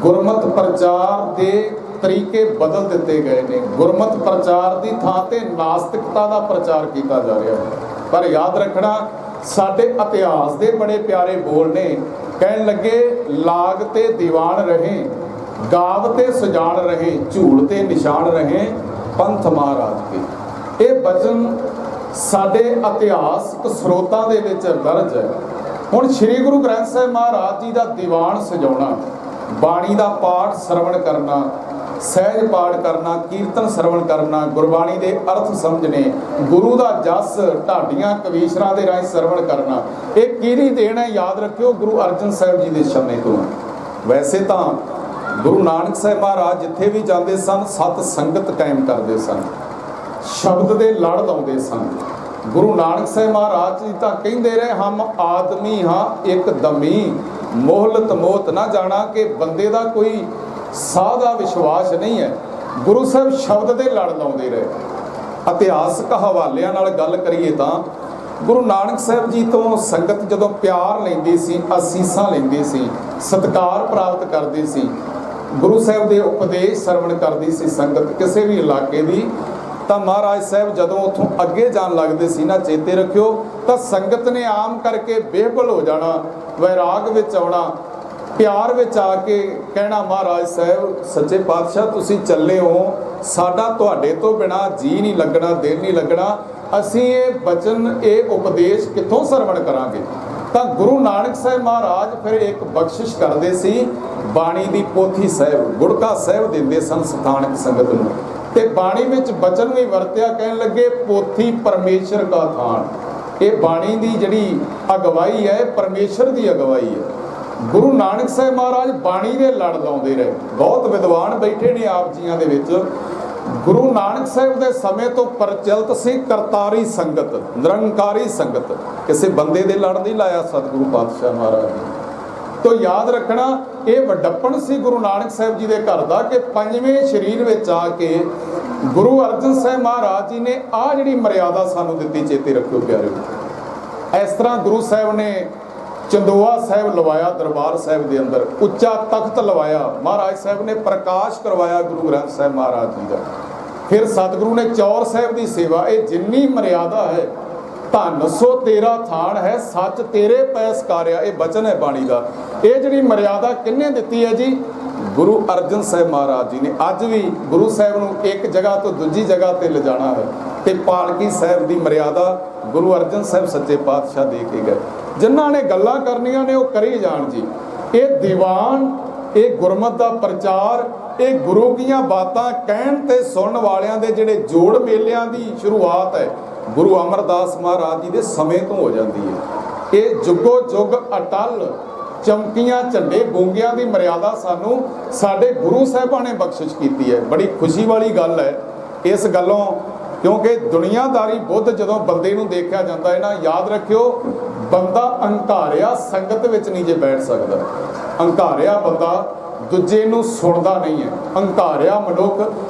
ਗੁਰਮਤ ਪ੍ਰਚਾਰ ਦੇ ਤਰੀਕੇ ਬਦਲ ਦਿੱਤੇ ਗਏ ਨੇ। ਗੁਰਮਤ ਪ੍ਰਚਾਰ ਦੀ ਥਾਂ ਤੇ ਨਾਸਤਿਕਤਾ ਦਾ ਪ੍ਰਚਾਰ ਕੀਤਾ ਜਾ ਰਿਹਾ ਹੈ। ਪਰ ਯਾਦ ਰੱਖਣਾ, ਸਾਡੇ ਇਤਿਹਾਸ ਦੇ ਬੜੇ ਪਿਆਰੇ ਬੋਲ ਨੇ, ਕਹਿਣ ਲੱਗੇ ਲਾਗ ਤੇ ਦੀਵਾਨ ਰਹੇ, ਗਾਵ ਤੇ ਸਜਾਣ ਰਹੇ, ਝੂਲ ਤੇ ਨਿਸ਼ਾਨ ਰਹੇ, ਪੰਥ ਮਹਾਰਾਜ ਕੇ। ਇਹ ਬਚਨ ਸਾਡੇ ਇਤਿਹਾਸਕ ਸਰੋਤਾਂ ਦੇ ਵਿੱਚ ਦਰਜ ਹੈ। ਹੁਣ ਸ੍ਰੀ ਗੁਰੂ ਗ੍ਰੰਥ ਸਾਹਿਬ ਮਹਾਰਾਜ ਜੀ ਦਾ ਦੀਵਾਨ ਸਜਾਉਣਾ, ਬਾਣੀ ਦਾ ਪਾਠ ਸਰਵਣ ਕਰਨਾ, ਸਹਿਜ ਪਾਠ ਕਰਨਾ, ਕੀਰਤਨ ਸਰਵਣ ਕਰਨਾ, ਗੁਰਬਾਣੀ ਦੇ ਅਰਥ ਸਮਝਣੇ, ਗੁਰੂ ਦਾ ਜਸ ਢਾਡੀਆਂ ਕਵੀਸ਼ਰਾਂ ਦੇ ਰਾਹੀਂ ਸਰਵਣ ਕਰਨਾ, ਇਹ ਕਿਹਦੀ ਦੇਣ ਹੈ? ਯਾਦ ਰੱਖਿਓ, ਗੁਰੂ ਅਰਜਨ ਸਾਹਿਬ ਜੀ ਦੇ ਸ਼ਮੇ ਤੋਂ। ਵੈਸੇ ਤਾਂ ਗੁਰੂ ਨਾਨਕ ਸਾਹਿਬ ਮਹਾਰਾਜ ਜਿੱਥੇ ਵੀ ਜਾਂਦੇ ਸਨ ਸਤ ਸੰਗਤ ਕਾਇਮ ਕਰਦੇ ਸਨ, ਸ਼ਬਦ ਦੇ ਲੜ ਲਾਉਂਦੇ ਸਨ। ਗੁਰੂ ਨਾਨਕ ਸਾਹਿਬ ਮਹਾਰਾਜ ਜੀ ਤਾਂ ਕਹਿੰਦੇ ਰਹੇ, ਹਮ ਆਦਮੀ ਹਾਂ ਇੱਕ ਦਮੀ, ਮੋਹਲਤ ਮੋਤ ਨਾ ਜਾਣਾ, ਕਿ ਬੰਦੇ ਦਾ ਕੋਈ ਸਾਹ ਦਾ ਵਿਸ਼ਵਾਸ ਨਹੀਂ ਹੈ। ਗੁਰੂ ਸਾਹਿਬ ਸ਼ਬਦ ਦੇ ਲੜ ਲਾਉਂਦੇ ਰਹੇ। ਇਤਿਹਾਸਕ ਹਵਾਲਿਆਂ ਨਾਲ ਗੱਲ ਕਰੀਏ ਤਾਂ ਗੁਰੂ ਨਾਨਕ ਸਾਹਿਬ ਜੀ ਤੋਂ ਸੰਗਤ ਜਦੋਂ ਪਿਆਰ ਲੈਂਦੀ ਸੀ, ਅਸੀਸਾਂ ਲੈਂਦੀ ਸੀ, ਸਤਿਕਾਰ ਪ੍ਰਾਪਤ ਕਰਦੀ ਸੀ, ਗੁਰੂ ਸਾਹਿਬ ਦੇ ਉਪਦੇਸ਼ ਸਰਵਣ ਕਰਦੀ ਸੀ ਸੰਗਤ ਕਿਸੇ ਵੀ ਇਲਾਕੇ ਦੀ, ਤਾਂ ਮਹਾਰਾਜ ਸਾਹਿਬ ਜਦੋਂ ਉੱਥੋਂ ਅੱਗੇ ਜਾਣ ਲੱਗਦੇ ਸੀ ਨਾ, ਚੇਤੇ ਰੱਖਿਓ, ਤਾਂ ਸੰਗਤ ਨੇ ਆਮ ਕਰਕੇ ਬੇਬਲ ਹੋ ਜਾਣਾ, ਵੈਰਾਗ ਵਿੱਚ ਆਉਣਾ, ਪਿਆਰ ਵਿੱਚ ਆ ਕੇ ਕਹਿਣਾ, ਮਹਾਰਾਜ ਸਾਹਿਬ ਸੱਚੇ ਪਾਤਸ਼ਾਹ ਤੁਸੀਂ ਚੱਲੇ ਹੋ, ਸਾਡਾ ਤੁਹਾਡੇ ਤੋਂ ਬਿਨਾ ਜੀ ਨਹੀਂ ਲੱਗਣਾ, ਦਿਲ ਨਹੀਂ ਲੱਗਣਾ, ਅਸੀਂ ਇਹ ਬਚਨ ਇਹ ਉਪਦੇਸ਼ ਕਿੱਥੋਂ ਸਰਵਣ ਕਰਾਂਗੇ। ਤਾਂ ਗੁਰੂ ਨਾਨਕ ਸਾਹਿਬ ਮਹਾਰਾਜ ਫਿਰ ਇੱਕ ਬਖਸ਼ਿਸ਼ ਕਰਦੇ ਸੀ, ਬਾਣੀ ਦੀ ਪੋਥੀ ਸਾਹਿਬ, ਗੁੜਕਾ ਸਾਹਿਬ ਦਿੰਦੇ ਸਨ ਸਥਾਨਕ ਸੰਗਤ ਨੂੰ, ਤੇ ਬਾਣੀ ਵਿੱਚ ਬਚਨ ਵੀ ਵਰਤਿਆ, ਕਹਿਣ ਲੱਗੇ ਪੋਥੀ ਪਰਮੇਸ਼ਰ ਦਾ ਥਾਨ। ਇਹ ਬਾਣੀ ਦੀ ਜਿਹੜੀ ਅਗਵਾਈ ਹੈ ਪਰਮੇਸ਼ਰ ਦੀ ਅਗਵਾਈ ਹੈ। ਗੁਰੂ ਨਾਨਕ ਸਾਹਿਬ ਮਹਾਰਾਜ ਬਾਣੀ ਦੇ ਲੜ ਲਾਉਂਦੇ ਰਹੇ। ਬਹੁਤ ਵਿਦਵਾਨ ਬੈਠੇ ਨੇ ਆਪ ਜੀਆਂ ਦੇ ਵਿੱਚ, ਗੁਰੂ ਨਾਨਕ ਸਾਹਿਬ ਦੇ ਸਮੇਂ ਤੋਂ ਪ੍ਰਚਲਿਤ ਸੀ ਕਰਤਾਰੀ ਸੰਗਤ, ਨਿਰੰਕਾਰੀ ਸੰਗਤ। ਕਿਸੇ ਬੰਦੇ ਦੇ ਲੜ ਨਹੀਂ ਲਾਇਆ ਸਤਿਗੁਰੂ ਪਾਤਸ਼ਾਹ ਮਹਾਰਾਜ ਜੀ। ਤੋ ਯਾਦ ਰੱਖਣਾ, ਇਹ ਵੱਡਪਣ ਸੀ ਗੁਰੂ ਨਾਨਕ ਸਾਹਿਬ ਜੀ ਦੇ ਘਰ ਦਾ ਕਿ ਪੰਜਵੇਂ ਸਰੀਰ ਵਿੱਚ ਆ ਕੇ ਗੁਰੂ ਅਰਜਨ ਸਾਹਿਬ ਮਹਾਰਾਜ ਜੀ ਨੇ ਆਹ ਜਿਹੜੀ ਮਰਿਆਦਾ ਸਾਨੂੰ ਦਿੱਤੀ, ਚੇਤੇ ਰੱਖਿਓ ਪਿਆਰਿਓ। ਇਸ ਤਰ੍ਹਾਂ ਗੁਰੂ ਸਾਹਿਬ ਨੇ ਚੰਦੋਆ ਸਾਹਿਬ ਲਵਾਇਆ, ਦਰਬਾਰ ਸਾਹਿਬ ਦੇ ਅੰਦਰ ਉੱਚਾ ਤਖਤ ਲਵਾਇਆ, ਮਹਾਰਾਜ ਸਾਹਿਬ ਨੇ ਪ੍ਰਕਾਸ਼ ਕਰਵਾਇਆ ਗੁਰੂ ਗ੍ਰੰਥ ਸਾਹਿਬ ਮਹਾਰਾਜ ਜੀ ਦਾ। ਫਿਰ ਸਤਿਗੁਰੂ ਨੇ ਚੌਰ ਸਾਹਿਬ ਦੀ ਸੇਵਾ, ਇਹ ਜਿੰਨੀ ਮਰਿਆਦਾ ਹੈ, ਧੰਨ ਸੋ ਤੇਰਾ ਥਾਨ ਹੈ, ਸੱਚ ਤੇਰੇ ਪੈ ਸਕਾਰਿਆ, ਇਹ ਬਚਨ ਹੈ ਬਾਣੀ ਦਾ। ਇਹ ਜਿਹੜੀ ਮਰਿਆਦਾ ਕਿਹਨੇ ਦਿੱਤੀ ਹੈ ਜੀ? ਗੁਰੂ ਅਰਜਨ ਸਾਹਿਬ ਮਹਾਰਾਜ ਜੀ ਨੇ। ਅੱਜ ਵੀ ਗੁਰੂ ਸਾਹਿਬ ਨੂੰ ਇੱਕ ਜਗ੍ਹਾ ਤੋਂ ਦੂਜੀ ਜਗ੍ਹਾ ਤੇ ਲਿਜਾਣਾ ਹੈ ਤੇ ਪਾਲਕੀ ਸਾਹਿਬ ਦੀ ਮਰਿਆਦਾ ਗੁਰੂ ਅਰਜਨ ਸਾਹਿਬ ਸੱਚੇ ਪਾਤਸ਼ਾਹ ਦੇ ਕੇ ਗਏ। ਜਿਨ੍ਹਾਂ ਨੇ ਗੱਲਾਂ ਕਰਨੀਆਂ ਨੇ ਉਹ ਕਰੀ ਜਾਣ ਜੀ। ਇਹ ਦੀਵਾਨ, ਇਹ ਗੁਰਮਤਿ ਦਾ ਪ੍ਰਚਾਰ, ਇਹ ਗੁਰੂ ਦੀਆਂ ਬਾਤਾਂ ਕਹਿਣ ਤੇ ਸੁਣਨ ਵਾਲਿਆਂ ਦੇ ਜਿਹੜੇ ਜੋੜ ਮੇਲਿਆਂ ਦੀ ਸ਼ੁਰੂਆਤ ਹੈ ਗੁਰੂ ਅਮਰਦਾਸ ਮਹਾਰਾਜ ਜੀ ਦੇ ਸਮੇਂ ਤੋਂ ਹੋ ਜਾਂਦੀ ਹੈ। ਇਹ ਜੁਗੋ ਜੁਗ ਅਟਲ ਚਮਕੀਆਂ ਝੰਡੇ ਗੂੰਗਿਆਂ ਦੀ ਮਰਿਆਦਾ ਸਾਨੂੰ ਸਾਡੇ ਗੁਰੂ ਸਾਹਿਬਾਂ ਨੇ ਬਖਸ਼ਿਸ਼ ਕੀਤੀ ਹੈ। ਬੜੀ ਖੁਸ਼ੀ ਵਾਲੀ ਗੱਲ ਹੈ ਇਸ ਗੱਲੋਂ, ਕਿਉਂਕਿ ਦੁਨੀਆਦਾਰੀ ਬੁੱਧ ਜਦੋਂ ਬੰਦੇ ਨੂੰ ਦੇਖਿਆ ਜਾਂਦਾ ਹੈ ਨਾ, ਯਾਦ ਰੱਖਿਓ, ਬੰਦਾ ਹੰਕਾਰਿਆ ਸੰਗਤ ਵਿੱਚ ਨਹੀਂ ਜੇ ਬੈਠ ਸਕਦਾ। ਹੰਕਾਰਿਆ ਬੰਦਾ ਦੂਜੇ ਨੂੰ ਸੁਣਦਾ ਨਹੀਂ ਹੈ। ਹੰਕਾਰਿਆ ਮਨੁੱਖ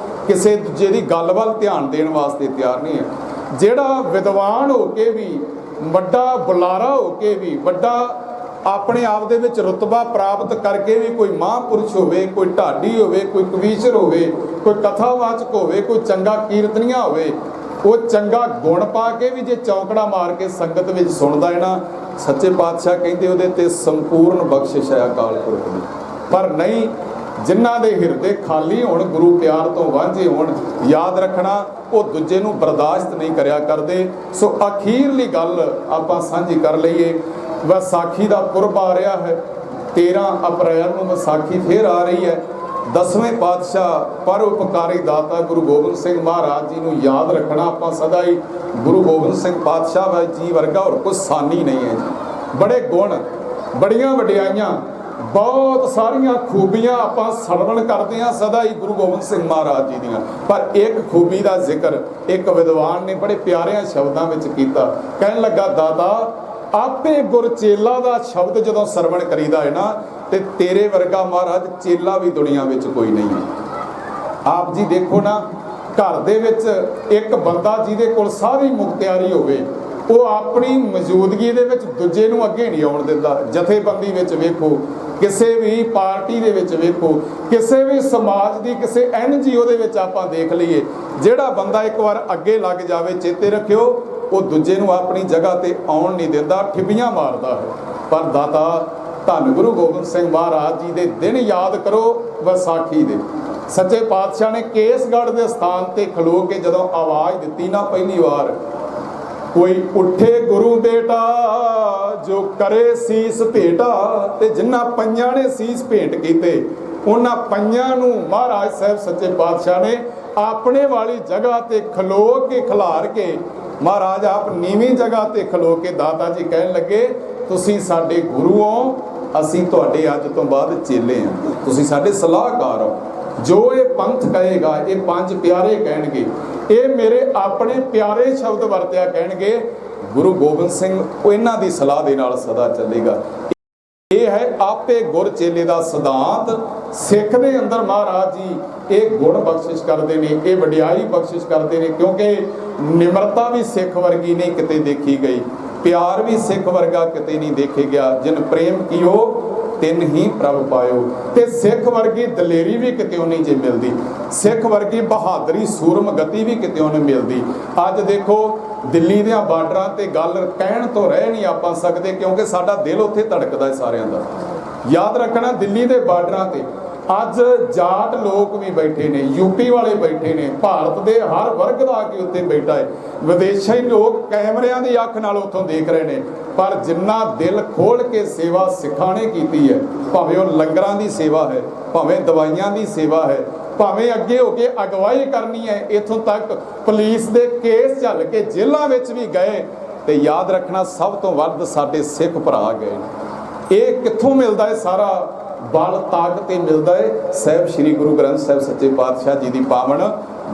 ਕਿਸੇ ਦੂਜੇ ਦੀ ਗੱਲ ਵੱਲ ਧਿਆਨ ਦੇਣ ਵਾਸਤੇ ਤਿਆਰ ਨਹੀਂ ਹੈ। ਜਿਹੜਾ ਵਿਦਵਾਨ ਹੋ ਕੇ ਵੀ, ਵੱਡਾ ਬੁਲਾਰਾ ਹੋ ਕੇ ਵੀ, ਵੱਡਾ ਆਪਣੇ ਆਪ ਦੇ ਵਿੱਚ ਰੁਤਬਾ ਪ੍ਰਾਪਤ ਕਰਕੇ ਵੀ, ਕੋਈ ਮਹਾਂਪੁਰਸ਼ ਹੋਵੇ, ਕੋਈ ਢਾਡੀ ਹੋਵੇ, ਕੋਈ ਕਵੀਸ਼ਰ ਹੋਵੇ, ਕੋਈ ਕਥਾਵਾਚਕ ਹੋਵੇ, ਕੋਈ ਚੰਗਾ ਕੀਰਤਨੀਆ ਹੋਵੇ, ਉਹ ਚੰਗਾ ਗੁਣ ਪਾ ਕੇ ਵੀ ਜੇ ਚੌਂਕੜਾ ਮਾਰ ਕੇ ਸੰਗਤ ਵਿੱਚ ਸੁਣਦਾ ਹੈ ਨਾ, ਸੱਚੇ ਪਾਤਸ਼ਾਹ ਕਹਿੰਦੇ ਉਹਦੇ ਤੇ ਸੰਪੂਰਨ ਬਖਸ਼ਿਸ਼ ਹੈ ਅਕਾਲ ਪੁਰਖ ਦੀ। ਪਰ ਨਹੀਂ, ਜਿਨ੍ਹਾਂ ਦੇ ਹਿਰਦੇ ਖਾਲੀ ਹੋਣ, ਗੁਰੂ ਪਿਆਰ ਤੋਂ ਵਾਂਝੇ ਹੋਣ, ਯਾਦ ਰੱਖਣਾ, ਉਹ ਦੂਜੇ ਨੂੰ ਬਰਦਾਸ਼ਤ ਨਹੀਂ ਕਰਿਆ ਕਰਦੇ। ਸੋ ਅਖੀਰਲੀ ਗੱਲ ਆਪਾਂ ਸਾਂਝੀ ਕਰ ਲਈਏ। ਵਿਸਾਖੀ ਦਾ ਪੁਰਬ ਆ ਰਿਹਾ ਹੈ, 13 ਅਪ੍ਰੈਲ ਨੂੰ ਵਿਸਾਖੀ ਫੇਰ ਆ ਰਹੀ ਹੈ। 10ਵੇਂ ਪਾਤਸ਼ਾਹ ਪਰਉਪਕਾਰੀ ਦਾਤਾ ਗੁਰੂ ਗੋਬਿੰਦ ਸਿੰਘ ਮਹਾਰਾਜ ਜੀ ਨੂੰ ਯਾਦ ਰੱਖਣਾ ਆਪਾਂ ਸਦਾ ਹੀ। ਗੁਰੂ ਗੋਬਿੰਦ ਸਿੰਘ ਪਾਤਸ਼ਾਹ ਜੀ ਵਰਗਾ ਹੋਰ ਕੋਈ ਸਾਨੀ ਨਹੀਂ ਹੈ ਜੀ। ਬੜੇ ਗੁਣ, ਬੜੀਆਂ ਵਡਿਆਈਆਂ, ਬਹੁਤ ਸਾਰੀਆਂ ਖੂਬੀਆਂ ਆਪਾਂ ਸਰਵਣ ਕਰਦੇ ਹਾਂ ਸਦਾ ਹੀ ਗੁਰੂ ਗੋਬਿੰਦ ਸਿੰਘ ਮਹਾਰਾਜ ਜੀ ਦੀਆਂ। ਪਰ ਇੱਕ ਖੂਬੀ ਦਾ ਜ਼ਿਕਰ ਇੱਕ ਵਿਦਵਾਨ ਨੇ ਬੜੇ ਪਿਆਰਿਆਂ ਸ਼ਬਦਾਂ ਵਿੱਚ ਕੀਤਾ। ਕਹਿਣ ਲੱਗਾ, ਦਾਦਾ ਆਪੇ ਗੁਰ ਚੇਲਾ ਦਾ ਸ਼ਬਦ ਜਦੋਂ ਸਰਵਣ ਕਰੀਦਾ ਹੈ ਨਾ, ਤੇ ਤੇਰੇ ਵਰਗਾ ਮਹਾਰਾਜ ਚੇਲਾ ਵੀ ਦੁਨੀਆ ਵਿੱਚ ਕੋਈ ਨਹੀਂ ਹੈ। ਆਪ ਜੀ ਦੇਖੋ ਨਾ, ਘਰ ਦੇ ਵਿੱਚ ਇੱਕ ਬੰਦਾ ਜਿਹਦੇ ਕੋਲ ਸਾਰੀ ਮੁਖਤਿਆਰੀ ਹੋਵੇ, ਉਹ ਆਪਣੀ ਮੌਜੂਦਗੀ ਦੇ ਵਿੱਚ ਦੂਜੇ ਨੂੰ ਅੱਗੇ ਨਹੀਂ ਆਉਣ ਦਿੰਦਾ। ਜਥੇਬੰਦੀ ਵਿੱਚ ਵੇਖੋ, ਕਿਸੇ ਵੀ ਪਾਰਟੀ ਦੇ ਵਿੱਚ ਵੇਖੋ, ਕਿਸੇ ਵੀ ਸਮਾਜ ਦੀ ਕਿਸੇ NGO ਦੇ ਵਿੱਚ ਆਪਾਂ ਦੇਖ ਲਈਏ, ਜਿਹੜਾ ਬੰਦਾ ਇੱਕ ਵਾਰ ਅੱਗੇ ਲੱਗ ਜਾਵੇ, ਚੇਤੇ ਰੱਖਿਓ, ਉਹ ਦੂਜੇ ਨੂੰ ਆਪਣੀ ਜਗ੍ਹਾ ਤੇ ਆਉਣ ਨਹੀਂ ਦਿੰਦਾ, ਠਿੱਬੀਆਂ ਮਾਰਦਾ ਹੈ। ਪਰ ਦਾਤਾ ਧੰਨ ਗੁਰੂ ਗੋਬਿੰਦ ਸਿੰਘ ਮਹਾਰਾਜ ਜੀ ਦੇ ਦਿਨ ਯਾਦ ਕਰੋ, ਵਿਸਾਖੀ ਦੇ। ਸੱਚੇ ਪਾਤਸ਼ਾਹ ਨੇ ਕੇਸਗੜ੍ਹ ਦੇ ਸਥਾਨ ਤੇ ਖਲੋ ਕੇ ਜਦੋਂ ਆਵਾਜ਼ ਦਿੱਤੀ ਨਾ ਪਹਿਲੀ ਵਾਰ, ਕੋਈ ਉੱਠੇ ਗੁਰੂ ਬੇਟਾ ਜੋ ਕਰੇ ਸੀਸ ਭੇਟਾ, ਤੇ ਜਿਨ੍ਹਾਂ ਪੰਜਾਂ ਨੇ ਸੀਸ ਭੇਟ ਕੀਤੇ, ਉਹਨਾਂ ਪੰਜਾਂ ਨੂੰ ਮਹਾਰਾਜ ਸਾਹਿਬ ਸੱਚੇ ਪਾਤਸ਼ਾਹ ਨੇ ਆਪਣੇ ਵਾਲੀ ਜਗ੍ਹਾ ਤੇ ਖਲੋ ਕੇ ਖਿਲਾਰ ਕੇ, ਮਹਾਰਾਜ ਆਪ ਨੀਵੀਂ ਜਗ੍ਹਾ ਤੇ ਖਲੋ ਕੇ ਦਾਤਾ ਜੀ ਕਹਿਣ ਲੱਗੇ, ਤੁਸੀਂ ਸਾਡੇ ਗੁਰੂ ਹੋ, ਅਸੀਂ ਤੁਹਾਡੇ ਅੱਜ ਤੋਂ ਬਾਅਦ ਚੇਲੇ ਹਾਂ, ਤੁਸੀਂ ਸਾਡੇ ਸਲਾਹਕਾਰ ਹੋ। ਜੋ ਇਹ ਪੰਥ ਕਹੇਗਾ, ਇਹ ਪੰਜ ਪਿਆਰੇ ਕਹਿਣਗੇ, ਇਹ ਮੇਰੇ ਆਪਣੇ ਪਿਆਰੇ ਸ਼ਬਦ ਵਰਤਿਆ ਕਹਿਣਗੇ, ਗੁਰੂ ਗੋਬਿੰਦ ਸਿੰਘ ਉਹ ਇਹਨਾਂ ਦੀ ਸਲਾਹ ਦੇ ਨਾਲ ਸਦਾ ਚੱਲੇਗਾ। ਇਹ ਹੈ ਆਪੇ ਗੁਰ ਚੇਲੇ ਦਾ ਸਿਧਾਂਤ। ਸਿੱਖ ਦੇ ਅੰਦਰ ਮਹਾਰਾਜ ਜੀ ਇਹ ਗੁਣ ਬਖਸ਼ਿਸ਼ ਕਰਦੇ ਨੇ, ਇਹ ਵਡਿਆਈ ਬਖਸ਼ਿਸ਼ ਕਰਦੇ ਨੇ, ਕਿਉਂਕਿ ਨਿਮਰਤਾ ਵੀ ਸਿੱਖ ਵਰਗੀ ਨਹੀਂ ਕਿਤੇ ਦੇਖੀ ਗਈ, ਪਿਆਰ ਵੀ ਸਿੱਖ ਵਰਗਾ ਕਿਤੇ ਨਹੀਂ ਦੇਖੇ ਗਿਆ। ਜਿਨ ਪ੍ਰੇਮ ਕੀਓ ਤਿੰਨ ਹੀ ਪ੍ਰਭ ਪਾਇਓ। ਤੇ ਸਿੱਖ ਵਰਗੀ ਦਲੇਰੀ ਵੀ ਕਿਤੇ ਨਹੀਂ ਜੇ ਮਿਲਦੀ, ਸਿੱਖ ਵਰਗੀ ਬਹਾਦਰੀ ਸੂਰਮ ਗਤੀ ਵੀ ਕਿਤੇ ਨਹੀਂ ਮਿਲਦੀ। ਅੱਜ ਦੇਖੋ ਦਿੱਲੀ ਦੇ ਬਾਰਡਰਾਂ ਤੇ ਗੱਲ ਕਹਿਣ ਤੋਂ ਰਹਿ ਨਹੀਂ ਆਪਾਂ ਸਕਦੇ, ਕਿਉਂਕਿ ਸਾਡਾ ਦਿਲ ਉੱਥੇ ਧੜਕਦਾ ਹੈ ਸਾਰਿਆਂ ਦਾ। ਯਾਦ ਰੱਖਣਾ, ਦਿੱਲੀ ਦੇ ਬਾਰਡਰਾਂ ਤੇ ਅੱਜ ਜਾਟ ਲੋਕ ਵੀ ਬੈਠੇ ਨੇ, ਯੂਪੀ ਵਾਲੇ ਬੈਠੇ ਨੇ, ਭਾਰਤ ਦੇ ਹਰ ਵਰਗ ਦਾ ਆ ਕੇ ਉੱਥੇ ਬੈਠਾ ਹੈ। ਵਿਦੇਸ਼ੀ ਲੋਕ ਕੈਮਰਿਆਂ ਦੀ ਅੱਖ ਨਾਲ ਉੱਥੋਂ ਦੇਖ ਰਹੇ ਨੇ, ਪਰ ਜਿੰਨਾ ਦਿਲ ਖੋਲ ਕੇ ਸੇਵਾ ਸਿੱਖਾਂ ਨੇ ਕੀਤੀ ਹੈ, ਭਾਵੇਂ ਉਹ ਲੰਗਰਾਂ ਦੀ ਸੇਵਾ ਹੈ, ਭਾਵੇਂ ਦਵਾਈਆਂ ਦੀ ਸੇਵਾ ਹੈ, ਭਾਵੇਂ ਅੱਗੇ ਹੋ ਕੇ ਅਗਵਾਈ ਕਰਨੀ ਹੈ, ਇੱਥੋਂ ਤੱਕ ਪੁਲਿਸ ਦੇ ਕੇਸ ਚੱਲ ਕੇ ਜੇਲ੍ਹਾਂ ਵਿੱਚ ਵੀ ਗਏ। ਤੇ ਯਾਦ ਰੱਖਣਾ, ਸਭ ਤੋਂ ਵੱਧ ਸਾਡੇ ਸਿੱਖ ਭਰਾ ਗਏ ਨੇ। ਇਹ ਕਿੱਥੋਂ ਮਿਲਦਾ ਹੈ ਸਾਰਾ ਬਲ ਤਾਕਤ? ਇਹ ਮਿਲਦਾ ਹੈ ਸਾਹਿਬ ਸ੍ਰੀ ਗੁਰੂ ਗ੍ਰੰਥ ਸਾਹਿਬ ਸੱਚੇ ਪਾਤਸ਼ਾਹ ਜੀ ਦੀ ਪਾਵਨ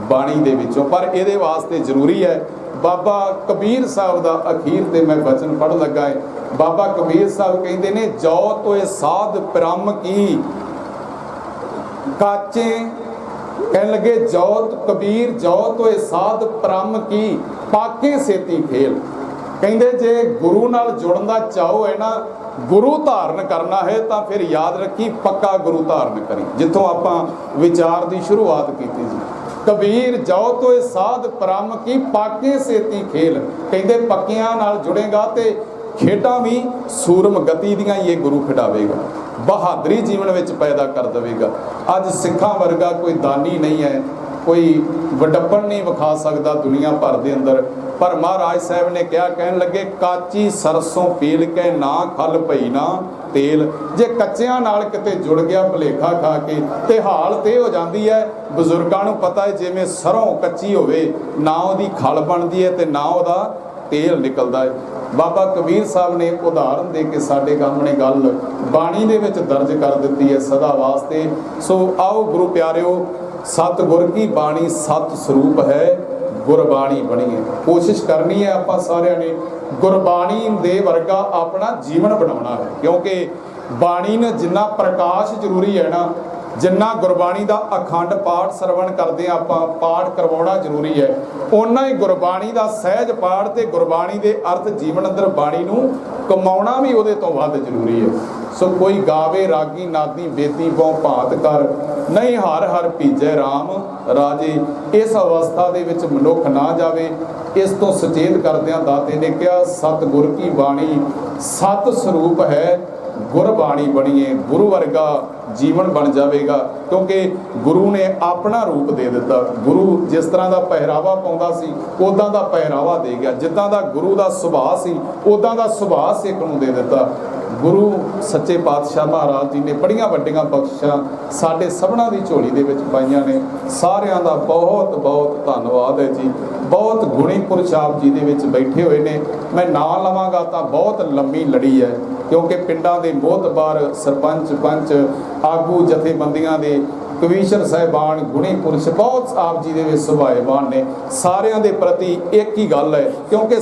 ਬਾਣੀ ਦੇ ਵਿੱਚੋਂ। ਪਰ ਇਹਦੇ ਵਾਸਤੇ ਜ਼ਰੂਰੀ ਹੈ, ਬਾਬਾ ਕਬੀਰ ਸਾਹਿਬ ਦਾ ਅਖੀਰ ਤੇ ਮੈਂ ਬਚਨ ਪੜ੍ਹਨ ਲੱਗਾ ਹੈ। ਬਾਬਾ ਕਬੀਰ ਸਾਹਿਬ ਕਹਿੰਦੇ ਨੇ, ਜੋ ਤੋਏ ਸਾਧ ਪ੍ਰਮ ਕੀ ਕਾਚੇ, ਕਹਿਣ ਲੱਗੇ ਜੋਤ ਕਬੀਰ ਜੋ ਤੋਏ ਸਾਧ ਪ੍ਰਮ ਕੀ ਪਾਕੇ ਸੇਤੀ ਖੇਲ। ਕਹਿੰਦੇ ਜੇ ਗੁਰੂ ਨਾਲ ਜੁੜਨ ਦਾ ਚਾਹੋ ਹੈ ਨਾ, ਗੁਰੂ ਧਾਰਨ ਕਰਨਾ ਹੈ ਤਾਂ ਫਿਰ ਯਾਦ ਰੱਖੀ ਪੱਕਾ ਗੁਰੂ ਧਾਰਨ ਕਰੀ। ਜਿੱਥੋਂ ਆਪਾਂ ਵਿਚਾਰ ਦੀ ਸ਼ੁਰੂਆਤ ਕੀਤੀ ਸੀ, ਕਬੀਰ ਜੋ ਤੋਏ ਸਾਧ ਪ੍ਰਮ ਕੀ ਪਾਕੇ ਸੇਤੀ ਖੇਲ। ਕਹਿੰਦੇ ਪੱਕਿਆਂ ਨਾਲ ਜੁੜੇਗਾ ਤੇ ਖੇਡਾਂ ਵੀ ਸੂਰਮ ਗਤੀ ਦੀਆਂ ਹੀ ਇਹ ਗੁਰੂ ਖਿਡਾਵੇਗਾ, ਬਹਾਦਰੀ ਜੀਵਨ ਵਿੱਚ ਪੈਦਾ ਕਰ ਦੇਵੇਗਾ। ਅੱਜ ਸਿੱਖਾਂ ਵਰਗਾ ਕੋਈ ਦਾਨੀ ਨਹੀਂ ਹੈ, ਕੋਈ ਵਡੱਪਣ ਨਹੀਂ ਵਿਖਾ ਸਕਦਾ ਦੁਨੀਆ ਭਰ ਦੇ ਅੰਦਰ। ਪਰ ਮਹਾਰਾਜ ਸਾਹਿਬ ਨੇ ਕਿਹਾ, ਕਹਿਣ ਲੱਗੇ ਕਾਚੀ ਸਰਸੋਂ ਪੀਲ ਕੇ ਨਾ ਖਲ ਪਈ ਨਾ ਤੇਲ। ਜੇ ਕੱਚਿਆਂ ਨਾਲ ਕਿਤੇ ਜੁੜ ਗਿਆ ਭੁਲੇਖਾ ਖਾ ਕੇ ਤੇ ਹਾਲਤ ਇਹ ਹੋ ਜਾਂਦੀ ਹੈ, ਬਜ਼ੁਰਗਾਂ ਨੂੰ ਪਤਾ ਹੈ, ਜਿਵੇਂ ਸਰੋਂ ਕੱਚੀ ਹੋਵੇ ਨਾ ਉਹਦੀ ਖਲ ਬਣਦੀ ਹੈ ਤੇ ਨਾ ਉਹਦਾ ਤੇਲ ਨਿਕਲਦਾ ਹੈ। ਬਾਬਾ ਕਬੀਰ ਸਾਹਿਬ ਨੇ ਉਦਾਹਰਨ ਦੇ ਕੇ ਸਾਡੇ ਸਾਹਮਣੇ ਗੱਲ ਬਾਣੀ ਦੇ ਵਿੱਚ ਦਰਜ ਕਰ ਦਿੱਤੀ ਹੈ ਸਦਾ ਵਾਸਤੇ। ਸੋ ਆਓ ਗੁਰੂ ਪਿਆਰਿਓ, ਸਤਿਗੁਰ ਕੀ ਬਾਣੀ ਸਤ ਸਰੂਪ ਹੈ, ਗੁਰਬਾਣੀ ਬਣੀਏ। ਕੋਸ਼ਿਸ਼ ਕਰਨੀ ਹੈ ਆਪਾਂ ਸਾਰਿਆਂ ਨੇ ਗੁਰਬਾਣੀ ਦੇ ਵਰਗਾ ਆਪਣਾ ਜੀਵਨ ਬਣਾਉਣਾ ਹੈ, ਕਿਉਂਕਿ ਬਾਣੀ ਨੂੰ ਜਿੰਨਾ ਪ੍ਰਕਾਸ਼ ਜ਼ਰੂਰੀ ਹੈ ਨਾ, ਜਿੰਨਾ ਗੁਰਬਾਣੀ ਦਾ ਅਖੰਡ ਪਾਠ ਸਰਵਣ ਕਰਦੇ ਆਪਾਂ, ਪਾਠ ਕਰਵਾਉਣਾ ਜ਼ਰੂਰੀ ਹੈ, ਓਨਾ ਹੀ ਗੁਰਬਾਣੀ ਦਾ ਸਹਿਜ ਪਾਠ ਤੇ ਗੁਰਬਾਣੀ ਦੇ ਅਰਥ ਜੀਵਨ ਅੰਦਰ ਬਾਣੀ ਨੂੰ ਕਮਾਉਣਾ ਵੀ ਉਹਦੇ ਤੋਂ ਵੱਧ ਜ਼ਰੂਰੀ ਹੈ। ਸੋ ਕੋਈ ਗਾਵੇ ਰਾਗੀ ਨਾਦੀ ਬੇਤੀ ਬਹੁ ਭਾਤ ਕਰ, ਨਹੀਂ ਹਰ ਹਰ ਭੀਜੈ ਰਾਮ ਰਾਜੇ। ਇਸ ਅਵਸਥਾ ਦੇ ਵਿੱਚ ਮਨੁੱਖ ਨਾ ਜਾਵੇ। ਇਸ ਤੋਂ ਸੁਚੇਤ ਕਰਦਿਆਂ ਦਾਤੇ ਨੇ ਕਿਹਾ, ਸਤਿਗੁਰ ਕੀ ਬਾਣੀ ਸਤ ਸਰੂਪ ਹੈ, ਗੁਰਬਾਣੀ ਬਣੀਏ। ਗੁਰੂ ਵਰਗਾ ਜੀਵਨ ਬਣ ਜਾਵੇਗਾ, ਕਿਉਂਕਿ ਗੁਰੂ ਨੇ ਆਪਣਾ ਰੂਪ ਦੇ ਦਿੱਤਾ। ਗੁਰੂ ਜਿਸ ਤਰ੍ਹਾਂ ਦਾ ਪਹਿਰਾਵਾ ਪਾਉਂਦਾ ਸੀ ਉਦਾਂ ਦਾ ਪਹਿਰਾਵਾ ਦੇ ਗਿਆ, ਜਿੱਦਾਂ ਦਾ ਗੁਰੂ ਦਾ ਸੁਭਾਅ ਸੀ ਉਦਾਂ ਦਾ ਸੁਭਾਅ ਸਿੱਖ ਨੂੰ ਦੇ ਦਿੱਤਾ। ਗੁਰੂ ਸੱਚੇ ਪਾਤਸ਼ਾਹ ਮਹਾਰਾਜ ਜੀ ਨੇ ਬੜੀਆਂ ਵੱਡੀਆਂ ਬਖਸ਼ਿਸ਼ਾਂ ਸਾਡੇ ਸਭਨਾਂ ਦੀ ਝੋਲੀ ਦੇ ਵਿੱਚ ਪਾਈਆਂ ਨੇ। ਸਾਰਿਆਂ ਦਾ ਬਹੁਤ ਬਹੁਤ ਧੰਨਵਾਦ ਹੈ ਜੀ। ਬਹੁਤ ਗੁਣੀ ਪੁਰਸ਼ ਆਪ ਜੀ ਦੇ ਵਿੱਚ ਬੈਠੇ ਹੋਏ ਨੇ। ਮੈਂ ਨਾਂ ਲਵਾਂਗਾ ਤਾਂ ਬਹੁਤ ਲੰਮੀ ਲੜੀ ਹੈ, ਕਿਉਂਕਿ ਪਿੰਡਾਂ ਦੇ ਮੋਹਤਬਾਰ ਸਰਪੰਚ ਪੰਚ ਆਗੂ ਜਥੇਬੰਦੀਆਂ ਦੇ ਕਵੀਸ਼ਰ ਸਾਹਿਬਾਨ ਗੁਣੀ ਪੁਰਸ਼ ਬਹੁਤ ਆਪ ਜੀ ਦੇ ਵਿੱਚ ਸੁਭਾਏਵਾਨ ਨੇ। ਸਾਰਿਆਂ ਦੇ ਪ੍ਰਤੀ ਇੱਕ ਹੀ ਗੱਲ ਹੈ, ਕਿਉਂਕਿ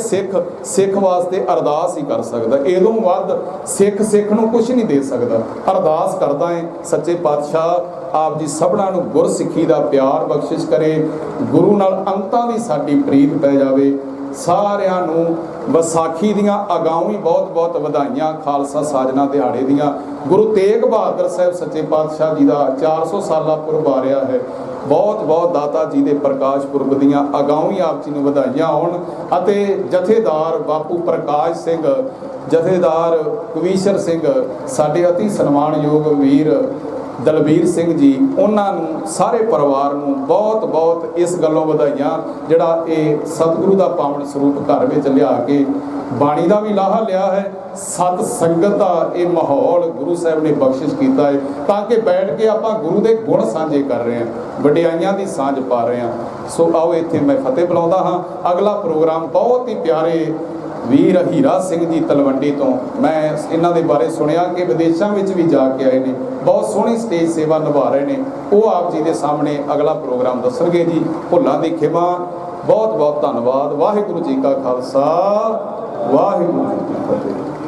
ਸਿੱਖ ਵਾਸਤੇ ਅਰਦਾਸ ਹੀ ਕਰ ਸਕਦਾ, ਇਹਦੋਂ ਵੱਧ ਸਿੱਖ ਨੂੰ ਕੁਝ ਨਹੀਂ ਦੇ ਸਕਦਾ। ਅਰਦਾਸ ਕਰਦਾ ਹੈ ਸੱਚੇ ਪਾਤਸ਼ਾਹ ਆਪ ਜੀ ਸਭਨਾਂ ਨੂੰ ਗੁਰਸਿੱਖੀ ਦਾ ਪਿਆਰ ਬਖਸ਼ਿਸ਼ ਕਰੇ, ਗੁਰੂ ਨਾਲ ਅੰਤਾਂ ਦੀ ਸਾਡੀ ਪ੍ਰੀਤ ਪੈ ਜਾਵੇ। ਸਾਰਿਆਂ ਨੂੰ ਵਿਸਾਖੀ ਦੀਆਂ ਅਗਾਊਂ ਹੀ ਬਹੁਤ ਬਹੁਤ ਵਧਾਈਆਂ, ਖਾਲਸਾ ਸਾਜਨਾ ਦਿਹਾੜੇ ਦੀਆਂ। ਗੁਰੂ ਤੇਗ ਬਹਾਦਰ ਸਾਹਿਬ ਸੱਚੇ ਪਾਤਸ਼ਾਹ ਜੀ ਦਾ 400 ਸਾਲਾ ਪੁਰਬ ਆ ਰਿਹਾ ਹੈ। ਬਹੁਤ ਬਹੁਤ ਦਾਤਾ ਜੀ ਦੇ ਪ੍ਰਕਾਸ਼ ਪੁਰਬ ਦੀਆਂ ਅਗਾਊਂ ਹੀ ਆਪ ਜੀ ਨੂੰ ਵਧਾਈਆਂ ਹੋਣ। ਅਤੇ ਜਥੇਦਾਰ ਬਾਪੂ ਪ੍ਰਕਾਸ਼ ਸਿੰਘ, ਜਥੇਦਾਰ ਕਵੀਸ਼ਰ ਸਿੰਘ, ਸਾਡੇ ਅਤੀ ਸਨਮਾਨਯੋਗ ਵੀਰ ਦਲਬੀਰ ਸਿੰਘ ਜੀ, ਉਹਨਾਂ ਨੂੰ ਸਾਰੇ ਪਰਿਵਾਰ ਨੂੰ ਬਹੁਤ ਬਹੁਤ ਇਸ ਗੱਲੋਂ ਵਧਾਈਆਂ, ਜਿਹੜਾ ਇਹ ਸਤਿਗੁਰੂ ਦਾ ਪਾਵਨ ਸਰੂਪ ਘਰ ਵਿੱਚ ਲਿਆ ਕੇ ਬਾਣੀ ਦਾ ਵੀ ਲਾਹਾ ਲਿਆ ਹੈ, ਸਤ ਸੰਗਤ ਦਾ ਇਹ ਮਾਹੌਲ ਗੁਰੂ ਸਾਹਿਬ ਨੇ ਬਖਸ਼ਿਸ਼ ਕੀਤਾ ਹੈ, ਤਾਂ ਕਿ ਬੈਠ ਕੇ ਆਪਾਂ ਗੁਰੂ ਦੇ ਗੁਣ ਸਾਂਝੇ ਕਰ ਰਹੇ ਹਾਂ, ਵਡਿਆਈਆਂ ਦੀ ਸਾਂਝ ਪਾ ਰਹੇ ਹਾਂ। ਸੋ ਆਓ ਇੱਥੇ ਮੈਂ ਫਤਿਹ ਬੁਲਾਉਂਦਾ ਹਾਂ। ਅਗਲਾ ਪ੍ਰੋਗਰਾਮ ਬਹੁਤ ਹੀ ਪਿਆਰੇ ਵੀਰ ਹੀਰਾ ਸਿੰਘ ਜੀ ਤਲਵੰਡੀ ਤੋਂ, ਮੈਂ ਇਹਨਾਂ ਦੇ ਬਾਰੇ ਸੁਣਿਆ ਕਿ ਵਿਦੇਸ਼ਾਂ ਵਿੱਚ ਵੀ ਜਾ ਕੇ ਆਏ ਨੇ, ਬਹੁਤ ਸੋਹਣੀ ਸਟੇਜ ਸੇਵਾ ਨਿਭਾ ਰਹੇ ਨੇ। ਉਹ ਆਪ ਜੀ ਦੇ ਸਾਹਮਣੇ ਅਗਲਾ ਪ੍ਰੋਗਰਾਮ ਦੱਸਣਗੇ ਜੀ। ਭੁੱਲਾਂ ਦੀ ਖਿਮਾ। ਬਹੁਤ ਬਹੁਤ ਧੰਨਵਾਦ। ਵਾਹਿਗੁਰੂ ਜੀ ਕਾ ਖਾਲਸਾ, ਵਾਹਿਗੁਰੂ ਜੀ ਕੀ ਫਤਿਹ।